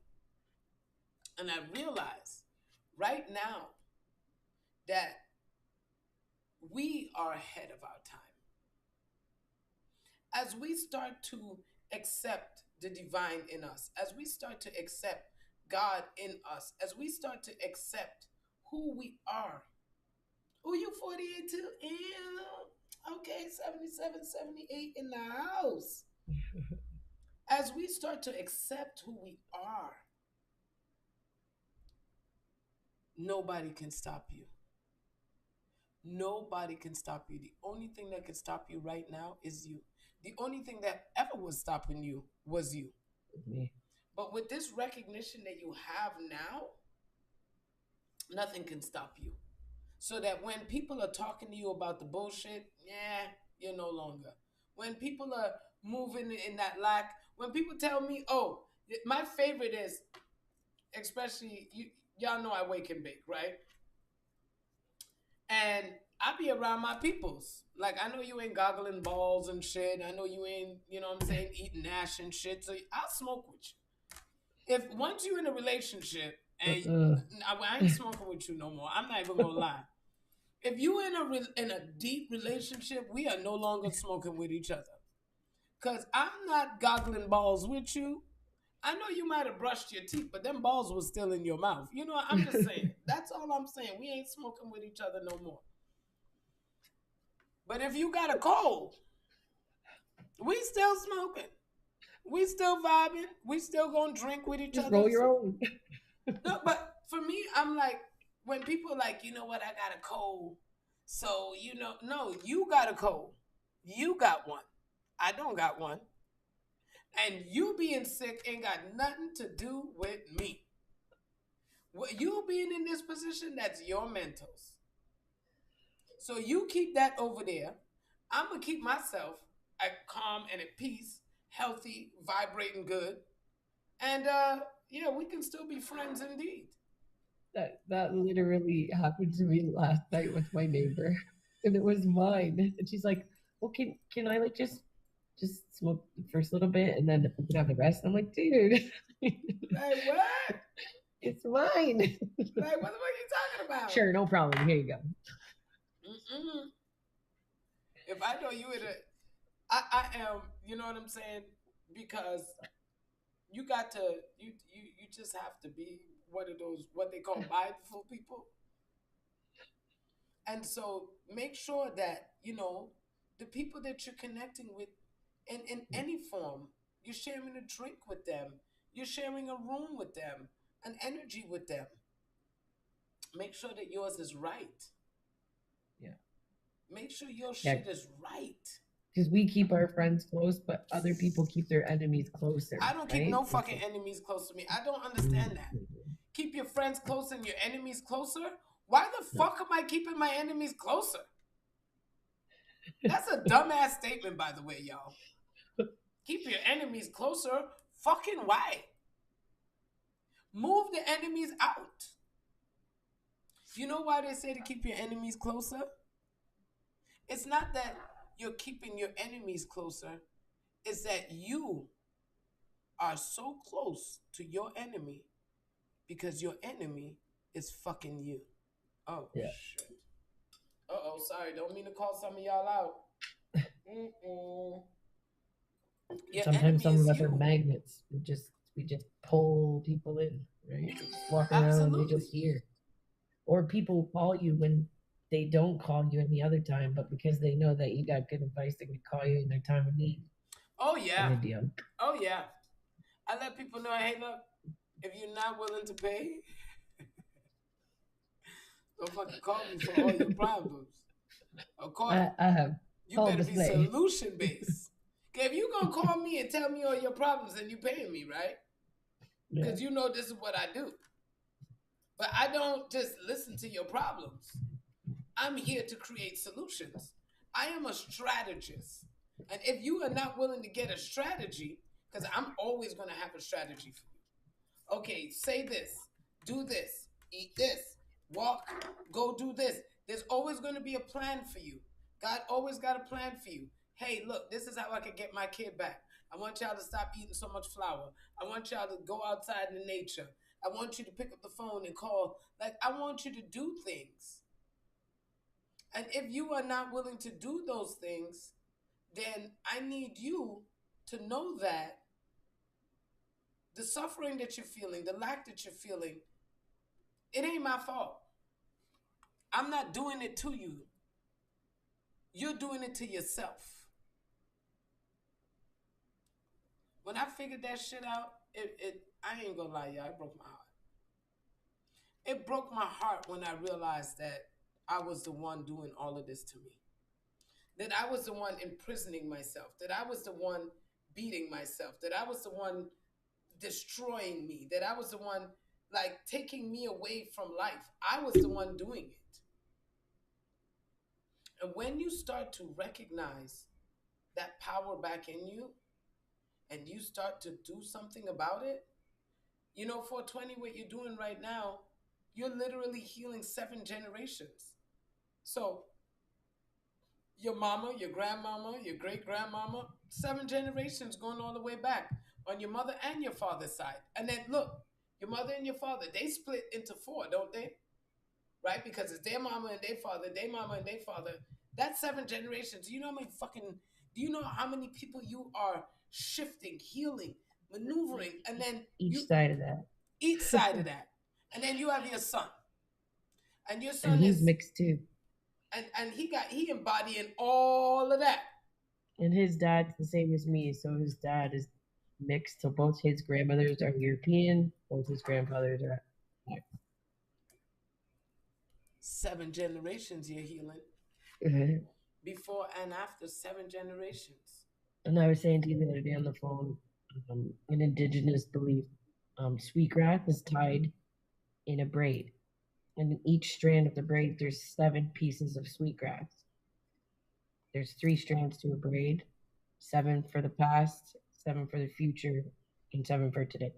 And I realize right now that we are ahead of our time. As we start to accept the divine in us, as we start to accept God in us, as we start to accept who we are. Oh, you 48 too? Ew. Okay, 77, 78 in the house. As we start to accept who we are, nobody can stop you. Nobody can stop you. The only thing that can stop you right now is you. The only thing that ever was stopping you was you. Me. But with this recognition that you have now, nothing can stop you. So that when people are talking to you about the bullshit, yeah, you're no longer. When people are moving in that lack, when people tell me, oh, my favorite is, especially, y'all know I wake and bake, right? And I be around my peoples. Like, I know you ain't goggling balls and shit. I know you ain't, you know what I'm saying, eating ash and shit. So I'll smoke with you. If once you in a relationship, and I ain't smoking with you no more. I'm not even gonna lie. If you in a deep relationship, we are no longer smoking with each other. Cause I'm not goggling balls with you. I know you might have brushed your teeth, but them balls was still in your mouth. You know, I'm just saying. That's all I'm saying. We ain't smoking with each other no more. But if you got a cold, we still smoking. We still vibing. We still gonna drink with each Just other. Roll your own. No, but for me, I'm like, when people are like, you know what, I got a cold. So, you know, no, you got a cold. You got one. I don't got one. And you being sick ain't got nothing to do with me. You being in this position, that's your mentals. So you keep that over there. I'm going to keep myself at calm and at peace, healthy, vibrating good. And yeah, we can still be friends indeed. That literally happened to me last night with my neighbor. And it was mine. And she's like, well, can I like just smoke the first little bit and then we can have the rest? And I'm like, dude. Like what? It's mine. Like, what are you talking about? Sure, no problem. Here you go. Mm-mm. If I know you I am, you know what I'm saying? Because you got to, you just have to be one of those, what they call mindful people. And so make sure that, you know, the people that you're connecting with in any form, you're sharing a drink with them, you're sharing a room with them, an energy with them. Make sure that yours is right. Yeah. Make sure your shit is right. Because we keep our friends close, but other people keep their enemies closer. I don't keep no fucking enemies close to me. I don't understand that. Keep your friends close and your enemies closer? Why the fuck am I keeping my enemies closer? That's a dumbass statement, by the way, y'all. Keep your enemies closer? Fucking why? Move the enemies out. You know why they say to keep your enemies closer? It's not that you're keeping your enemies closer. It's that you are so close to your enemy because your enemy is fucking you. Oh, yeah. Shit. Uh-oh, sorry. Don't mean to call some of y'all out. Sometimes some of us are magnets. We just pull people in, right? We just walk around and we just hear. Or people call you when they don't call you any other time, but because they know that you got good advice, they can call you in their time of need. Oh, yeah. Oh, yeah. I let people know, hey, look, if you're not willing to pay, don't fucking call me for all your problems. Of course, I have. You better be solution-based. Okay, if you're going to call me and tell me all your problems, then you paying me, right? Because you know this is what I do. But I don't just listen to your problems. I'm here to create solutions. I am a strategist. And if you are not willing to get a strategy, because I'm always going to have a strategy for you. Okay, say this, do this, eat this, walk, go do this. There's always going to be a plan for you. God always got a plan for you. Hey, look, this is how I can get my kid back. I want y'all to stop eating so much flour. I want y'all to go outside in nature. I want you to pick up the phone and call. Like, I want you to do things. And if you are not willing to do those things, then I need you to know that the suffering that you're feeling, the lack that you're feeling, it ain't my fault. I'm not doing it to you. You're doing it to yourself. When I figured that shit out, I ain't gonna lie, y'all, it broke my heart. It broke my heart when I realized that I was the one doing all of this to me. That I was the one imprisoning myself. That I was the one beating myself. That I was the one destroying me. That I was the one, like, taking me away from life. I was the one doing it. And when you start to recognize that power back in you, and you start to do something about it, you know, 420, what you're doing right now, you're literally healing 7 generations. So your mama, your grandmama, your great-grandmama, 7 generations going all the way back on your mother and your father's side. And then look, your mother and your father, they split into 4, don't they? Right? Because it's their mama and their father, their mama and their father. That's 7 generations. Do you know how many people you are shifting, healing, maneuvering, and then each side of that. Each side of that. And then you have your son. And your son he's mixed too. And he embodying all of that. And his dad's the same as me, so his dad is mixed. So both his grandmothers are European, both his grandfathers are 7 generations you're healing. Mm-hmm. Before and after 7 generations. And I was saying to you the other day on the phone, an indigenous belief, sweetgrass is tied in a braid. And in each strand of the braid, there's 7 pieces of sweetgrass. There's 3 strands to a braid, 7 for the past, 7 for the future, and 7 for today.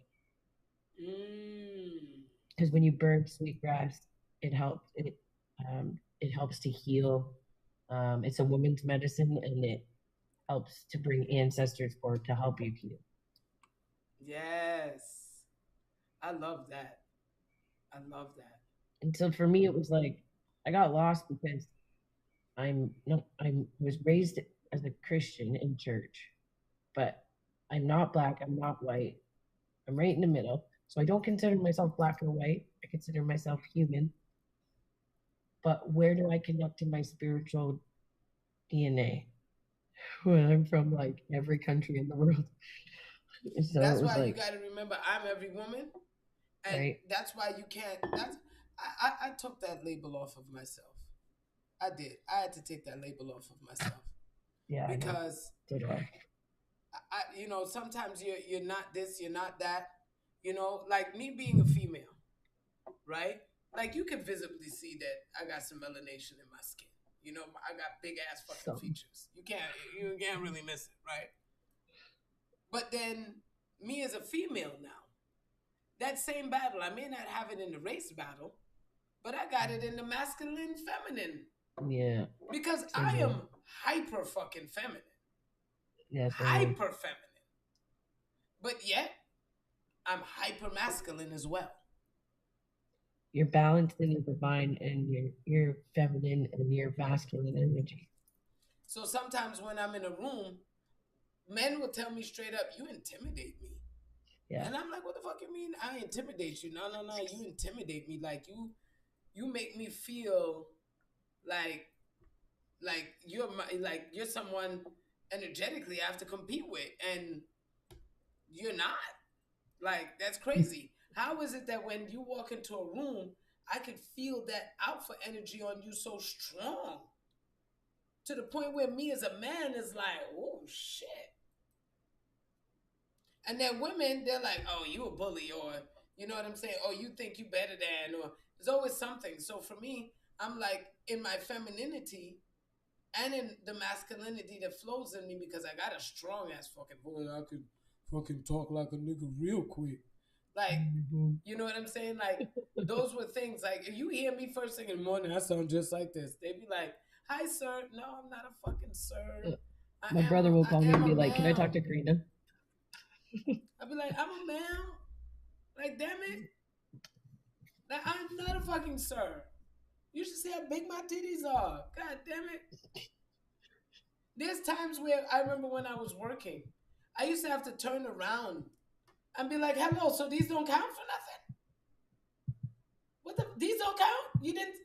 Because when you burn sweetgrass, it helps to heal. It's a woman's medicine, and it helps to bring ancestors forward to help you heal. Yes. I love that. I love that. And so for me, it was like, I got lost because I was raised as a Christian in church, but I'm not black, I'm not white. I'm right in the middle. So I don't consider myself black or white. I consider myself human. But where do I connect to my spiritual DNA when I'm from like every country in the world? So that's why you got to remember, I'm every woman. And right. That's why you can't, I took that label off of myself. I did. I had to take that label off of myself. Yeah. Because, you know, sometimes you're not this, you're not that. You know, like me being a female, right? Like you can visibly see that I got some melanation in my skin. You know, I got big ass fucking features. You can't really miss it, right? But then me as a female now, that same battle, I may not have it in the race battle, but I got it in the masculine feminine. Yeah. Because I am hyper fucking feminine. Yes. Hyper feminine. But yet, I'm hyper masculine as well. You're balanced in your divine and your feminine and your masculine energy. So sometimes when I'm in a room, men will tell me straight up, you intimidate me. Yeah. And I'm like, what the fuck you mean I intimidate you? No, you intimidate me. Like you make me feel like you're someone energetically I have to compete with, and you're not. Like, that's crazy. How is it that when you walk into a room, I could feel that alpha energy on you so strong to the point where me as a man is like, oh shit. And then women, they're like, oh, you a bully, or you know what I'm saying? Oh, you think you better than, or there's always something. So for me, I'm like in my femininity and in the masculinity that flows in me, because I got a strong ass fucking voice. I could fucking talk like a nigga real quick. Like, you know what I'm saying? Like, those were things, like, if you hear me first thing in the morning, I sound just like this. They'd be like, hi, sir. No, I'm not a fucking sir. My brother will call me and be like, can I talk to Karina? I'd be like, I'm a man. Like, damn it. Like, I'm not a fucking sir. You should see how big my titties are. God damn it. There's times where I remember when I was working, I used to have to turn around and be like, hello, so these don't count for nothing? These don't count?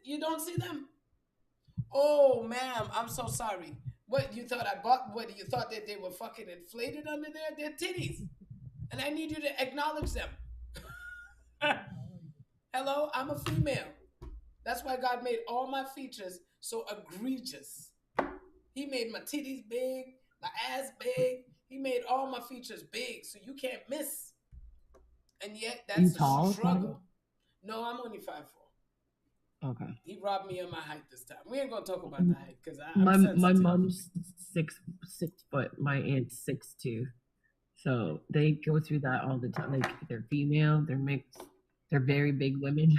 You don't see them? Oh, ma'am, I'm so sorry. What, you thought I bought, what, you thought that they were fucking inflated under there? They're titties. And I need you to acknowledge them. Hello, I'm a female. That's why God made all my features so egregious. He made my titties big, my ass big. He made all my features big, so you can't miss. And yet, that's a struggle. No, I'm only 5'4". Okay. He robbed me of my height this time. We ain't gonna talk about the height because my mom's 6 foot. My aunt's 6'2". So they go through that all the time. Like they're female, they're mixed, they're very big women.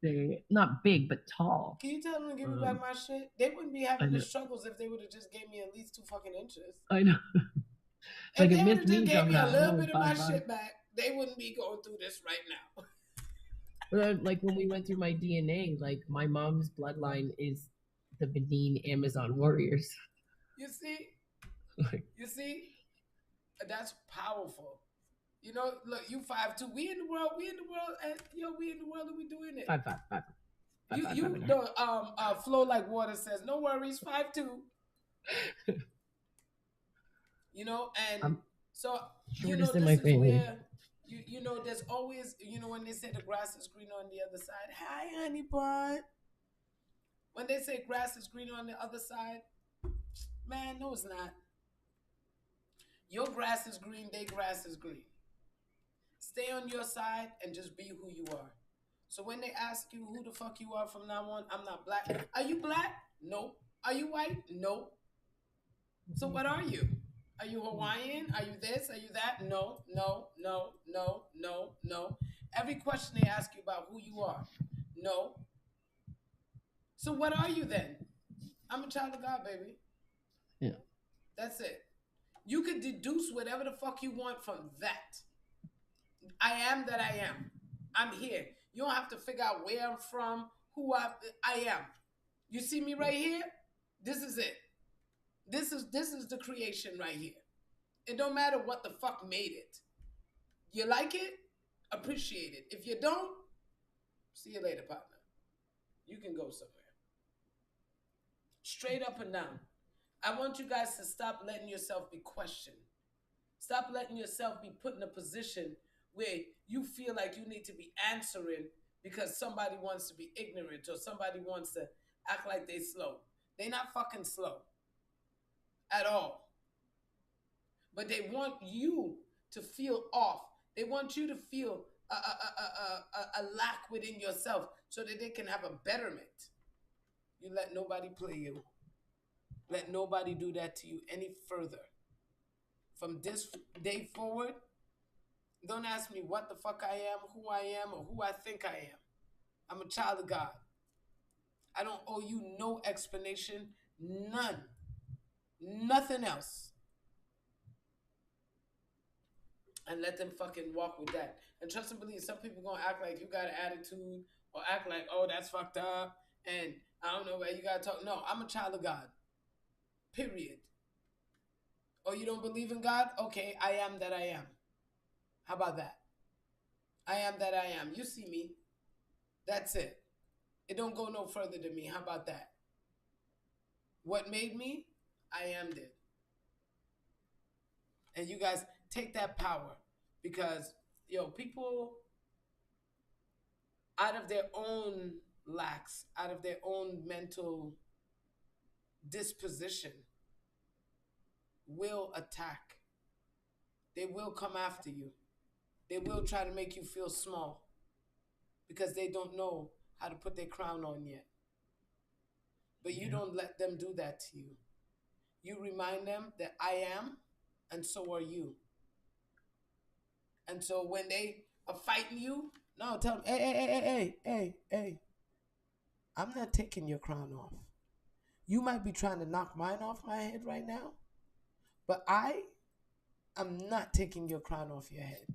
They're not big but tall. Can you tell them to give me back my shit? They wouldn't be having the struggles if they would have just gave me at least 2 fucking inches. I know. Like if they would have just gave me a little bit of my shit back, they wouldn't be going through this right now. Like when we went through my DNA, like my mom's bloodline is the Benin Amazon warriors. You see? You see? That's powerful. You know, look, you 5'2". We in the world, and we in the world, and we doing it. 5'5". You flow like water says, no worries, 5'2". You know, and so you know, this is where you know, there's always, you know, when they say the grass is greener on the other side. Hi, honey bun. When they say grass is greener on the other side, man, no, it's not. Your grass is green, their grass is green. Stay on your side and just be who you are. So when they ask you who the fuck you are from now on, I'm not black. Are you black? No. Are you white? No. So what are you? Are you Hawaiian? Are you this? Are you that? No, no, no, no, no, no. Every question they ask you about who you are. No. So what are you then? I'm a child of God, baby. Yeah. That's it. You could deduce whatever the fuck you want from that. I am that I am. I'm here. You don't have to figure out where I'm from, who I am. You see me right here? This is it. This is the creation right here. It don't matter what the fuck made it. You like it? Appreciate it. If you don't, see you later, partner. You can go somewhere. Straight up and down. I want you guys to stop letting yourself be questioned. Stop letting yourself be put in a position where you feel like you need to be answering because somebody wants to be ignorant or somebody wants to act like they slow. They're not fucking slow at all. But they want you to feel off. They want you to feel a lack within yourself so that they can have a betterment. You let nobody play you. Let nobody do that to you any further. From this day forward, don't ask me what the fuck I am, who I am, or who I think I am. I'm a child of God. I don't owe you no explanation, none. Nothing else. And let them fucking walk with that. And trust and believe, some people gonna act like you got an attitude or act like, oh, that's fucked up. And I don't know where you gotta talk. No, I'm a child of God. Period. Oh, you don't believe in God? Okay, I am that I am. How about that? I am that I am. You see me. That's it. It don't go no further than me. How about that? What made me? I am it. And you guys take that power because, people out of their own lacks, out of their own mental disposition, will attack. They will come after you. They will try to make you feel small because they don't know how to put their crown on yet. But you don't let them do that to you. You remind them that I am, and so are you. And so when they are fighting you, no, tell them, hey, I'm not taking your crown off. You might be trying to knock mine off my head right now, but I am not taking your crown off your head.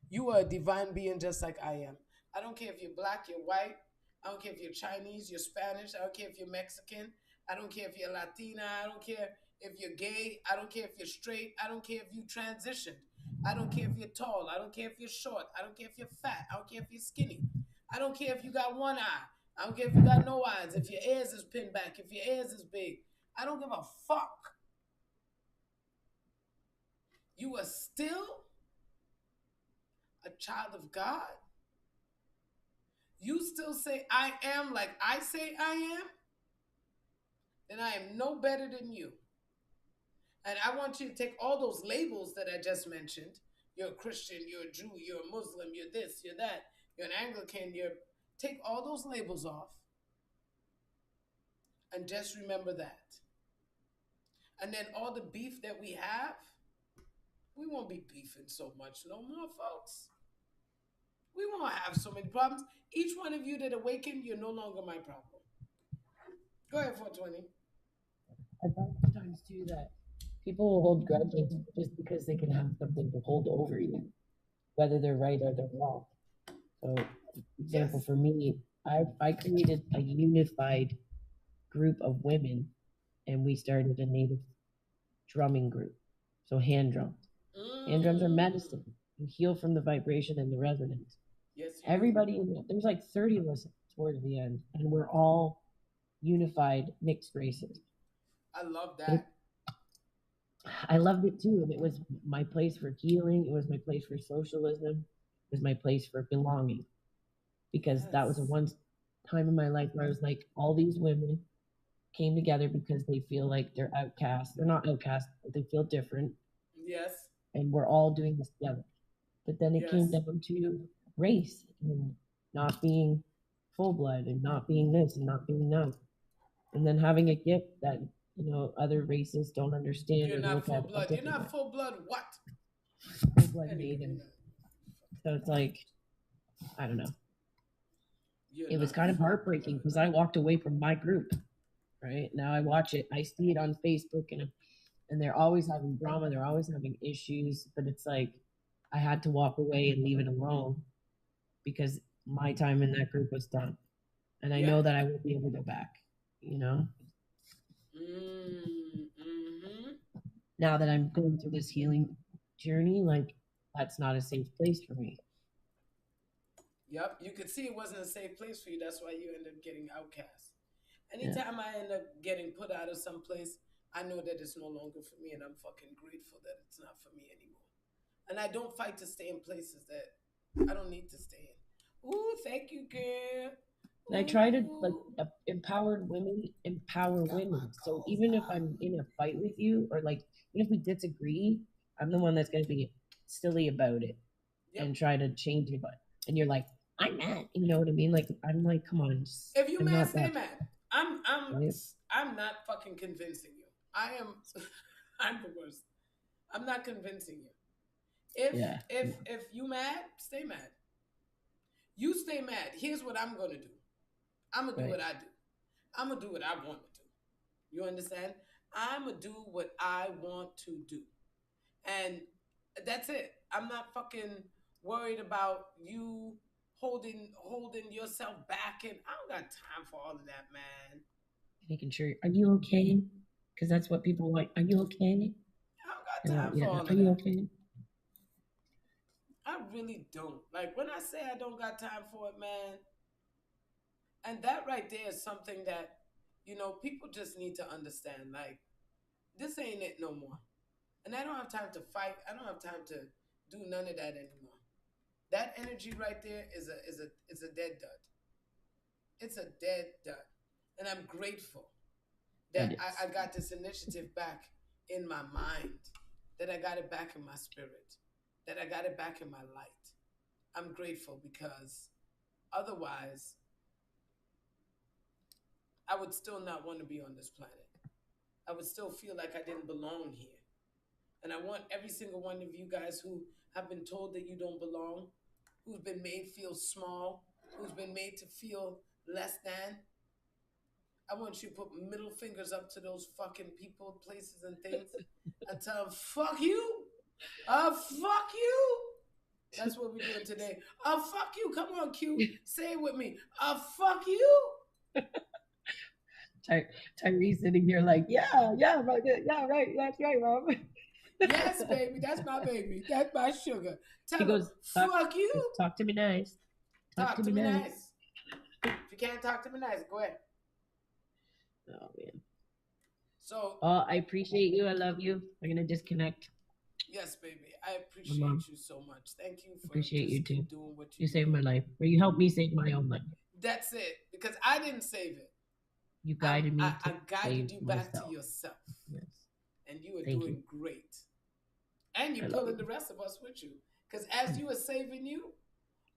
You are a divine being just like I am. I don't care if you're black, you're white. I don't care if you're Chinese, you're Spanish. I don't care if you're Mexican. I don't care if you're Latina. I don't care if you're gay. I don't care if you're straight. I don't care if you transitioned. I don't care if you're tall. I don't care if you're short. I don't care if you're fat. I don't care if you're skinny. I don't care if you got one eye. I don't care if you got no eyes. If your ears is pinned back. If your ears is big. I don't give a fuck. You are still a child of God. You still say I am like I say I am, then I am no better than you. And I want you to take all those labels that I just mentioned. You're a Christian, you're a Jew, you're a Muslim, you're this, you're that, you're an Anglican, take all those labels off. And just remember that. And then all the beef that we have, we won't be beefing so much no more, folks. We won't have so many problems. Each one of you that awakened, you're no longer my problem. Go ahead, 420. I find sometimes too that people will hold grudges just because they can have something to hold over you, whether they're right or they're wrong. So, for example, for me, I created a unified group of women, and we started a native drumming group. So hand drums. Hand drums are medicine. You heal from the vibration and the resonance. Yes. Everybody, there's like 30 of us towards the end, and we're all unified mixed races. I love that. I loved it too, and it was my place for healing. It was my place for socialism. It was my place for belonging, because that was a one time in my life where I was like, all these women came together because they feel like they're outcasts. They're not outcasts, but they feel different. Yes. And we're all doing this together. But then it came down to race and not being full blood and not being this and not being that. And then having a gift that, other races don't understand. You're not full blood. You're not full blood what? Full blood native. So it's like, I don't know. It was kind of heartbreaking because I walked away from my group. Right now I watch it. I see it on Facebook and they're always having drama. They're always having issues. But it's like I had to walk away and leave it alone because my time in that group was done. And I know that I won't be able to go back, Now that I'm going through this healing journey, like that's not a safe place for me. Yep. You could see it wasn't a safe place for you. That's why you end up getting outcast. Anytime I end up getting put out of some place, I know that it's no longer for me, and I'm fucking grateful that it's not for me anymore. And I don't fight to stay in places that I don't need to stay in. Ooh, thank you, girl. And I try to empower women. So even if I'm in a fight with you, or like even if we disagree, I'm the one that's going to be silly about it and try to change it. And you're like, I'm mad. You know what I mean? Like I'm like, come on. If you mad, stay mad. I'm not fucking convincing you. I'm the worst. I'm not convincing you. If you mad, stay mad. You stay mad. Here's what I'm gonna do. I'm gonna do what I do. I'm gonna do what I want to do. You understand? I'm gonna do what I want to do. And that's it. I'm not fucking worried about you holding yourself back, and I don't got time for all of that, man. Making sure, are you okay? Because that's what people like. Are you okay? I don't got time for all of that. Are you okay? I really don't. Like when I say I don't got time for it, man. And that right there is something that, people just need to understand. Like, this ain't it no more. And I don't have time to fight. I don't have time to do none of that anymore. That energy right there is a dead dud. It's a dead dud. And I'm grateful that I got this initiative back in my mind, that I got it back in my spirit, that I got it back in my light. I'm grateful because otherwise, I would still not want to be on this planet. I would still feel like I didn't belong here. And I want every single one of you guys who have been told that you don't belong, who's been made feel small, who's been made to feel less than, I want you to put middle fingers up to those fucking people, places, and things and tell them, fuck you. Fuck you. That's what we're doing today. Fuck you. Come on, Q. Say it with me. Fuck you. Tyrese sitting here like, yeah, right, yeah, right, that's right, Mom. Yes, baby, that's my baby. That's my sugar. Tell he goes, him, fuck you. Talk to me nice. Talk to me nice. If you can't talk to me nice, go ahead. Oh, man. So. I appreciate you. I love you. I'm going to disconnect. Yes, baby. I appreciate you so much. Thank you for appreciate you too. Doing what you saved my life. Or you helped me save my own life. That's it. Because I didn't save it. You guided me. I guided you back myself. To yourself. Yes. And you are doing great. And you're pulling the rest of us with you. Because as you are saving you,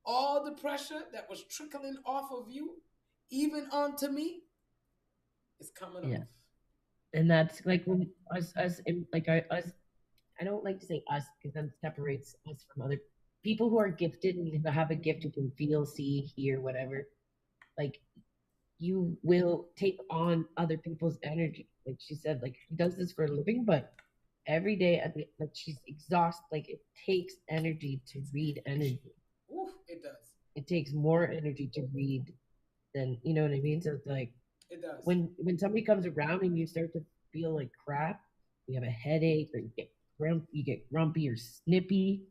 all the pressure that was trickling off of you, even onto me, is coming off. And that's like when us, I don't like to say us because that separates us from other people who are gifted and have a gift who can feel, see, hear, whatever. Like, you will take on other people's energy. Like she said, like she does this for a living, but every day, like she's exhausted. Like it takes energy to read energy. Oof, it does. It takes more energy to read than, you know what I mean? So it's like, it does. When somebody comes around and you start to feel like crap, you have a headache or you get grumpy or snippy.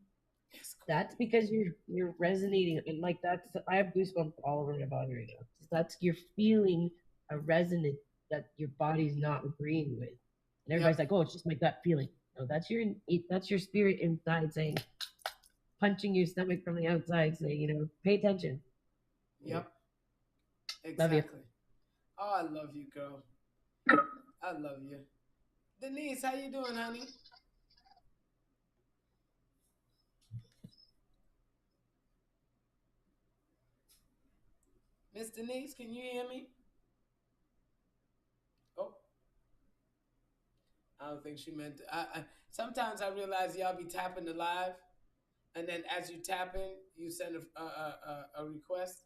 That's because you're resonating, and like I have goosebumps all over my body right now. That's you're feeling a resonance that your body's not agreeing with, and everybody's like, "Oh, it's just my gut feeling." No, that's your spirit inside saying, punching your stomach from the outside, saying, pay attention. Yep. Exactly. Love you. Oh, I love you, girl. I love you. Denise, how you doing, honey? Miss Denise, can you hear me? Oh. I don't think she meant to. Sometimes I realize y'all be tapping the live, and then as you tapping, you send a request.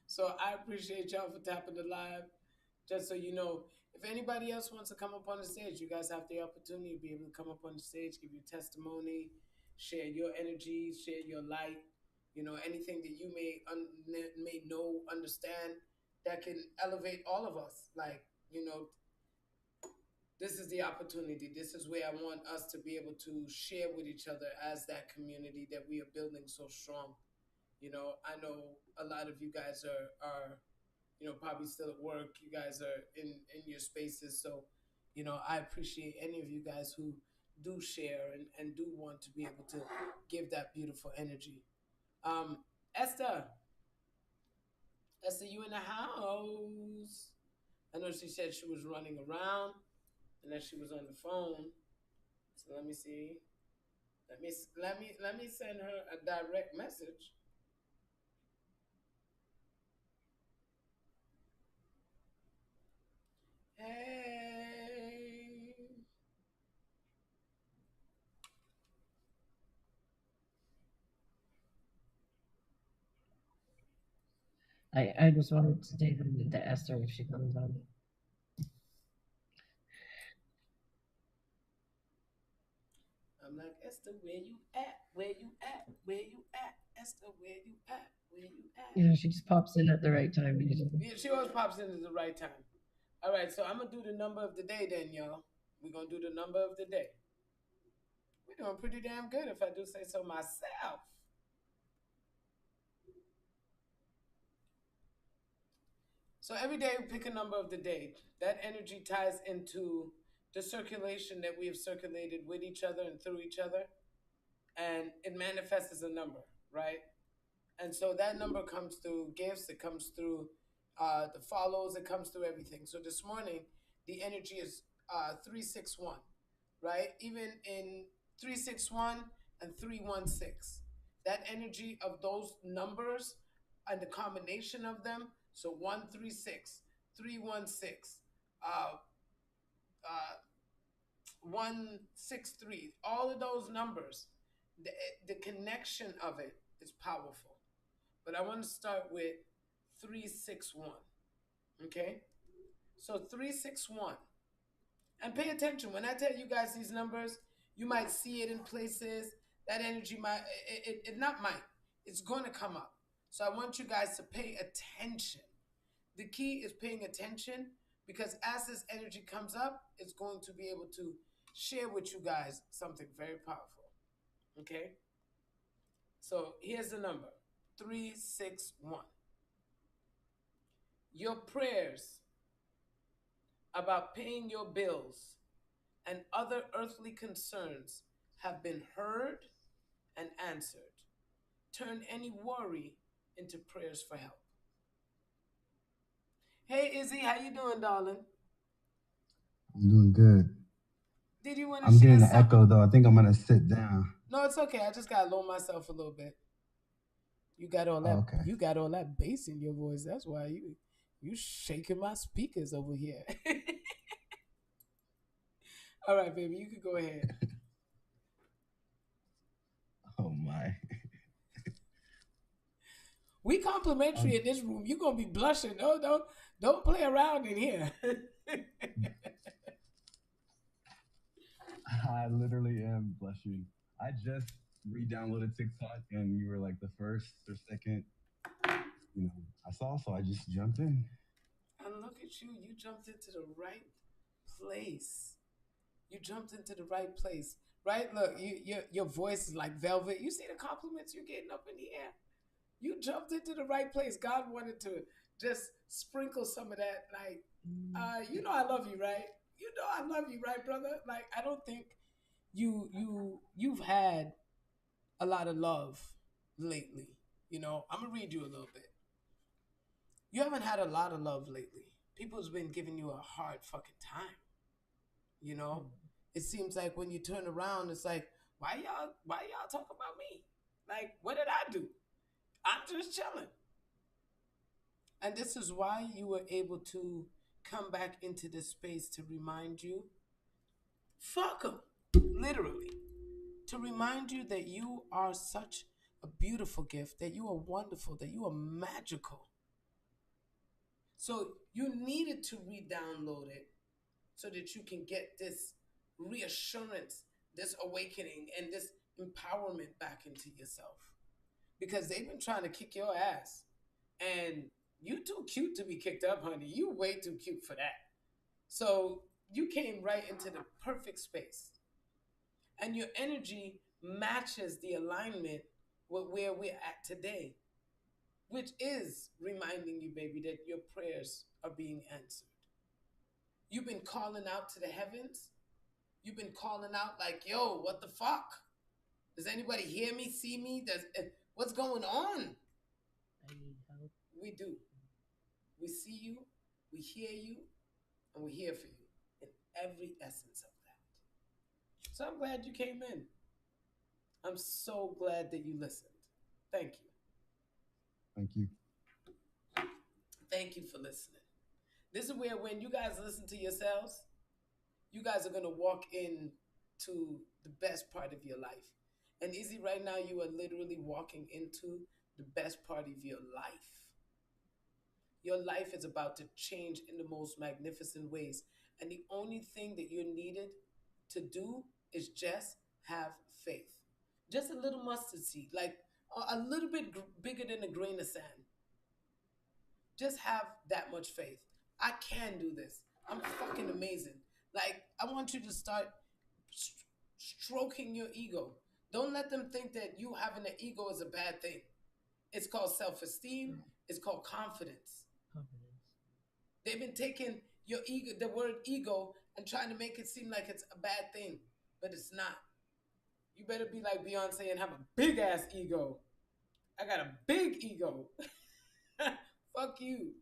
So I appreciate y'all for tapping the live. Just so you know, if anybody else wants to come up on the stage, you guys have the opportunity to be able to come up on the stage, give your testimony, share your energy, share your light. Anything that you may know, understand, that can elevate all of us. Like, this is the opportunity. This is where I want us to be able to share with each other as that community that we are building so strong. I know a lot of you guys are probably still at work. You guys are in your spaces. So, I appreciate any of you guys who do share and do want to be able to give that beautiful energy. Esther, you in the house? I know she said she was running around and that she was on the phone. So let me see. Let me send her a direct message. Hey. I just wanted to take them to Esther if she comes on. I'm like, Esther, where you at? Where you at? Where you at? Esther, where you at? Where you at? She just pops in at the right time. Yeah, she always pops in at the right time. All right, so I'm going to do the number of the day then, y'all. We're going to do the number of the day. We're doing pretty damn good if I do say so myself. So every day we pick a number of the day. That energy ties into the circulation that we have circulated with each other and through each other. And it manifests as a number, right? And so that number comes through gifts. It comes through the follows. It comes through everything. So this morning, the energy is 361, right? Even in 361 and 316, that energy of those numbers and the combination of them. So 136, 316, 163, all of those numbers, the connection of it is powerful. But I want to start with 361. Okay? So 361. And pay attention. When I tell you guys these numbers, you might see it in places. That energy might, it not might. It's going to come up. So I want you guys to pay attention. The key is paying attention, because as this energy comes up, it's going to be able to share with you guys something very powerful. Okay? So here's the number 361. Your prayers about paying your bills and other earthly concerns have been heard and answered. Turn any worry into prayers for help. Hey Izzy, how you doing, darling? I'm doing good. Did you want to I'm share getting an something? echo though. I think I'm gonna sit down. No, it's okay. I just gotta lower myself a little bit. You got all that. Oh, okay. You got all that bass in your voice. That's why you shaking my speakers over here. All right, baby, you can go ahead. Oh my. We complimentary in this room. You're gonna be blushing. No, don't play around in here. I literally am blushing. I just re-downloaded TikTok and you were like the first or second, I saw, so I just jumped in. And look at you. You jumped into the right place. You jumped into the right place. Right? Look, your voice is like velvet. You see the compliments you're getting up in the air? You jumped into the right place. God wanted to just sprinkle some of that. Like, I love you, right? You know I love you, right, brother? Like, I don't think you've had a lot of love lately. I'm gonna read you a little bit. You haven't had a lot of love lately. People's been giving you a hard fucking time. It seems like when you turn around, it's like, why y'all talk about me? Like, what did I do? I'm just chilling. And this is why you were able to come back into this space to remind you, fuck them, literally, to remind you that you are such a beautiful gift, that you are wonderful, that you are magical. So you needed to re-download it so that you can get this reassurance, this awakening, and this empowerment back into yourself. Because they've been trying to kick your ass. And you too cute to be kicked up, honey. You way too cute for that. So you came right into the perfect space. And your energy matches the alignment with where we're at today, which is reminding you, baby, that your prayers are being answered. You've been calling out to the heavens. You've been calling out like, yo, what the fuck? Does anybody hear me, see me? What's going on? I need help. We do. We see you, we hear you, and we're here for you in every essence of that. So I'm glad you came in. I'm so glad that you listened. Thank you. Thank you. Thank you for listening. This is where when you guys listen to yourselves, you guys are going to walk into the best part of your life. And Izzy, right now, you are literally walking into the best part of your life. Your life is about to change in the most magnificent ways. And the only thing that you're needed to do is just have faith. Just a little mustard seed, like a little bit bigger than a grain of sand. Just have that much faith. I can do this. I'm fucking amazing. Like, I want you to start stroking your ego. Don't let them think that you having an ego is a bad thing. It's called self-esteem. It's called confidence. They've been taking your ego, the word ego, and trying to make it seem like it's a bad thing, but it's not. You better be like Beyonce and have a big ass ego. I got a big ego. Fuck you.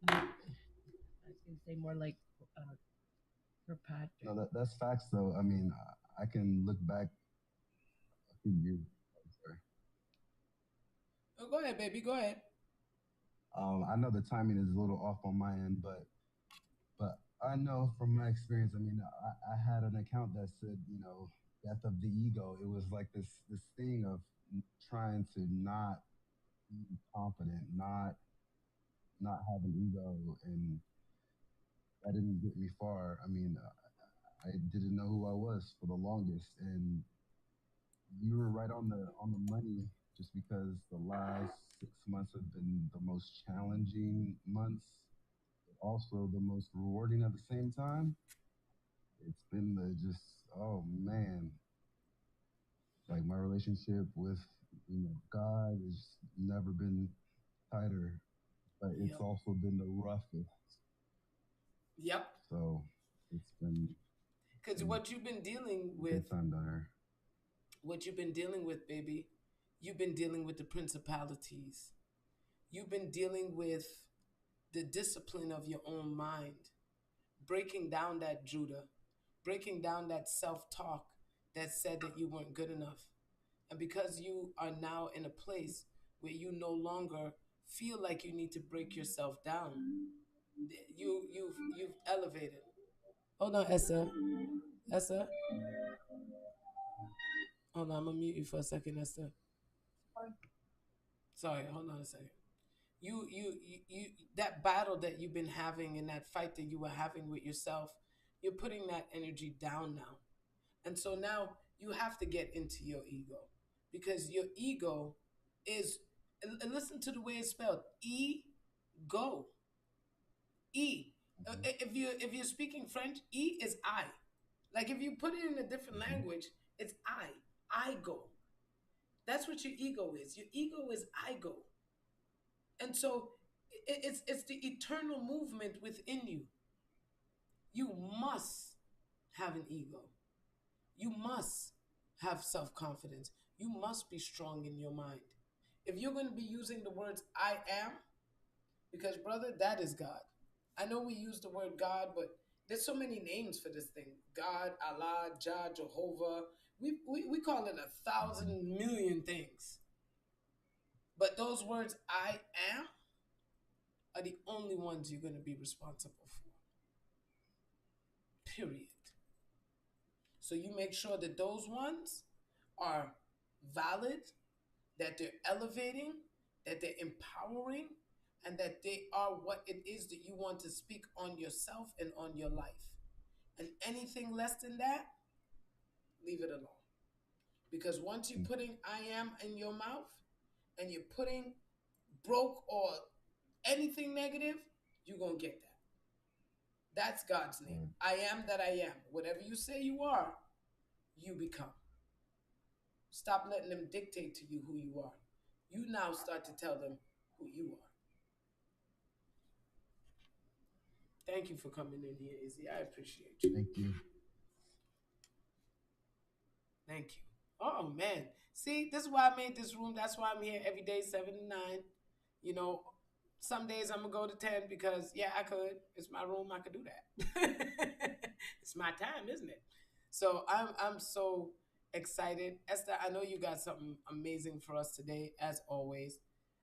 I was gonna say more like for Patrick. No, that's facts though. I mean, I can look back a few years. Oh, go ahead, baby. Go ahead. I know the timing is a little off on my end, but I know from my experience. I mean, I had an account that said, death of the ego. It was like this thing of trying to not be confident, not have an ego, and that didn't get me far. I mean, I didn't know who I was for the longest, and you were right on the money just because the last 6 months have been the most challenging months, but also the most rewarding at the same time. It's been oh man, like my relationship with God has never been tighter, but it's also been the roughest. Yep. So it's been because what you've been dealing with, time down here. What you've been dealing with, baby, you've been dealing with the principalities. You've been dealing with the discipline of your own mind, breaking down that Judah, breaking down that self-talk that said that you weren't good enough. And because you are now in a place where you no longer feel like you need to break yourself down, you've elevated. Hold on, Esther. Esther. Hold on, I'm gonna mute you for a second, Esther. Sorry, hold on a second. You that battle that you've been having and that fight that you were having with yourself, you're putting that energy down now. And so now you have to get into your ego, because your ego is, and listen to the way it's spelled, go. E. If you're speaking French, E is I. Like if you put it in a different language, it's I go. That's what your ego is. Your ego is I go. And so it's the eternal movement within you. You must have an ego. You must have self-confidence. You must be strong in your mind. If you're going to be using the words I am, because brother, that is God. I know we use the word God, but there's so many names for this thing. God, Allah, Jah, Jehovah. We call it 1,000 million things. But those words I am are the only ones you're going to be responsible for. Period. So you make sure that those ones are valid, that they're elevating, that they're empowering, and that they are what it is that you want to speak on yourself and on your life. And anything less than that, leave it alone. Because once you're putting I am in your mouth and you're putting broke or anything negative, you're going to get that. That's God's name. I am that I am. Whatever you say you are, you become. Stop letting them dictate to you who you are. You now start to tell them who you are. Thank you for coming in here, Izzy. I appreciate you. Thank you. Thank you. Oh, man. See, this is why I made this room. That's why I'm here every day, 7 to 9. You know, some days I'm going to go to 10 because, yeah, I could. It's my room. I could do that. It's my time, isn't it? So I'm so excited. Esther, I know you got something amazing for us today, as always.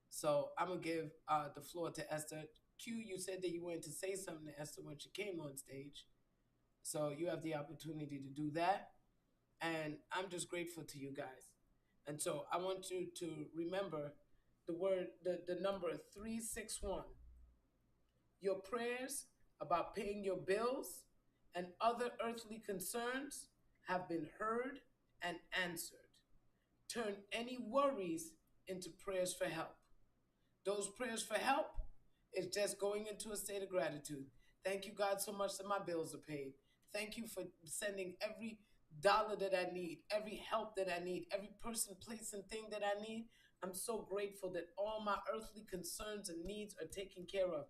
So I'm going to give the floor to Esther. Q, you said that you wanted to say something to Esther when she came on stage. So you have the opportunity to do that. And I'm just grateful to you guys. And so I want you to remember the number 361. Your prayers about paying your bills and other earthly concerns have been heard and answered. Turn any worries into prayers for help. Those prayers for help is just going into a state of gratitude. Thank you, God, so much that my bills are paid. Thank you for sending every dollar that I need, every help that I need, every person, place, and thing that I need. I'm so grateful that all my earthly concerns and needs are taken care of.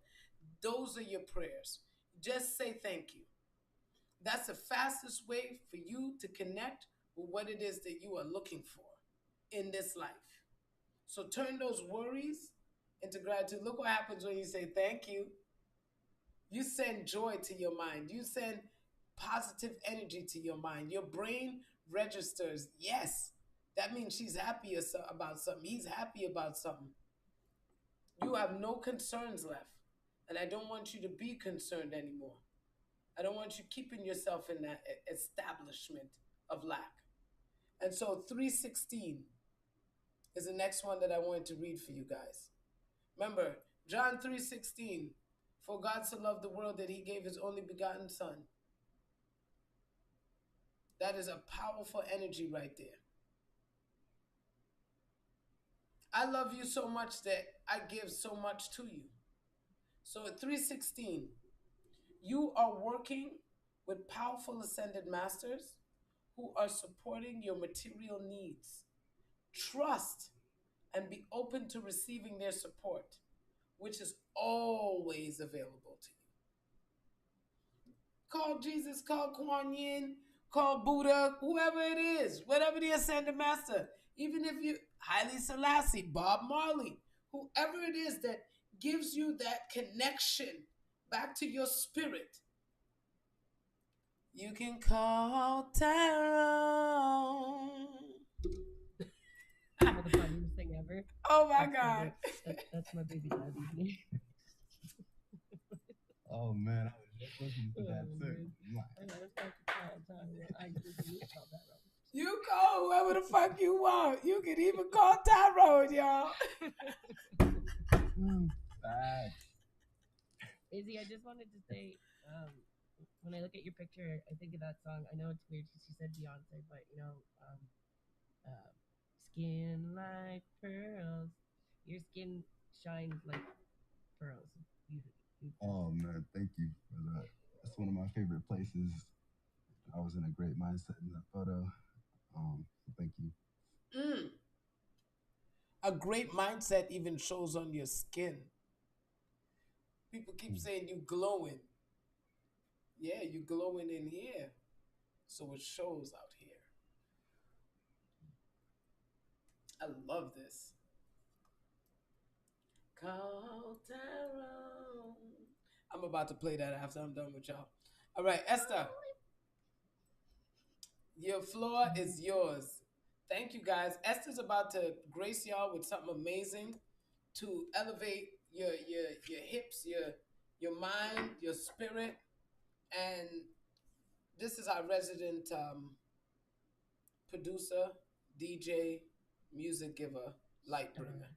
Those are your prayers. Just say thank you. That's the fastest way for you to connect with what it is that you are looking for in this life. So turn those worries into gratitude. Look what happens when you say thank you. You send joy to your mind. You send positive energy to your mind. Your brain registers, yes, that means she's happy about something. He's happy about something. You have no concerns left. And I don't want you to be concerned anymore. I don't want you keeping yourself in that establishment of lack. And so 316 is the next one that I wanted to read for you guys. Remember, John 3:16, for God so loved the world that he gave his only begotten son. That is a powerful energy right there. I love you so much that I give so much to you. So at 316, you are working with powerful ascended masters who are supporting your material needs. Trust and be open to receiving their support, which is always available to you. Call Jesus, call Kuan Yin, call Buddha, whoever it is, whatever the ascended master, even if you, Haile Selassie, Bob Marley, whoever it is that gives you that connection back to your spirit. You can call Tyrone. The funniest thing ever. Oh my God. That's my baby daddy's name. Oh man, I was just listening to that too. You call whoever the fuck you want. You can even call Tyrone, y'all. Izzy, I just wanted to say, when I look at your picture, I think of that song. I know it's weird because you said Beyonce, but skin like pearls. Your skin shines like pearls. Oh man, thank you for that. That's one of my favorite places. I was in a great mindset in that photo. Thank you. A great mindset even shows on your skin. People keep saying you glowing. Yeah, you glowing in here. So it shows out here. I love this. Call Tyrone. I'm about to play that after I'm done with y'all. All right, Esther. Your floor is yours. Thank you, guys. Esther's about to grace y'all with something amazing to elevate your hips, your mind, your spirit. And this is our resident producer, DJ, music giver, light bringer.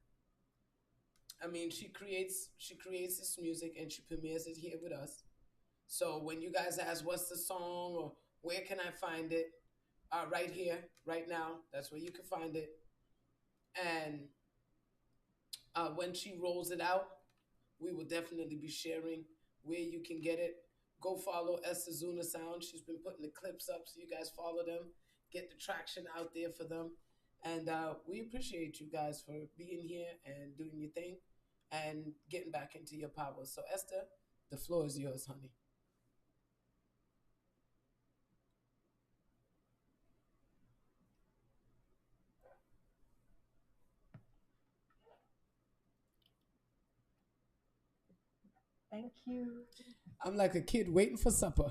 I mean, she creates this music and she premieres it here with us. So when you guys ask what's the song or where can I find it, right here, right now, that's where you can find it. And when she rolls it out, we will definitely be sharing where you can get it. Go follow Esther Zuna Sound. She's been putting the clips up, so you guys follow them. Get the traction out there for them. And we appreciate you guys for being here and doing your thing and getting back into your power. So Esther, the floor is yours, honey. Thank you. I'm like a kid waiting for supper.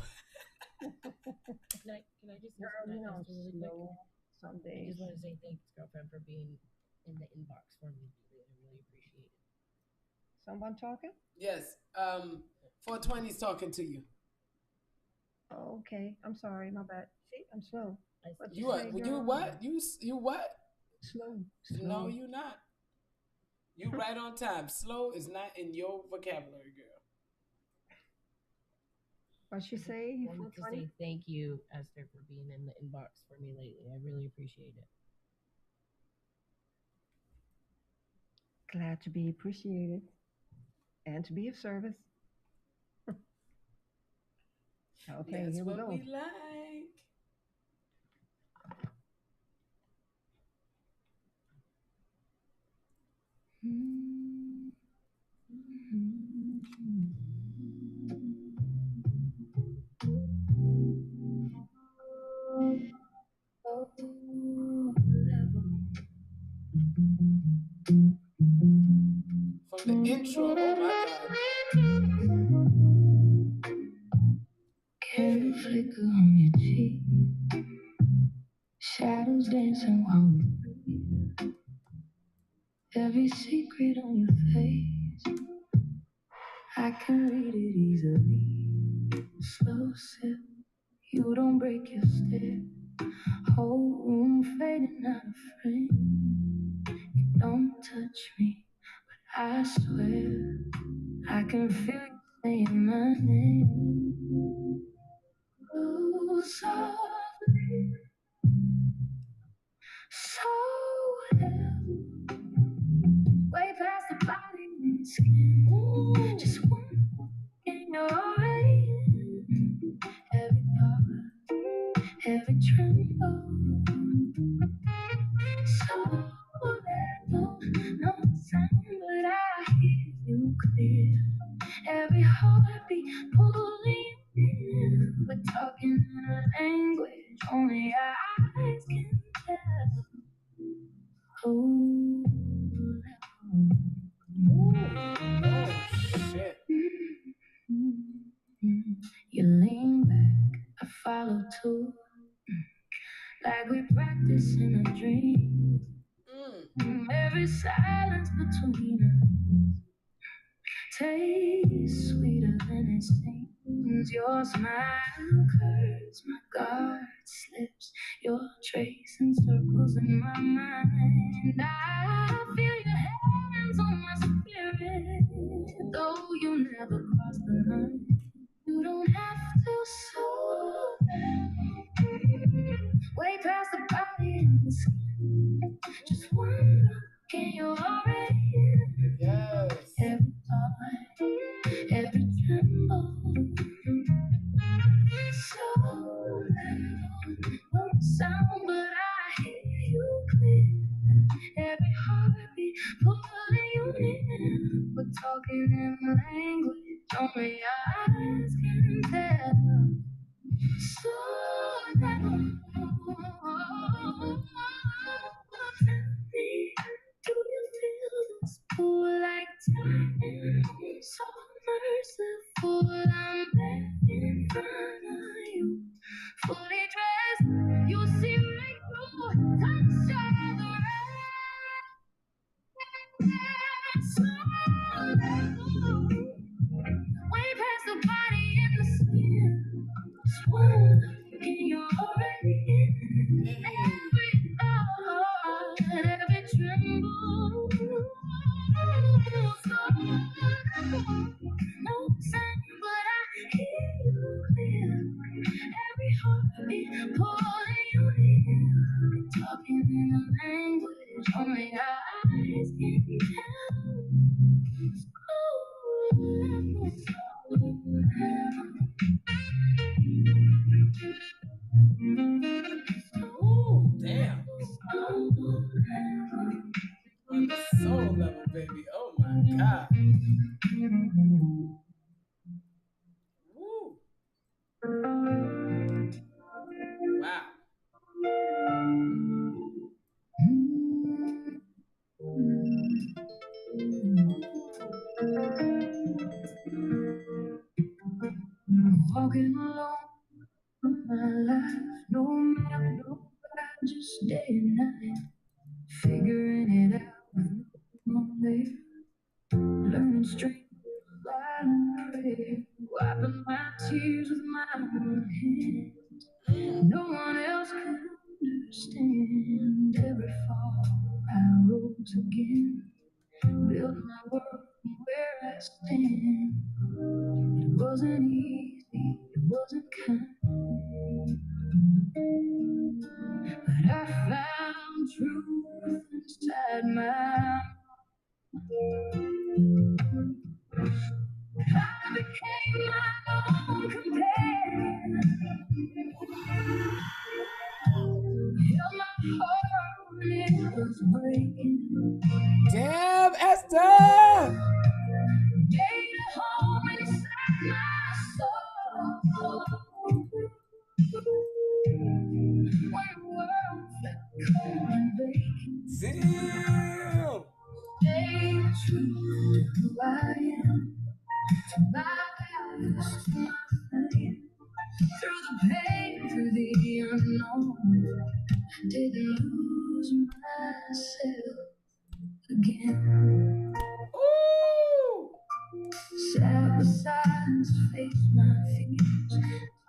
Can I just Girl, you know, really slow quick? someday. I just want to say thanks, girlfriend, for being in the inbox for me. I really appreciate it. Someone talking? Yes. 420 is talking to you. Oh, okay. I'm sorry. My bad. See, I'm slow. What you what? You what? Slow. No, you're not. You right on time. Slow is not in your vocabulary, girl. What she say? I wanted to say thank you, Esther, for being in the inbox for me lately. I really appreciate it. Glad to be appreciated and to be of service. Okay, that's here we go. What we like. From the intro, oh my God. Candle flicker on your cheek, shadows dancing while we breathe. Every secret on your face, I can read it easily. Slow sip, you don't break your step. Whole room fading out of frame. You don't touch me, but I swear I can feel you saying my name. Oh, softly, so well. skin. Ooh. Just one and you're already in. Every part, every tremble. So little, no sound, but I hear you clear. Every heartbeat pulling you in. We're talking in a language only our eyes can tell. Oh, shit. You lean back, I follow too. Like we practice in a dream. Every silence between us tastes sweeter than it seems. Your smile curves, my guard slips. You're tracing circles in my mind. I feel your hands on my spirit, though you never cross the line. You don't have to slow down, way past the body and the skin. Just one look and you're already in. Yes. Every thought, every tremble. So loud, no sound, but I hear you clear. Every heartbeat pulling you in. We're talking in a language only our eyes can tell. So down. Tell me, do you feel this pull like time? So merciful, I'm back in front of you. Fully dressed, you see right through. Touch of the way past the body and the skin. Swoon, and you're already in. Every thought, every tremble. No sign, but I hear you clear. Every heartbeat pulling you in. Talking in a language only our eyes can tell. Ooh, damn. On the soul level, baby. Oh my God. Woo. Wow. Walking alone with my life, no map, no guide, just day and night, figuring it out with no one there, learning straight, violent prayer, wiping my tears with my own hands. No one else could understand. Every fall I rose again, built my world from where I stand. It wasn't easy, it wasn't kind, but I found truth inside my I became my own companion. Held my heart when it was breaking. Damn, Esther! Made a home inside my soul. When the world felt cold and vacant. Damn! Stay true to who I am. To my values, to my faith. Through the pain, through the unknown. Didn't lose myself again. Ooh! Sat beside us, faced my fears,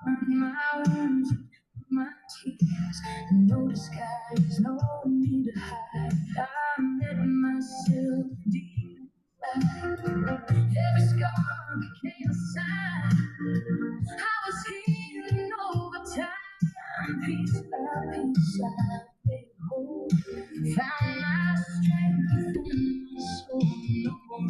turned my wounds into my tears. No disguise, no need to hide. I met myself deep inside. Every scar became a sign. I was healing over time, piece by piece. I made whole. Found my strength in my soul. No more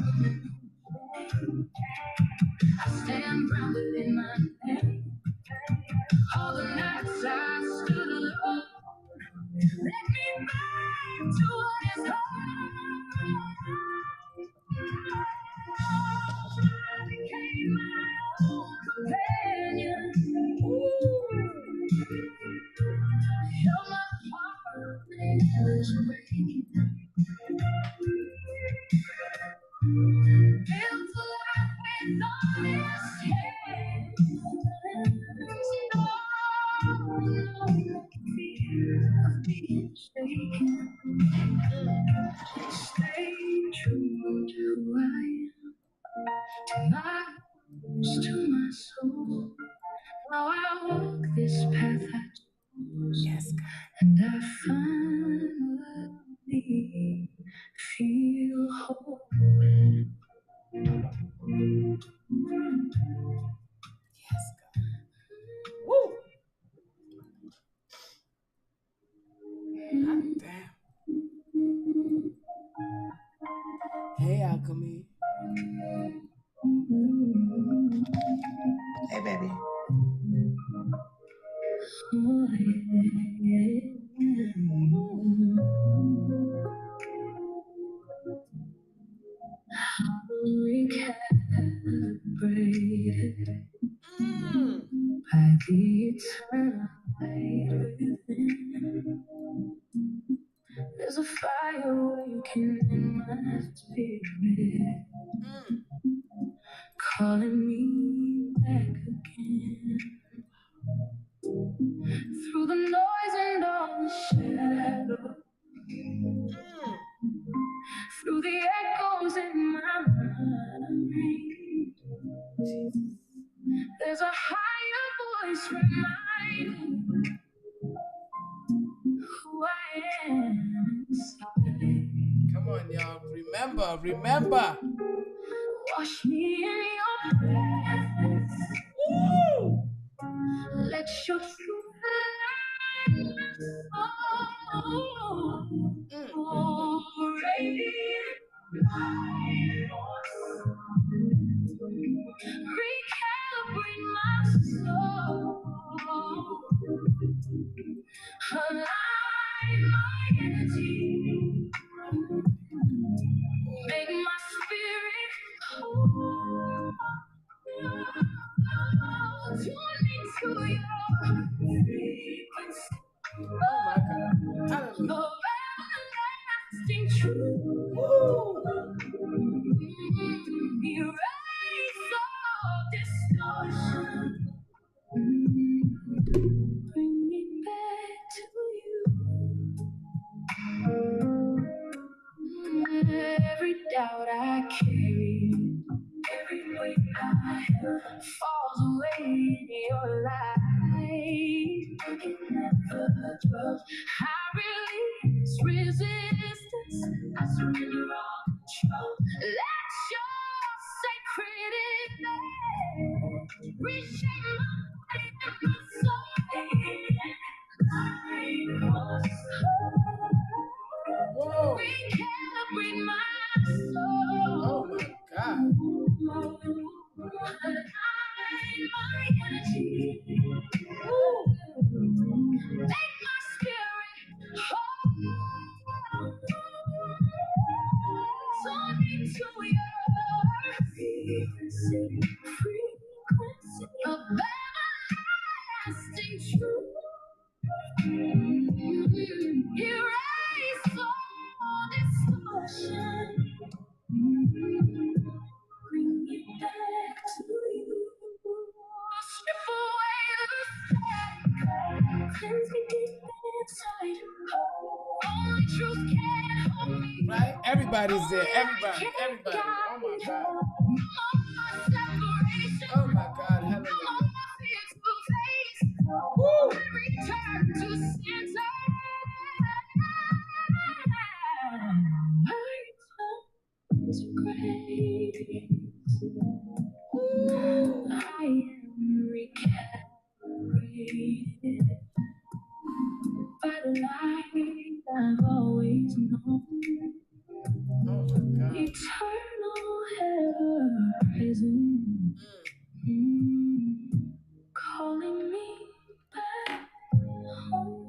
this path I chose. Yes, God. And I finally feel whole. Yes, God. Woo! God damn. Hey, Alchemy. Hey, baby. Recalibrated by the eternal light within. There's a fire waking in my spirit, calling me back again. Through the noise and all the shadows, through the echoes in my mind, there's a higher voice reminding who I am inside. Come on, y'all. Remember. Wash me in your presence. Woo! Let your truth light my soul. Radiant light. Recalibrate my soul. Align my energy. Make my spirit whole. Tune into your frequency. Oh my God. Hallelujah. Of everlasting truth. Erase all distortion. Bring me back to you. Every doubt I carry, every weight I held falls away in your light. It never dwells. I release resistance. I surrender all control. Let your sacred image reshape my body and my soul. Whoa. Recalibrate my soul. Oh my God. Align my energy. Make my spirit whole. Tune into your frequency of everlasting truth. Erase all distortion. Bring me back to you. Strip away the static. Cleanse me deep inside. Only truth can hold me. Right? Everybody's there. Everybody. Oh my God. Oh my God. Hallelujah. Woo! Return to center. To grace. I am recalibrated by the light I've always known. Oh my God. Eternal, ever present, calling me back home.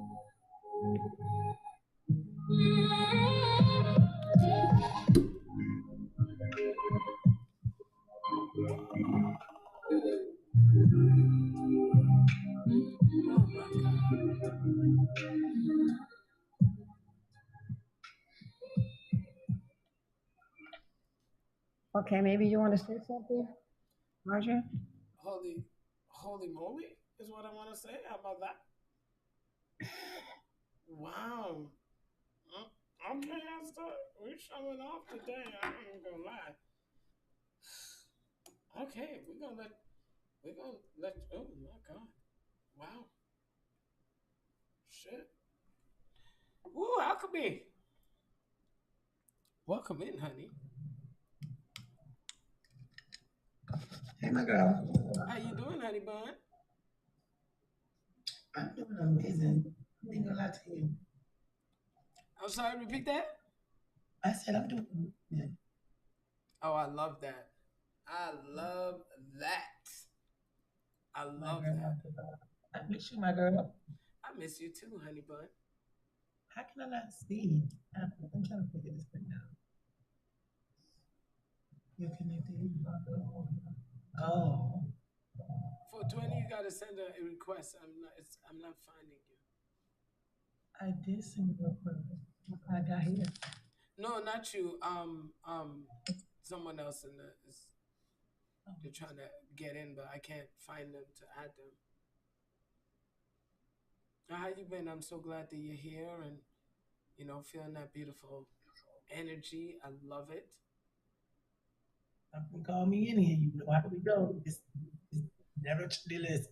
Okay, maybe you want to say something, Marjorie? Holy moly is what I want to say. How about that? Wow. Okay, we're showing off today. I ain't even gonna lie. Okay, we're gonna let. Oh my God! Wow. shit. Woo, Alchemy. Welcome in, honey. Hey, my girl. How you doing, honey bun? I'm doing amazing. I ain't gonna lie to you. I'm sorry, repeat that? I said I'm doing amazing. Oh, I love that. I love that. I love that. I miss you, my girl. I miss you too, honey bun. How can I not see? I'm trying to figure this thing out. You're connected. Oh. 420, you gotta send a request. I'm not finding you. I did send a request. I got here. No, not you. Someone else in the they're trying to get in, but I can't find them to add them. How you been? I'm so glad that you're here and feeling that beautiful energy. I love it. You call me in here. You know how we go. It's never to the list.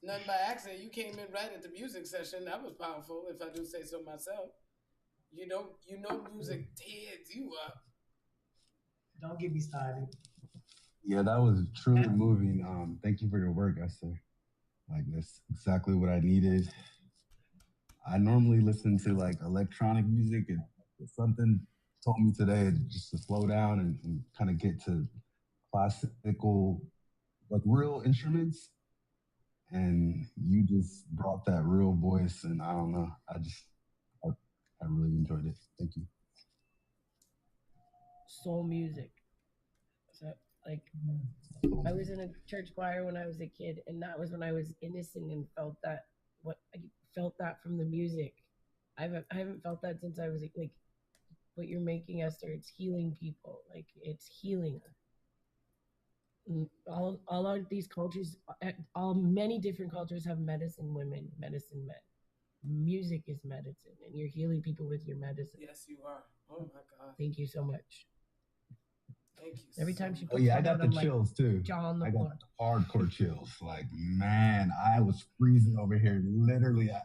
Nothing by accident. You came in right at the music session. That was powerful, if I do say so myself. You know, music tears you up. Don't get me started. Yeah, that was truly moving. Thank you for your work, Esther. Like, that's exactly what I needed. I normally listen to like electronic music, and something told me today just to slow down and kind of get to classical, like real instruments. And you just brought that real voice, and I don't know. I really enjoyed it. Thank you. Soul music. So, like, I was in a church choir when I was a kid, and that was when I was innocent and felt that. I felt that from the music. I haven't felt that since I was like, what you're making, Esther. It's healing people. Like, it's healing. All of these cultures, many different cultures have medicine women, medicine men. Music is medicine, and you're healing people with your medicine. Yes, you are. Oh my God. Thank you so much. Thank you. Every time she puts I got the chills too. I got the hardcore chills. Like, man, I was freezing over here. Literally, I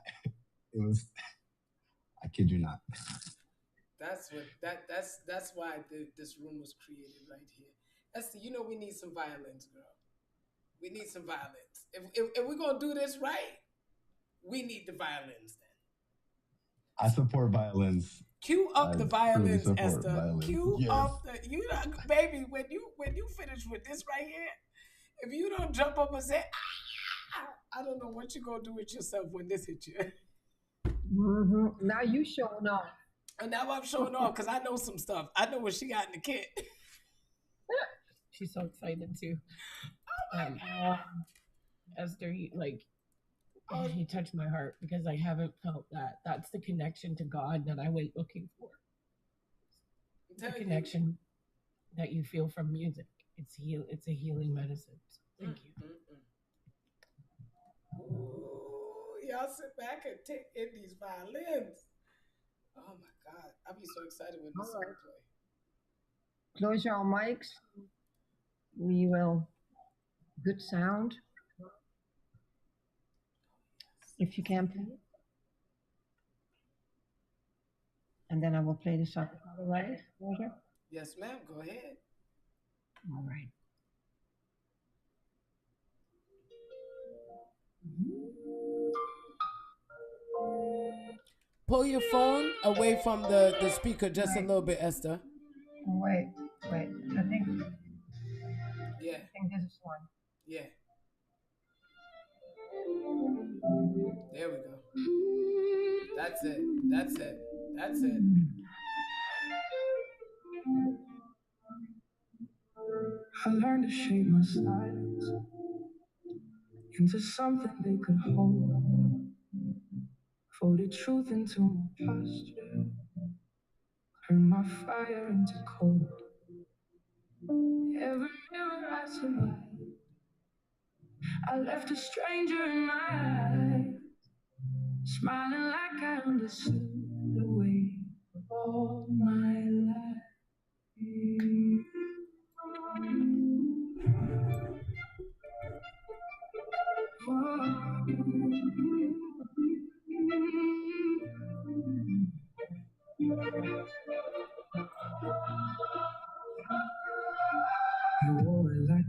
kid you not. That's why this room was created right here. Esther, we need some violins, girl. We need some violins. If we're gonna do this right, we need the violins then. I support violins. Cue up the violins, Esther. Cue up the baby. When you finish with this right here, if you don't jump up and say, I don't know what you're gonna do with yourself when this hits you. Mm-hmm. Now you showing off. And now I'm showing off because I know some stuff. I know what she got in the kit. She's so excited too. Oh my God. Esther, you touched my heart because I haven't felt that. That's the connection to God that I went looking for. The connection that you feel from music. It's a healing medicine. So thank you. Ooh, y'all sit back and take in these violins. Oh my God. I'll be so excited when this song play. Close your mics. We will. Good sound. If you can, please. And then I will play the song. All right, Roger? Yes, ma'am. Go ahead. All right. Pull your phone away from the speaker just a little bit, Esther. Wait. I think. Yeah. I think this is one. Yeah. There we go. That's it. I learned to shape my silence into something they could hold. Folded truth into my posture, turned my fire into cold. Every mirror I survived, I left a stranger in my eyes, smiling like I understood the way of all my life.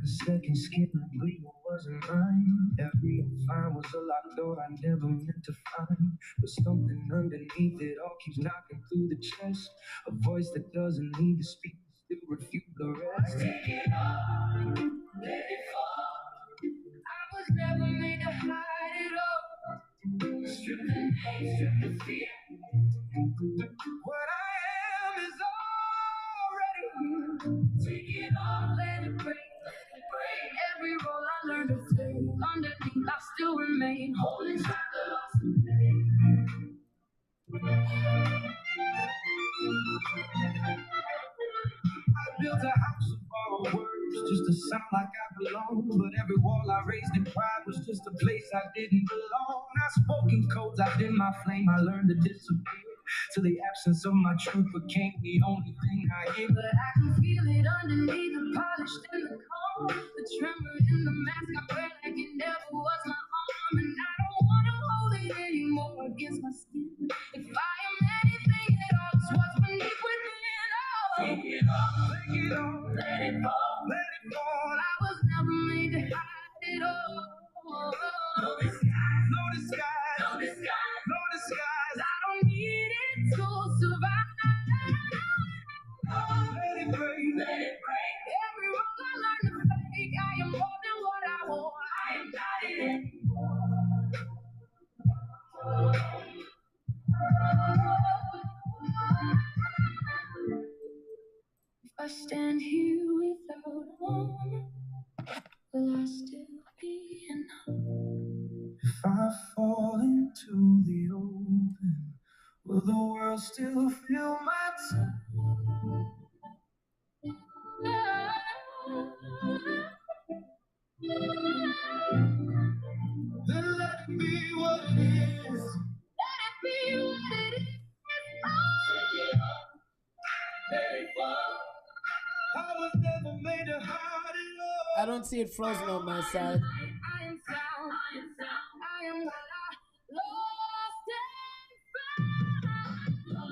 The second skin I bleed wasn't mine. Every fine was a locked door I never meant to find. But something underneath it all keeps knocking through the chest. A voice that doesn't need to speak, still refuse the rest. Take it all, let it fall. I was never made to hide it all. Stripped the hate, stripped the fear. What I am is already here. Take it all, let it break, let it break. Every role I learned to play, underneath I still remain. Holding tight the lost and pain. I built a house of borrowed words just to sound like I belong. But every wall I raised in pride was just a place I didn't belong. I spoke in codes, I dimmed my flame, I learned to disappear. Till the absence of my truth became the only thing I hear. But I can feel it underneath the polished and the calm. The tremor in the mask I wear like it never was my arm. And I don't want to hold it anymore against my skin. If I am anything at all, it's what's beneath within. Take it all, take it all, let it fall, let it fall. I was never made to hide it all. No disguise, no disguise, no disguise, no disguise. I don't need it to survive. Let it break, let it break. Every rock I learned to fake. I am more than what I wore. I am not it anymore. If I stand here without armor, will I still be enough? If I fall into the open, will the world still feel my touch? Then let it be what it is. Let it be what it is. Take it off, let it fall. I was never made to hide it all. I don't see it frozen on my side. I am sound. I am what I lost and found. No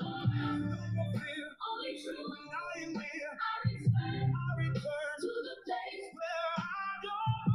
fear, only truth. I am here. I return to the place where I don't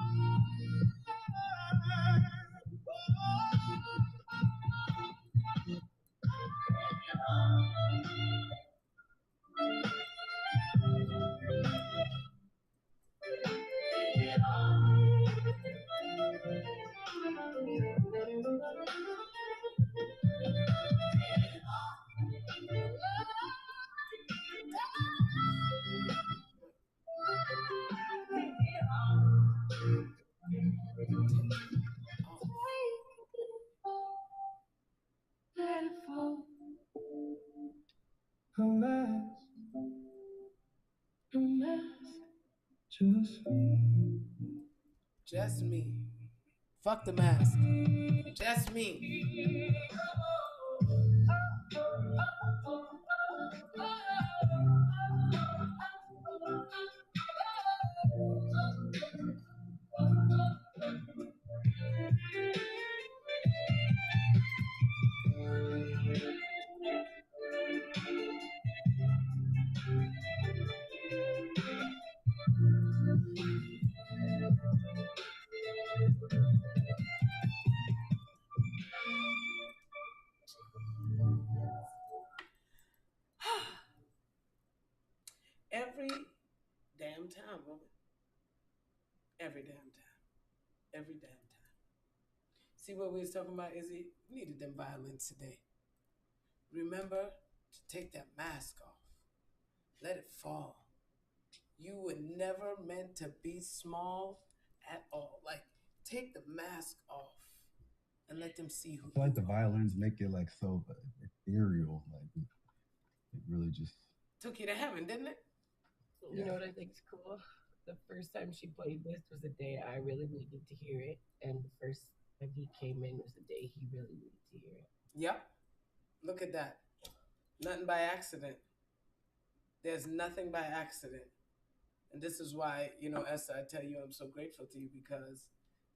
let it fall. A mask, a mask, just me. Just me. Fuck the mask. Just me. Every damn time, woman. Every damn time. Every damn time. See what we was talking about, Izzy? We needed them violins today. Remember to take that mask off. Let it fall. You were never meant to be small at all. Like, take the mask off and let them see who I feel like the violins make it like so ethereal. Like it really just took you to heaven, didn't it? You know what I think's cool? The first time she played this was the day I really needed to hear it, and the first time he came in was the day he really needed to hear it. Yep. Look at that. Nothing by accident. There's nothing by accident. And this is why, Esther, I tell you I'm so grateful to you, because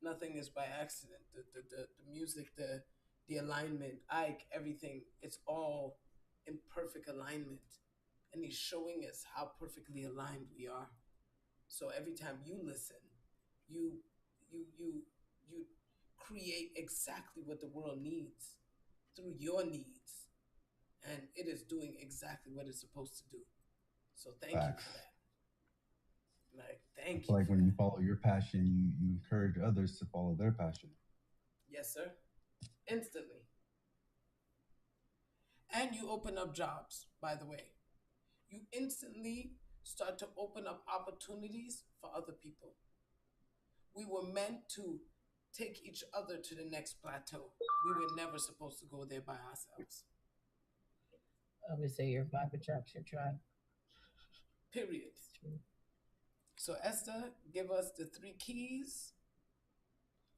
nothing is by accident. The music, the alignment, Ike, everything, it's all in perfect alignment. And he's showing us how perfectly aligned we are. So every time you listen, you create exactly what the world needs through your needs, and it is doing exactly what it's supposed to do. So thank you for that. Like, thank you. Like when you follow your passion, you encourage others to follow their passion. Yes, sir. Instantly. And you open up jobs, by the way. You instantly start to open up opportunities for other people. We were meant to take each other to the next plateau. We were never supposed to go there by ourselves. I would say your vibe attracts your tribe. Period. So Esther, give us the 3 keys.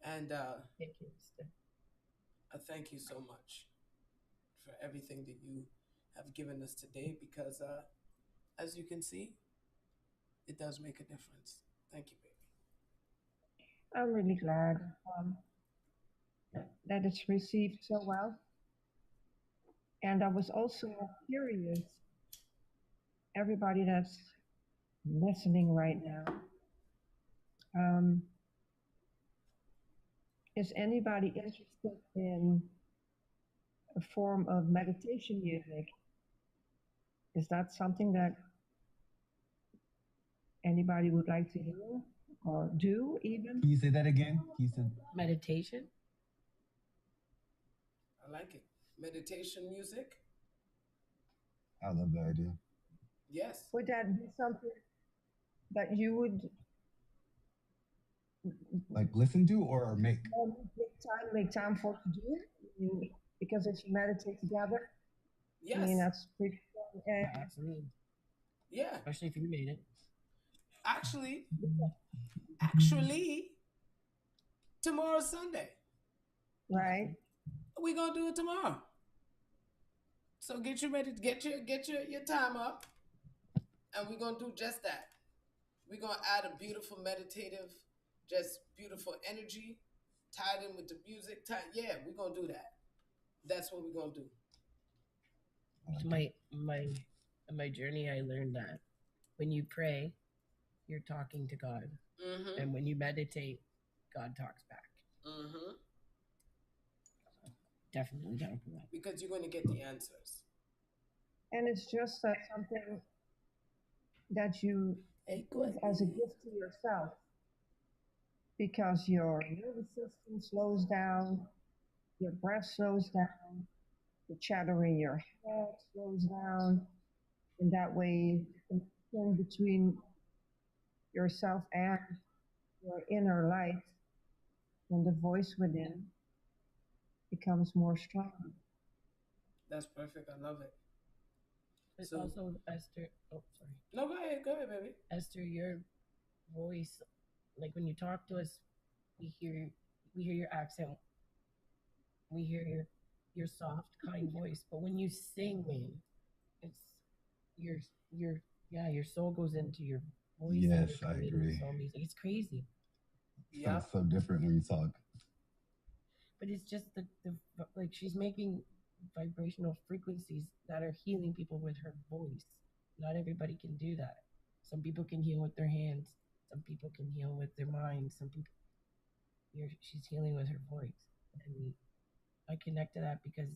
And thank you, Esther. Thank you so much for everything that you have given us today, because as you can see, it does make a difference. Thank you, baby. I'm really glad that it's received so well. And I was also curious, everybody that's listening right now, is anybody interested in a form of meditation music? Is that something that anybody would like to hear or do even? Can you say that again? You said meditation? I like it. Meditation music? I love that idea. Yes. Would that be something that you would like listen to or make? Make time for to do it? Because if you meditate together, yes. I mean, that's pretty fun. Absolutely. Yeah. Especially if you made it. Actually, tomorrow's Sunday. Right. We're gonna do it tomorrow. So get you ready to get your time up, and we're gonna do just that. We're gonna add a beautiful meditative, just beautiful energy, tied in with the music. Yeah, we're gonna do that. That's what we're gonna do. My journey, I learned that when you pray, you're talking to God, and when you meditate, God talks back. Definitely down for that. Because you're going to get the answers. And it's just something that you give as a gift to yourself, because your nervous system slows down, your breath slows down, the chatter in your head slows down, and that way the connection between yourself and your inner light and the voice within becomes more strong. That's perfect. I love it. But so, also, Esther. Oh, sorry. No, go ahead, baby. Esther, your voice, like when you talk to us, we hear your accent. We hear your soft, kind voice. But when you sing, man, it's your soul goes into your voice. Yes, I agree. It's crazy. Yeah. It's so different when you talk. But it's just the like she's making vibrational frequencies that are healing people with her voice. Not everybody can do that. Some people can heal with their hands. Some people can heal with their mind. Some people, she's healing with her voice. And I connect to that because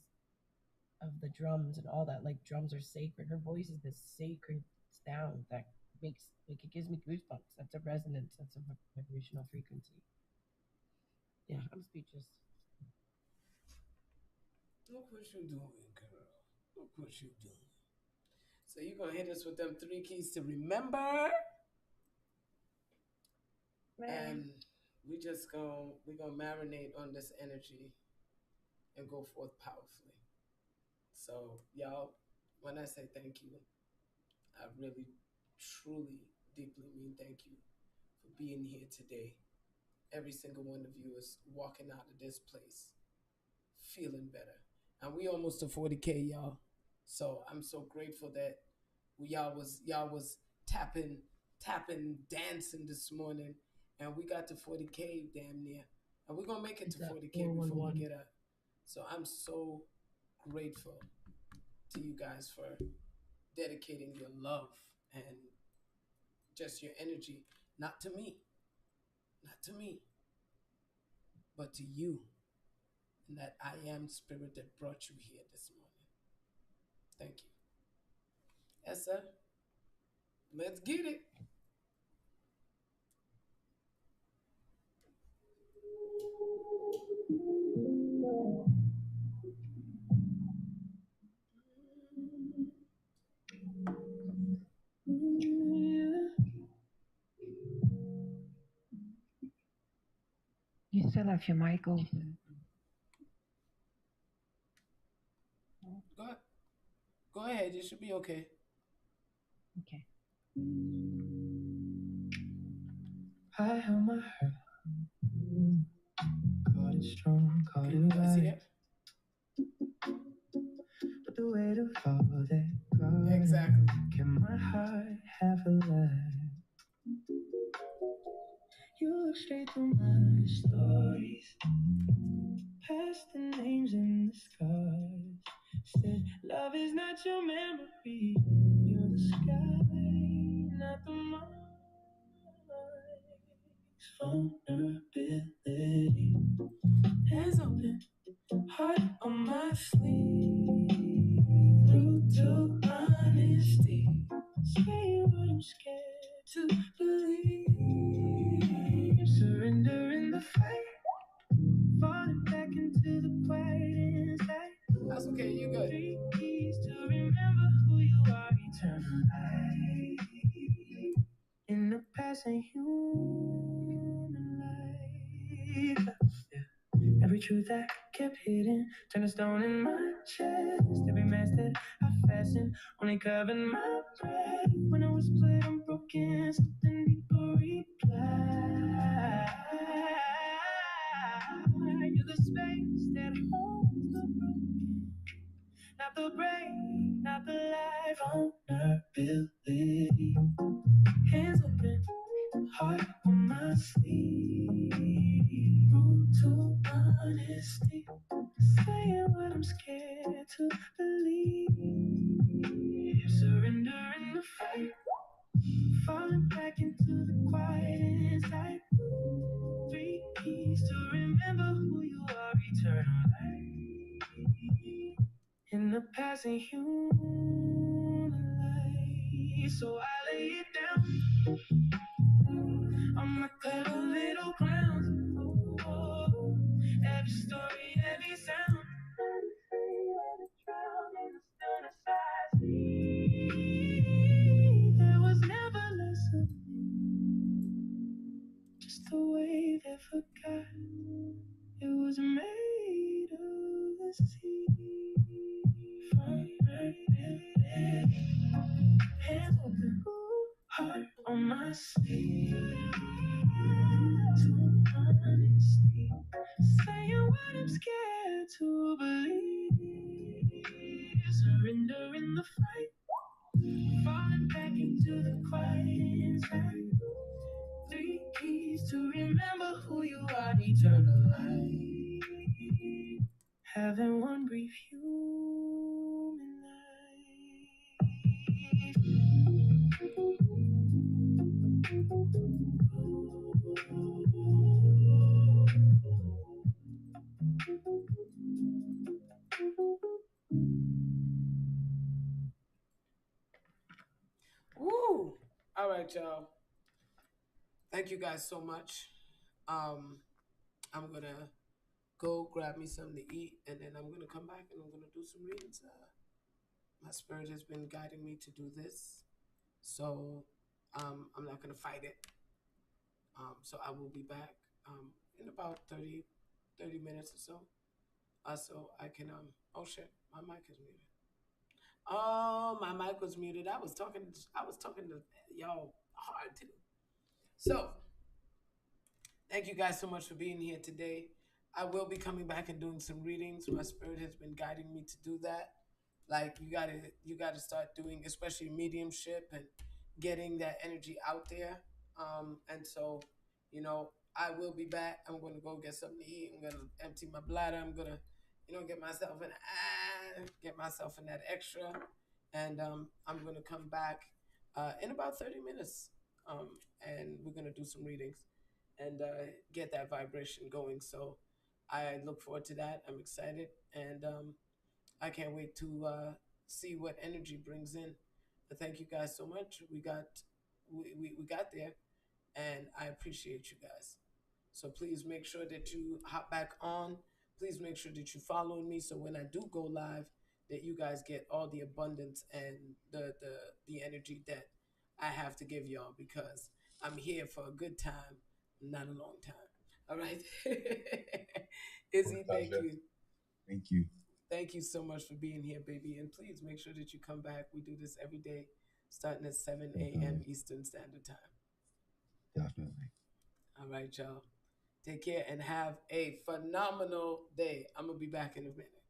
of the drums and all that. Like, drums are sacred. Her voice is this sacred sound that makes, like, it gives me goosebumps. That's a resonance. That's a vibrational frequency. Yeah, I'm speechless. Look what you doing, girl. Look what you doing. So you're going to hit us with them 3 keys to remember. And we're going to marinate on this energy and go forth powerfully. So, y'all, when I say thank you, I really, truly, deeply mean thank you for being here today. Every single one of you is walking out of this place feeling better. And we almost to 40K, y'all. So I'm so grateful that y'all was tapping, dancing this morning, and we got to 40K damn near. And we're gonna make it to 40K before we get up. So I'm so grateful to you guys for dedicating your love and just your energy. Not to me, not to me, but to you, and that I am spirit that brought you here this morning. Thank you. Yes, sir. Let's get it. You still have your mic open. Go ahead. Go ahead. You should be okay. Okay. I held my heart, caught it strong, caught it right. But the weight of all that God exactly. Can my heart have a life? You look straight through my stories, past the names and the scars. Said love is not your memory, you're the sky, not the marks. Vulnerability, hands open, heart on my sleeve. Root to honesty, say what I'm scared to believe. Surrender in the fight, falling back into the quiet inside. That's okay, you good. 3 keys to remember who you are, eternal light. In the passing human life. Every truth I kept hidden, turn a stone in my chest. Every mask that I fastened, only covered my breath. When I was split and broken, something deeper reply. You're the space that holds the broken, not the break, not the life. Vulnerability, hands open, heart on my sleeve. Root to honesty, saying what I'm scared to believe. Surrender in the fight, falling back into the quiet inside. 3 keys to remember who you are, eternal light. In the passing human light, so I lay it down on my clever little ground. Oh, every story, every sound. There was never less of me, just a wave that forgot it was made of the sea. Hands open, heart on my sleeve. To honesty, saying what I'm scared to believe. Surrender in the fight, falling back into the quiet inside. 3 keys to remember who you are, eternal light. Having one brief human life. Woo! All right, y'all. Thank you guys so much. I'm gonna go grab me something to eat, and then I'm gonna come back and I'm gonna do some readings. My spirit has been guiding me to do this, so I'm not gonna fight it. So I will be back in about 30 minutes or so. So I can oh shit, my mic is muted. Oh, my mic was muted. I was talking to y'all hard too. So thank you guys so much for being here today. I will be coming back and doing some readings. My spirit has been guiding me to do that. Like you gotta start doing, especially mediumship and getting that energy out there. And so, you know, I will be back. I'm gonna go get something to eat. I'm gonna empty my bladder. I'm gonna, get myself in that extra, and I'm gonna come back in about 30 minutes. and we're gonna do some readings and get that vibration going. So I look forward to that. I'm excited, and I can't wait to see what energy brings in. But thank you guys so much. We got there, and I appreciate you guys. So please make sure that you hop back on. Please make sure that you follow me, so when I do go live, that you guys get all the abundance and the energy that I have to give y'all, because I'm here for a good time, not a long time. All right. Izzy, thank you. Thank you. Thank you so much for being here, baby. And please make sure that you come back. We do this every day, starting at 7 a.m. Eastern Standard Time. Definitely. All right, y'all. Take care and have a phenomenal day. I'm going to be back in a minute.